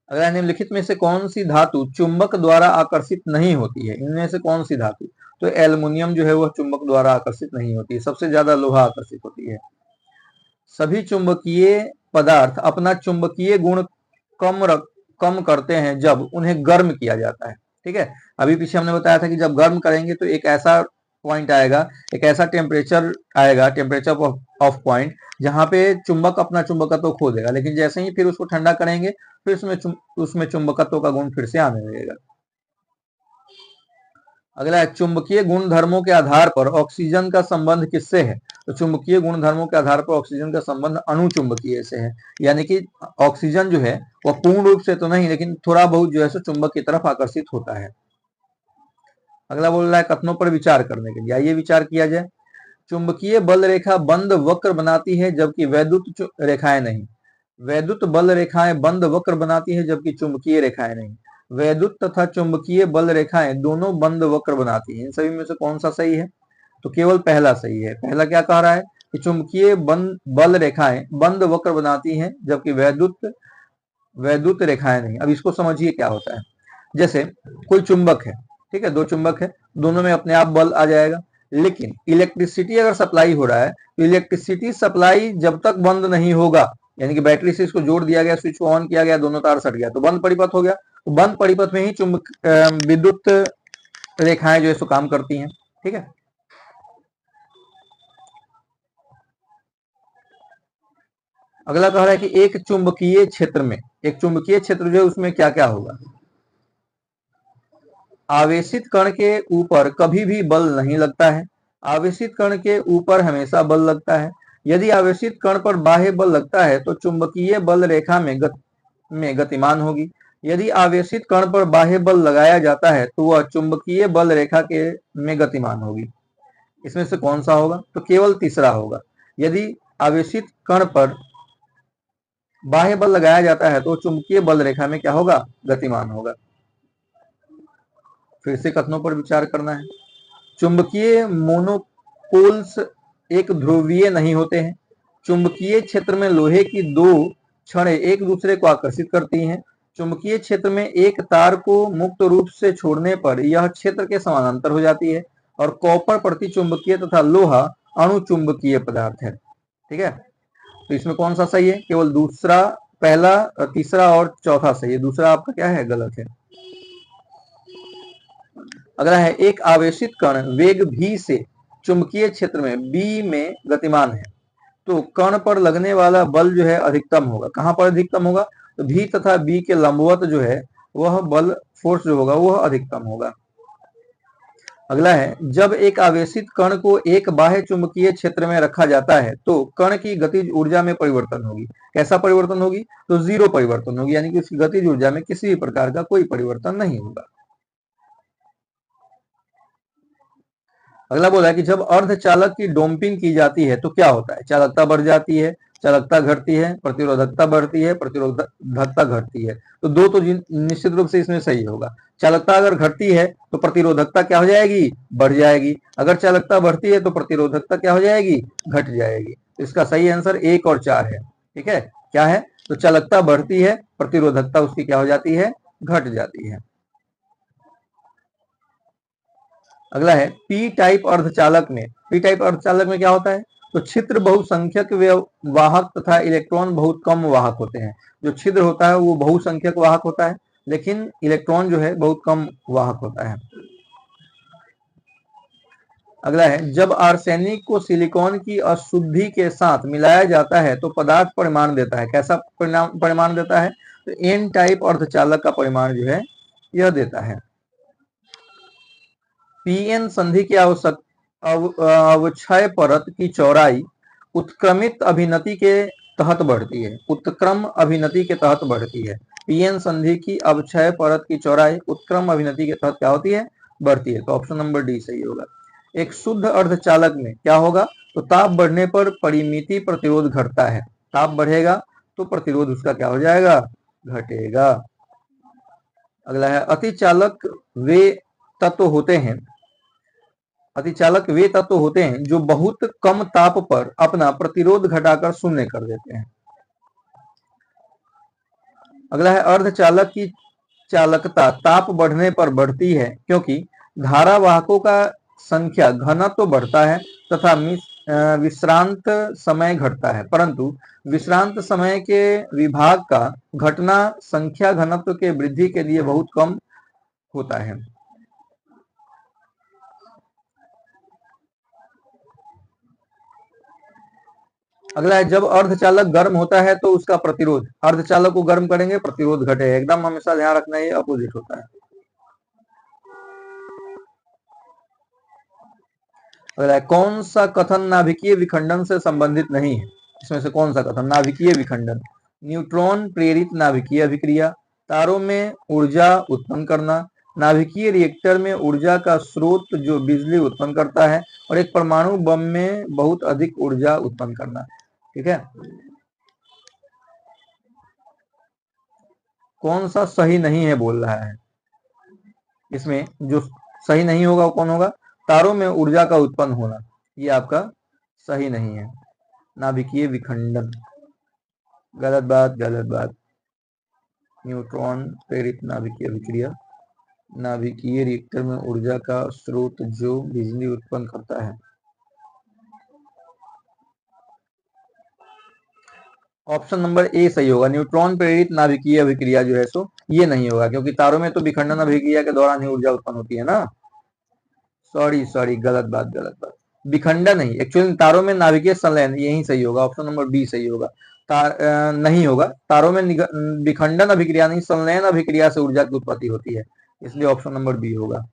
अगला, निम्नलिखित में से कौन सी धातु चुंबक द्वारा आकर्षित नहीं होती है, इनमें से कौन सी धातु, तो एल्युमिनियम जो है वह चुंबक द्वारा आकर्षित नहीं होती है, सबसे ज्यादा लोहा आकर्षित होती है। सभी चुंबकीय पदार्थ अपना चुंबकीय गुण कम करते हैं जब उन्हें गर्म किया जाता है। ठीक है। अभी पीछे हमने बताया था कि जब गर्म करेंगे तो एक ऐसा पॉइंट आएगा, एक ऐसा टेम्परेचर आएगा, टेम्परेचर ऑफ पॉइंट, जहां पे चुंबक अपना चुंबकत्व खो देगा, लेकिन जैसे ही फिर उसको ठंडा करेंगे फिर उसमें चुंबकत्व का गुण फिर से आने लगेगा। अगला है चुंबकीय गुणधर्मों के आधार पर ऑक्सीजन का संबंध किससे है? तो चुंबकीय गुणधर्मों के आधार पर ऑक्सीजन का संबंध अणुचुंबकीय से है, यानी कि ऑक्सीजन जो है वह पूर्ण रूप से तो नहीं लेकिन थोड़ा बहुत जो है सो चुंबक की तरफ आकर्षित होता है। अगला बोल रहा है कथनों पर विचार करने के लिए, आइए विचार किया जाए। चुंबकीय बल रेखा बंद वक्र बनाती है जबकि वैद्युत रेखाएं नहीं। वैद्युत बल रेखाएं बंद वक्र बनाती है जबकि चुंबकीय रेखाएं नहीं। वैद्युत तथा चुंबकीय बल रेखाएं दोनों बंद वक्र बनाती हैं। इन सभी में से कौन सा सही है? तो केवल पहला सही है। पहला क्या कह रहा है कि चुंबकीय बल रेखाएं बंद वक्र बनाती हैं जबकि वैद्युत रेखाएं नहीं। अब इसको समझिए क्या होता है। जैसे कोई चुंबक है, ठीक है, दो चुंबक है, दोनों में अपने आप बल आ जाएगा, लेकिन इलेक्ट्रिसिटी अगर सप्लाई हो रहा है तो इलेक्ट्रिसिटी सप्लाई जब तक बंद नहीं होगा, यानी कि बैटरी से इसको जोड़ दिया गया, स्विच को ऑन किया गया, दोनों तार सट गया तो बंद परिपथ हो गया। तो बंद परिपथ में ही विद्युत रेखाएं जो है सो काम करती हैं। ठीक है। अगला कह रहा है कि एक चुंबकीय क्षेत्र जो है उसमें क्या क्या होगा? आवेशित कण के ऊपर कभी भी बल नहीं लगता है। आवेशित कण के ऊपर हमेशा बल लगता है। यदि आवेशित कण पर बाह्य बल लगता है तो चुंबकीय बल रेखा में गतिमान होगी। यदि आवेशित कण पर बाह्य बल लगाया जाता है तो वह चुंबकीय बल रेखा के में गतिमान होगी। इसमें से कौन सा होगा? तो केवल तीसरा होगा। यदि आवेशित कण पर बाह्य बल लगाया जाता है तो चुंबकीय बल रेखा में क्या होगा? गतिमान होगा। फिर से कथनों पर विचार करना है। चुंबकीय मोनोपोल्स एक ध्रुवीय नहीं होते हैं। चुंबकीय क्षेत्र में लोहे की दो छड़ें एक दूसरे को आकर्षित करती हैं। चुंबकीय क्षेत्र में एक तार को मुक्त रूप से छोड़ने पर यह क्षेत्र के समानांतर हो जाती है और कॉपर प्रतिचुंबकीय तथा लोहा अणुचुंबकीय पदार्थ है। ठीक है। तो इसमें कौन सा सही है? केवल दूसरा, पहला, तीसरा और चौथा सही है। दूसरा आपका क्या है? गलत है। अगला है एक आवेशित कण वेग v से चुंबकीय क्षेत्र में b में गतिमान है तो कण पर लगने वाला बल जो है अधिकतम होगा। कहां पर अधिकतम होगा? तो v तथा b के लंबवत जो है वह बल फोर्स जो होगा वह अधिकतम होगा। अगला है जब एक आवेशित कण को एक बाह्य चुंबकीय क्षेत्र में रखा जाता है तो कण की गतिज ऊर्जा में परिवर्तन होगी। कैसा परिवर्तन होगी? तो जीरो परिवर्तन होगी, यानी कि उसकी गतिज ऊर्जा में किसी भी प्रकार का कोई परिवर्तन नहीं होगा। अगला बोला है कि जब अर्धचालक की डोपिंग की जाती है तो क्या होता है? चालकता बढ़ जाती है, चालकता घटती है, प्रतिरोधकता बढ़ती है, प्रतिरोधकता घटती है। तो दो तो निश्चित रूप से इसमें सही होगा। चालकता अगर घटती है तो प्रतिरोधकता क्या हो जाएगी? बढ़ जाएगी। अगर चालकता बढ़ती है तो प्रतिरोधकता क्या हो जाएगी? घट जाएगी। तो इसका सही आंसर 1 और 4 है। ठीक है। क्या है? तो चालकता बढ़ती है, प्रतिरोधकता उसकी क्या हो जाती है? घट जाती है। अगला है पी टाइप अर्धचालक में क्या होता है? तो छिद्र बहुसंख्यक वाहक तथा इलेक्ट्रॉन बहुत कम वाहक होते हैं। जो छिद्र होता है वो बहुसंख्यक वाहक होता है, लेकिन इलेक्ट्रॉन जो है बहुत कम वाहक होता है। अगला है जब आर्सेनिक को सिलिकॉन की अशुद्धि के साथ मिलाया जाता है तो पदार्थ परिमाण देता है। कैसा परिमाण देता है? तो एन टाइप अर्धचालक का परिमाण जो है यह देता है। पीएन संधि की अवक्षय परत की चौड़ाई उत्क्रमित अभिनति के तहत बढ़ती है। उत्क्रम अभिनति के तहत बढ़ती है। पीएन संधि की अवक्षय परत की चौड़ाई उत्क्रम अभिनति के तहत क्या होती है? बढ़ती है। तो ऑप्शन नंबर डी सही होगा। एक शुद्ध अर्धचालक में क्या होगा? तो ताप बढ़ने पर परिमिति प्रतिरोध घटता है। ताप बढ़ेगा तो प्रतिरोध उसका क्या हो जाएगा? घटेगा। अगला है अतिचालक वे तत्व होते हैं जो बहुत कम ताप पर अपना प्रतिरोध घटाकर शून्य कर देते हैं। अगला है अर्धचालक की चालकता ताप बढ़ने पर बढ़ती है क्योंकि धारावाहकों का संख्या घनत्व बढ़ता है तथा विश्रांत समय घटता है, परंतु विश्रांत समय के विभाग का घटना संख्या घनत्व के वृद्धि के लिए बहुत कम होता है। अगला है, जब अर्धचालक गर्म होता है तो उसका प्रतिरोध, अर्धचालक को गर्म करेंगे प्रतिरोध घटेगा, एकदम हमेशा ध्यान रखना, ये अपोजिट होता है। अगला है, कौन सा कथन नाभिकीय विखंडन से संबंधित नहीं है? इसमें से कौन सा कथन? नाभिकीय विखंडन, न्यूट्रॉन प्रेरित नाभिकीय अभिक्रिया, तारों में ऊर्जा उत्पन्न करना, नाभिकीय रिएक्टर में ऊर्जा का स्रोत जो बिजली उत्पन्न करता है, और एक परमाणु बम में बहुत अधिक ऊर्जा उत्पन्न करना। ठीक है, कौन सा सही नहीं है बोल रहा है? इसमें जो सही नहीं होगा वो कौन होगा? तारों में ऊर्जा का उत्पन्न होना, ये आपका सही नहीं है। नाभिकीय विखंडन, गलत बात, गलत बात। न्यूट्रॉन प्रेरित नाभिकीय अभिक्रिया, नाभिकीय रिएक्टर में ऊर्जा का स्रोत जो बिजली उत्पन्न करता है। ऑप्शन नंबर ए सही होगा। न्यूट्रॉन प्रेरित नाभिकीय अभिक्रिया जो है सो ये नहीं होगा, क्योंकि तारों में तो विखंडन अभिक्रिया के दौरान ही ऊर्जा उत्पन्न होती है ना। सॉरी, गलत बात, गलत बात। विखंडन नहीं, एक्चुअली तारों में नाभिकीय संलयन, यही सही होगा, ऑप्शन नंबर बी सही होगा। नहीं होगा, तारों में विखंडन अभिक्रिया नहीं, संलयन अभिक्रिया से ऊर्जा की उत्पत्ति होती है, इसलिए ऑप्शन नंबर बी होगा।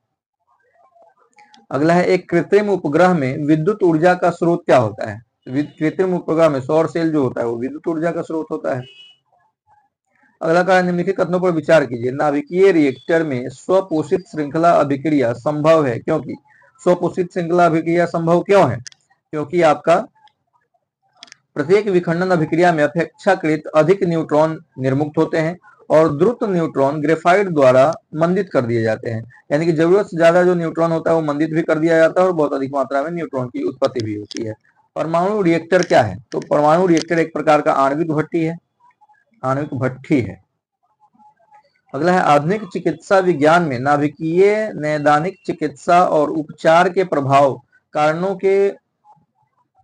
अगला है, एक कृत्रिम उपग्रह में विद्युत ऊर्जा का स्रोत क्या होता है? कृत्रिम उपग्रह में सौर सेल जो होता है वो विद्युत ऊर्जा का स्रोत होता है। अगला कार्य, निम्नलिखित कथनों पर विचार कीजिए। नाभिकीय रिएक्टर में स्वपोषित श्रृंखला अभिक्रिया संभव है, क्योंकि स्वपोषित श्रृंखला अभिक्रिया संभव क्यों है? क्योंकि आपका प्रत्येक विखंडन अभिक्रिया में अपेक्षाकृत अधिक न्यूट्रॉन निर्मुक्त होते हैं और द्रुत न्यूट्रॉन ग्रेफाइट द्वारा मंदित कर दिए जाते हैं, यानी कि जरूरत से ज्यादा जो न्यूट्रॉन होता है वो मंदित भी कर दिया जाता है और बहुत अधिक मात्रा में न्यूट्रॉन की उत्पत्ति भी होती है। परमाणु रिएक्टर क्या है? तो परमाणु रिएक्टर एक प्रकार का आणविक भट्टी है, आणविक भट्टी है। अगला है, आधुनिक चिकित्सा विज्ञान में नाभिकीय नैदानिक चिकित्सा और उपचार के प्रभाव कारणों के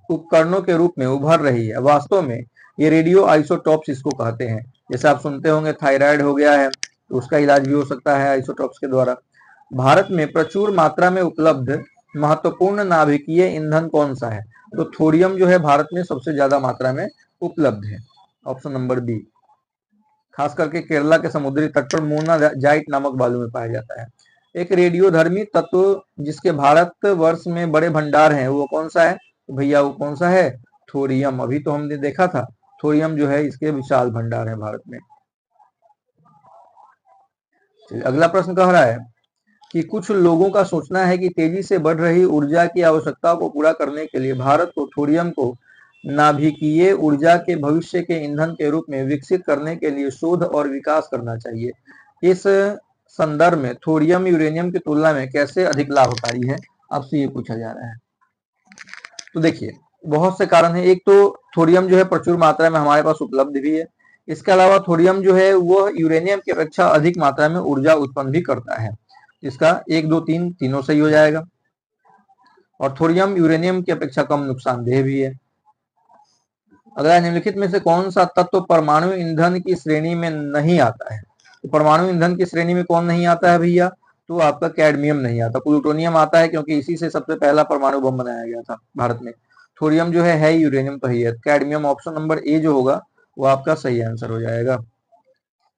उपकरणों के रूप में उभर रही है। वास्तव में ये रेडियो आइसोटॉप्स इसको कहते हैं। जैसे आप सुनते होंगे थायराइड हो गया है तो उसका इलाज भी हो सकता है आइसोटॉप्स के द्वारा। भारत में प्रचुर मात्रा में उपलब्ध महत्वपूर्ण नाभिकीय ईंधन कौन सा है? तो थोरियम जो है भारत में सबसे ज्यादा मात्रा में उपलब्ध है, ऑप्शन नंबर बी। खास करके केरला के समुद्री तट पर मोनाजाइट नामक बालू में पाया जाता है। एक रेडियोधर्मी तत्व जिसके भारत वर्ष में बड़े भंडार हैं वो कौन सा है? तो भैया वो कौन सा है? थोरियम। अभी तो हमने देखा था, थोरियम जो है इसके विशाल भंडार है भारत में। अगला प्रश्न कह रहा है कि कुछ लोगों का सोचना है कि तेजी से बढ़ रही ऊर्जा की आवश्यकता को पूरा करने के लिए भारत को थोरियम को नाभिकीय ऊर्जा के भविष्य के ईंधन के रूप में विकसित करने के लिए शोध और विकास करना चाहिए। इस संदर्भ में थोरियम यूरेनियम की तुलना में कैसे अधिक लाभकारी है, आपसे ये पूछा जा रहा है। तो देखिए, बहुत से कारण है। एक तो थोरियम जो है प्रचुर मात्रा में हमारे पास उपलब्ध भी है, इसके अलावा थोरियम जो है वह यूरेनियम की अपेक्षा अधिक मात्रा में ऊर्जा उत्पन्न भी करता है। इसका 1 2 3 तीनों सही हो जाएगा। और थोरियम यूरेनियम की अपेक्षा कम नुकसानदेह भी है। अगला, निम्नलिखित में से कौन सा तत्व परमाणु ईंधन की श्रेणी में नहीं आता है? तो परमाणु ईंधन की श्रेणी में कौन नहीं आता है भैया? तो आपका कैडमियम नहीं आता, प्लूटोनियम आता है, क्योंकि इसी से सबसे पहला परमाणु बम बनाया गया था भारत में। थोरियम जो है यूरेनियम तो ही है। कैडमियम ऑप्शन नंबर ए जो होगा वो आपका सही आंसर हो जाएगा।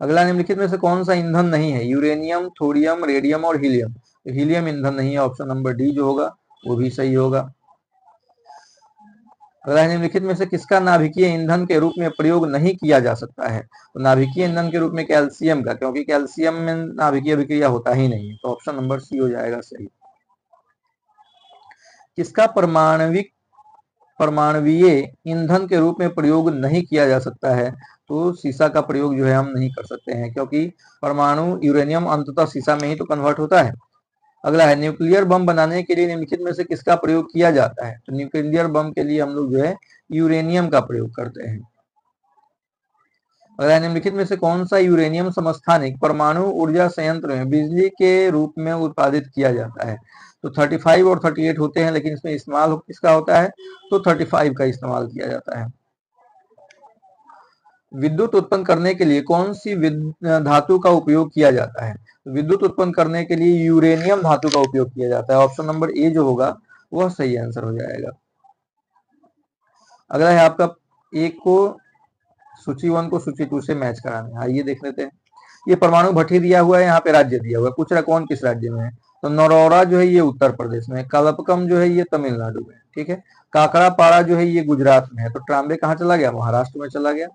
अगला, निम्नलिखित में से कौन सा ईंधन नहीं है? यूरेनियम, थोरियम, रेडियम और हीलियम। तो हीलियम ईंधन नहीं है, ऑप्शन नंबर डी जो होगा वो भी सही होगा। अगला, निम्नलिखित में से किसका नाभिकीय ईंधन के रूप में प्रयोग नहीं किया जा सकता है? तो नाभिकीय ईंधन के रूप में कैल्शियम का, क्योंकि कैल्शियम में नाभिकीय अभिक्रिया होता ही नहीं है, तो ऑप्शन नंबर सी हो जाएगा सही। किसका परमाणवीय ईंधन के रूप में प्रयोग नहीं किया जा सकता है? तो सीसा का प्रयोग जो है हम नहीं कर सकते हैं, क्योंकि परमाणु यूरेनियम अंततः सीसा में ही तो कन्वर्ट होता है। अगला है, न्यूक्लियर बम बनाने के लिए निम्नलिखित में से किसका प्रयोग किया जाता है? तो न्यूक्लियर बम के लिए हम लोग जो है यूरेनियम का प्रयोग करते हैं। अगला, निम्नलिखित में से कौन सा यूरेनियम समस्थानिक परमाणु ऊर्जा संयंत्र में बिजली के रूप में उत्पादित किया जाता है? तो 35 और 38 होते हैं, लेकिन इसमें इस्तेमाल किसका होता है? तो 35 का इस्तेमाल किया जाता है। विद्युत उत्पन्न करने के लिए कौन सी धातु का उपयोग किया जाता है? विद्युत उत्पन्न करने के लिए यूरेनियम धातु का उपयोग किया जाता है। ऑप्शन नंबर ए जो होगा वह सही आंसर हो जाएगा। अगला है आपका एक को सूची 1 को सूची 2 से मैच कराना है। आइए देख लेते हैं। ये परमाणु भट्टी दिया हुआ है, यहाँ पे राज्य दिया हुआ है, पूछ रहा कौन किस राज्य में है। तो नरौरा जो है ये उत्तर प्रदेश में है, कलपकम जो है ये तमिलनाडु में है, ठीक है। काकड़ापाड़ा जो है ये गुजरात में है। तो ट्राम्बे कहाँ चला गया? महाराष्ट्र में चला गया।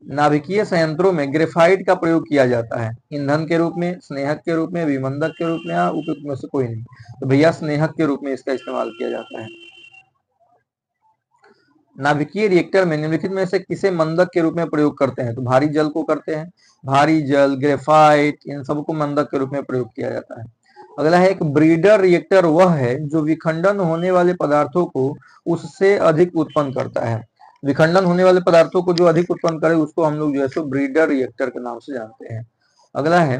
नाभिकीय संयंत्रों में ग्रेफाइट का प्रयोग किया जाता है ईंधन के रूप में, स्नेहक के रूप में, विमंदक के रूप में, या उपयुक्त में से कोई नहीं। तो भैया स्नेहक के रूप में इसका इस्तेमाल किया जाता है। नाभिकीय रिएक्टर में निम्नलिखित में से किसे मंदक के रूप में प्रयोग करते हैं? तो भारी जल को करते हैं। भारी जल, ग्रेफाइट, इन सबको मंदक के रूप में प्रयोग किया जाता है। अगला है एक ब्रीडर रिएक्टर वह है जो विखंडन होने वाले पदार्थों को उससे अधिक उत्पन्न करता है। विखंडन होने वाले पदार्थों को जो अधिक उत्पन्न करे उसको हम लोग जो है सो ब्रीडर रिएक्टर के नाम से जानते हैं। अगला है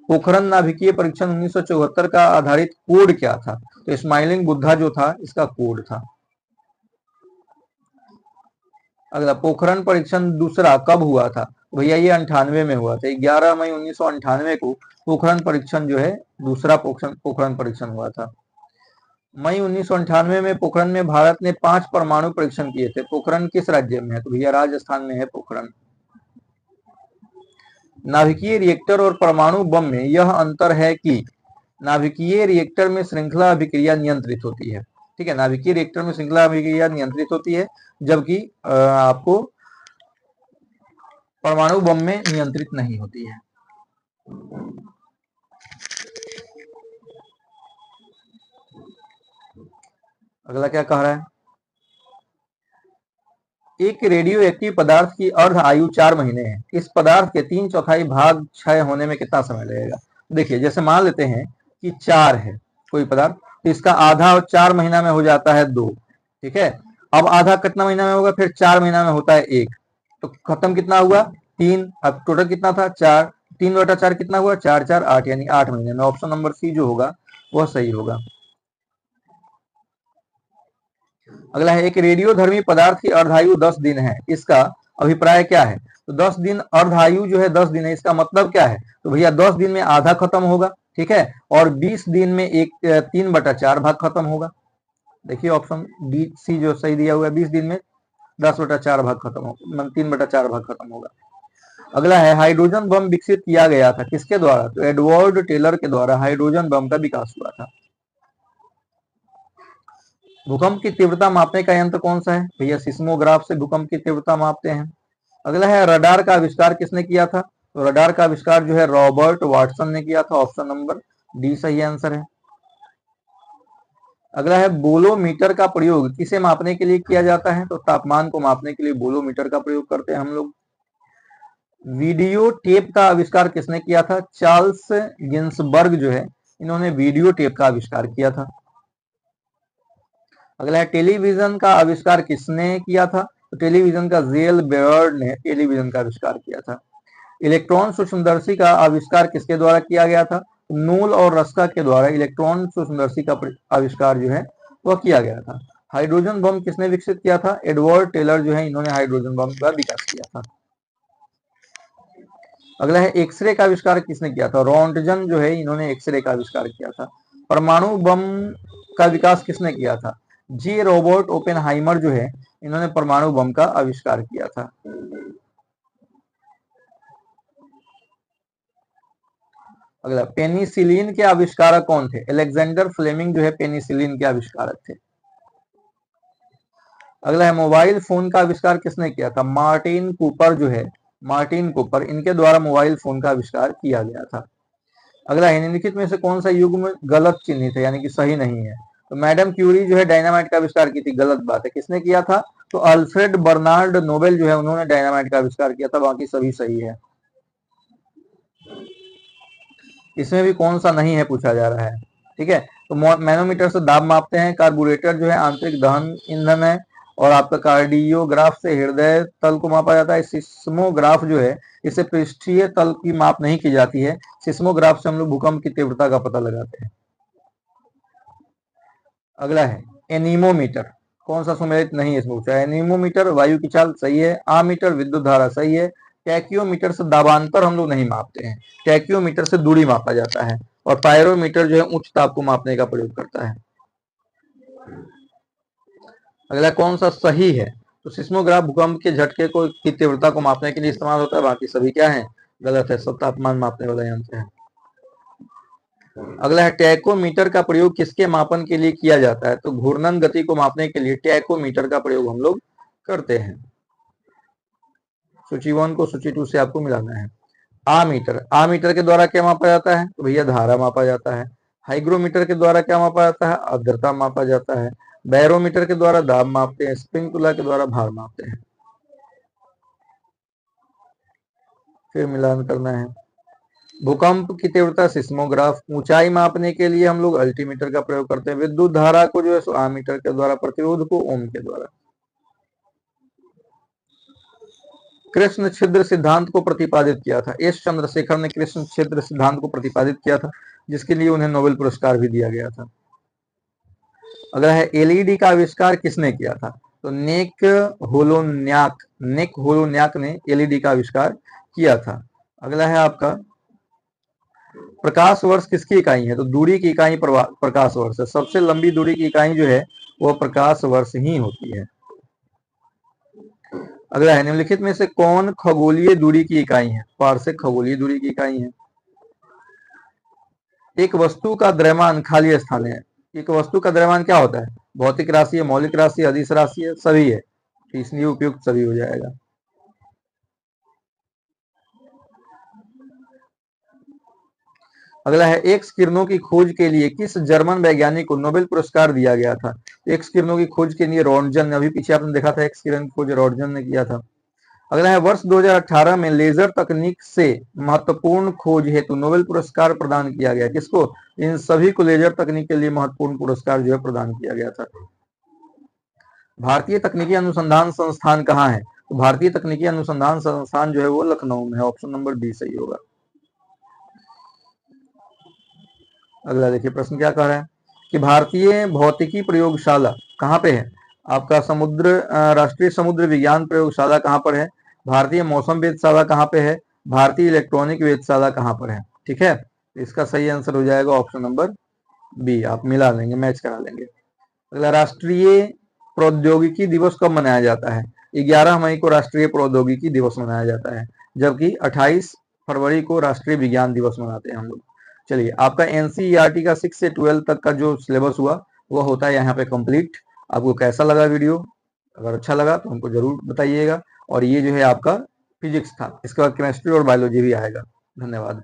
पोखरण नाभिकीय परीक्षण 1974 का आधारित कोड क्या था? तो स्माइलिंग बुद्धा जो था इसका कोड था। अगला पोखरण परीक्षण दूसरा कब हुआ था? भैया ये 98 में हुआ था। 11 मई 1998 को पोखरण परीक्षण जो है दूसरा पोखरण परीक्षण हुआ था। मई 1998 में पोखरण में भारत ने 5 परमाणु परीक्षण किए थे। पोखरण किस राज्य में है? तो भैया राजस्थान में है पोखरण। नाभिकीय रिएक्टर और परमाणु बम में यह अंतर है कि नाभिकीय रिएक्टर में श्रृंखला अभिक्रिया नियंत्रित होती है, ठीक है। नाभिकीय रिएक्टर में श्रृंखला अभिक्रिया नियंत्रित होती है, जबकि आपको परमाणु बम में नियंत्रित नहीं होती है। अगला क्या कह रहा है? एक रेडियो एक्टिव पदार्थ की अर्ध आयु 4 महीने है। इस पदार्थ के 3/4 भाग क्षय होने में कितना समय लगेगा? देखिए जैसे मान लेते हैं कि 4 है कोई पदार्थ, तो इसका आधा 4 महीना में हो जाता है 2, ठीक है। अब आधा कितना महीना में होगा? फिर 4 महीना में होता है 1, तो खत्म कितना हुआ? 3। अब टोटल कितना था? 4। 3/4 कितना हुआ? 4 4 8, यानी 8 महीने में। ऑप्शन नंबर सी जो होगा वह सही होगा। अगला है एक रेडियोधर्मी पदार्थ की अर्धायु 10 दिन है, इसका अभिप्राय क्या है? तो 10 दिन अर्धायु जो है 10 दिन है, इसका मतलब क्या है? तो भैया 10 दिन में आधा खत्म होगा, ठीक है, और 20 दिन में 3/4 भाग खत्म होगा। देखिए ऑप्शन डी सी जो सही दिया हुआ है, 20 दिन में 10/4 भाग खत्म होगा, 3/4 भाग खत्म होगा। अगला है हाइड्रोजन बम विकसित किया गया था किसके द्वारा? तो एडवर्ड टेलर के द्वारा हाइड्रोजन बम का विकास हुआ था। भूकंप की तीव्रता मापने का यंत्र कौन सा है? भैया सिस्मोग्राफ से भूकंप की तीव्रता मापते हैं। अगला है रडार का आविष्कार किसने किया था? तो रडार का आविष्कार जो है रॉबर्ट वाटसन ने किया था। ऑप्शन नंबर डी सही आंसर है। अगला है बोलोमीटर का प्रयोग किसे मापने के लिए किया जाता है? तो तापमान को मापने के लिए बोलोमीटर का प्रयोग करते हैं हम लोग। वीडियो टेप का आविष्कार किसने किया था? चार्ल्स गिन्सबर्ग जो है इन्होंने वीडियो टेप का आविष्कार किया था। अगला है टेलीविजन का आविष्कार किसने किया था? तो टेलीविजन का जेल बेयर्ड ने टेलीविजन का आविष्कार किया था। इलेक्ट्रॉन सूक्ष्मदर्शी का आविष्कार किसके द्वारा किया गया था? नूल और रस्का के द्वारा इलेक्ट्रॉन सूक्ष्मदर्शी का आविष्कार जो है वह किया गया था। हाइड्रोजन बम किसने विकसित किया था? एडवर्ड टेलर जो है इन्होंने हाइड्रोजन बम का विकास किया था। अगला है एक्सरे का आविष्कार किसने किया था? रॉन्टजन जो है इन्होंने एक्सरे का आविष्कार किया था। परमाणु बम का विकास किसने किया था? जे रॉबर्ट ओपेनहाइमर जो है इन्होंने परमाणु बम का आविष्कार किया था। अगला पेनिसिलिन के आविष्कारक कौन थे? अलेक्जेंडर फ्लेमिंग जो है पेनिसिलिन के आविष्कारक थे। अगला है मोबाइल फोन का आविष्कार किसने किया था? मार्टिन कूपर जो है, मार्टिन कूपर, इनके द्वारा मोबाइल फोन का आविष्कार किया गया था। अगला है निम्नलिखित में से कौन सा युग्म गलत चिन्हित है यानी कि सही नहीं है? तो मैडम क्यूरी जो है डायनामाइट का आविष्कार की थी, गलत बात है। किसने किया था? तो अल्फ्रेड बर्नार्ड नोबेल जो है उन्होंने डायनामाइट का आविष्कार किया था, बाकी सभी सही है। इसमें भी कौन सा नहीं है पूछा जा रहा है, ठीक है। तो मैनोमीटर से दाब मापते हैं। कार्बोरेटर जो है आंतरिक दहन ईंधन है। और आपका कार्डियोग्राफ से हृदय तल को मापा जाता है। सिस्मोग्राफ जो है इससे पृष्ठीय तल की माप नहीं की जाती है। सिस्मोग्राफ से हम लोग भूकंप की तीव्रता का पता लगाते हैं। अगला है एनीमोमीटर। कौन सा सुमेलित नहीं है इसमें पूछा है। एनीमोमीटर वायु की चाल सही है, आमीटर विद्युत धारा सही है, टैक्योमीटर से दाबांतर हम लोग नहीं मापते हैं, टैक्योमीटर से दूरी मापा जाता है, और पायरोमीटर जो है उच्च ताप को मापने का प्रयोग करता है। अगला कौन सा सही है, तो सिस्मोग्राफ भूकंप के झटके को की तीव्रता को मापने के लिए इस्तेमाल होता है, बाकी सभी क्या है गलत है, सब तापमान मापने वाला यंत्र है। अगला है टैकोमीटर का प्रयोग किसके मापन के लिए किया जाता है, तो घूर्णन गति को मापने के लिए टैकोमीटर का प्रयोग हम लोग करते हैं। सूची 1 को सूची 2 से आपको मिलाना है। आमीटर के द्वारा क्या मापा जाता है, तो भैया धारा मापा जाता है। हाइग्रोमीटर के द्वारा क्या मापा जाता है, आर्द्रता मापा जाता है। बैरोमीटर के द्वारा दाब मापते हैं, स्प्रिंग के द्वारा भार मापते हैं। फिर मिलान करना है। भूकंप की तीव्रता सिस्मोग्राफ, ऊंचाई मापने के लिए हम लोग अल्टीमीटर का प्रयोग करते हैं। विद्युत धारा को जो है आमीटर के द्वारा, प्रतिरोध को ओम के द्वारा। कृष्ण छिद्र सिद्धांत को प्रतिपादित किया था, एस चंद्रशेखर ने कृष्ण छिद्र सिद्धांत को प्रतिपादित किया था, जिसके लिए उन्हें नोबेल पुरस्कार भी दिया गया था। अगला है एलईडी का आविष्कार किसने किया था, तो निक होलोन्याक ने एलईडी का आविष्कार किया था। अगला है आपका प्रकाश वर्ष किसकी इकाई है, तो दूरी की इकाई प्रकाश वर्ष है। सबसे लंबी दूरी की इकाई जो है वह प्रकाश वर्ष ही होती है। अगला है निम्नलिखित में से कौन खगोलीय दूरी की इकाई है, पारसेक खगोलीय दूरी की इकाई है। एक वस्तु का द्रव्यमान खाली स्थान है, एक वस्तु का द्रव्यमान क्या होता है, भौतिक राशि है, मौलिक राशि है, अदिश राशि है, सभी है, तो इसलिए उपयुक्त सभी हो जाएगा। अगला है एक्स किरणों की खोज के लिए किस जर्मन वैज्ञानिक को नोबेल पुरस्कार दिया गया था। एक्स किरणों की खोज के लिए रॉन्टजन ने, अभी पीछे आपने देखा था एक्स किरण की खोज रॉन्टजन ने किया था। अगला है वर्ष 2018 में लेजर तकनीक से महत्वपूर्ण खोज हेतु नोबेल पुरस्कार प्रदान किया गया, किसको, इन सभी को लेजर तकनीक के लिए महत्वपूर्ण पुरस्कार जो है प्रदान किया गया था। भारतीय तकनीकी अनुसंधान संस्थान कहाँ है, तो भारतीय तकनीकी अनुसंधान संस्थान जो है वो लखनऊ में है, ऑप्शन नंबर बी सही होगा। अगला देखिए प्रश्न क्या कह रहा है कि भारतीय भौतिकी प्रयोगशाला कहाँ पे है, आपका राष्ट्रीय समुद्र विज्ञान प्रयोगशाला कहाँ पर है, भारतीय मौसम वेधशाला कहाँ पे है, भारतीय इलेक्ट्रॉनिक वेधशाला कहाँ पर है। ठीक है, इसका सही आंसर हो जाएगा ऑप्शन नंबर बी, आप मिला लेंगे, मैच करा लेंगे। अगला राष्ट्रीय प्रौद्योगिकी दिवस कब मनाया जाता है, 11 मई को राष्ट्रीय प्रौद्योगिकी दिवस मनाया जाता है, जबकि 28 फरवरी को राष्ट्रीय विज्ञान दिवस मनाते हैं हम लोग। चलिए आपका एनसीईआरटी का 6 से 12 तक का जो सिलेबस हुआ वो होता है यहाँ पे कंप्लीट। आपको कैसा लगा वीडियो, अगर अच्छा लगा तो हमको जरूर बताइएगा। और ये जो है आपका फिजिक्स था, इसके बाद केमिस्ट्री और बायोलॉजी भी आएगा। धन्यवाद।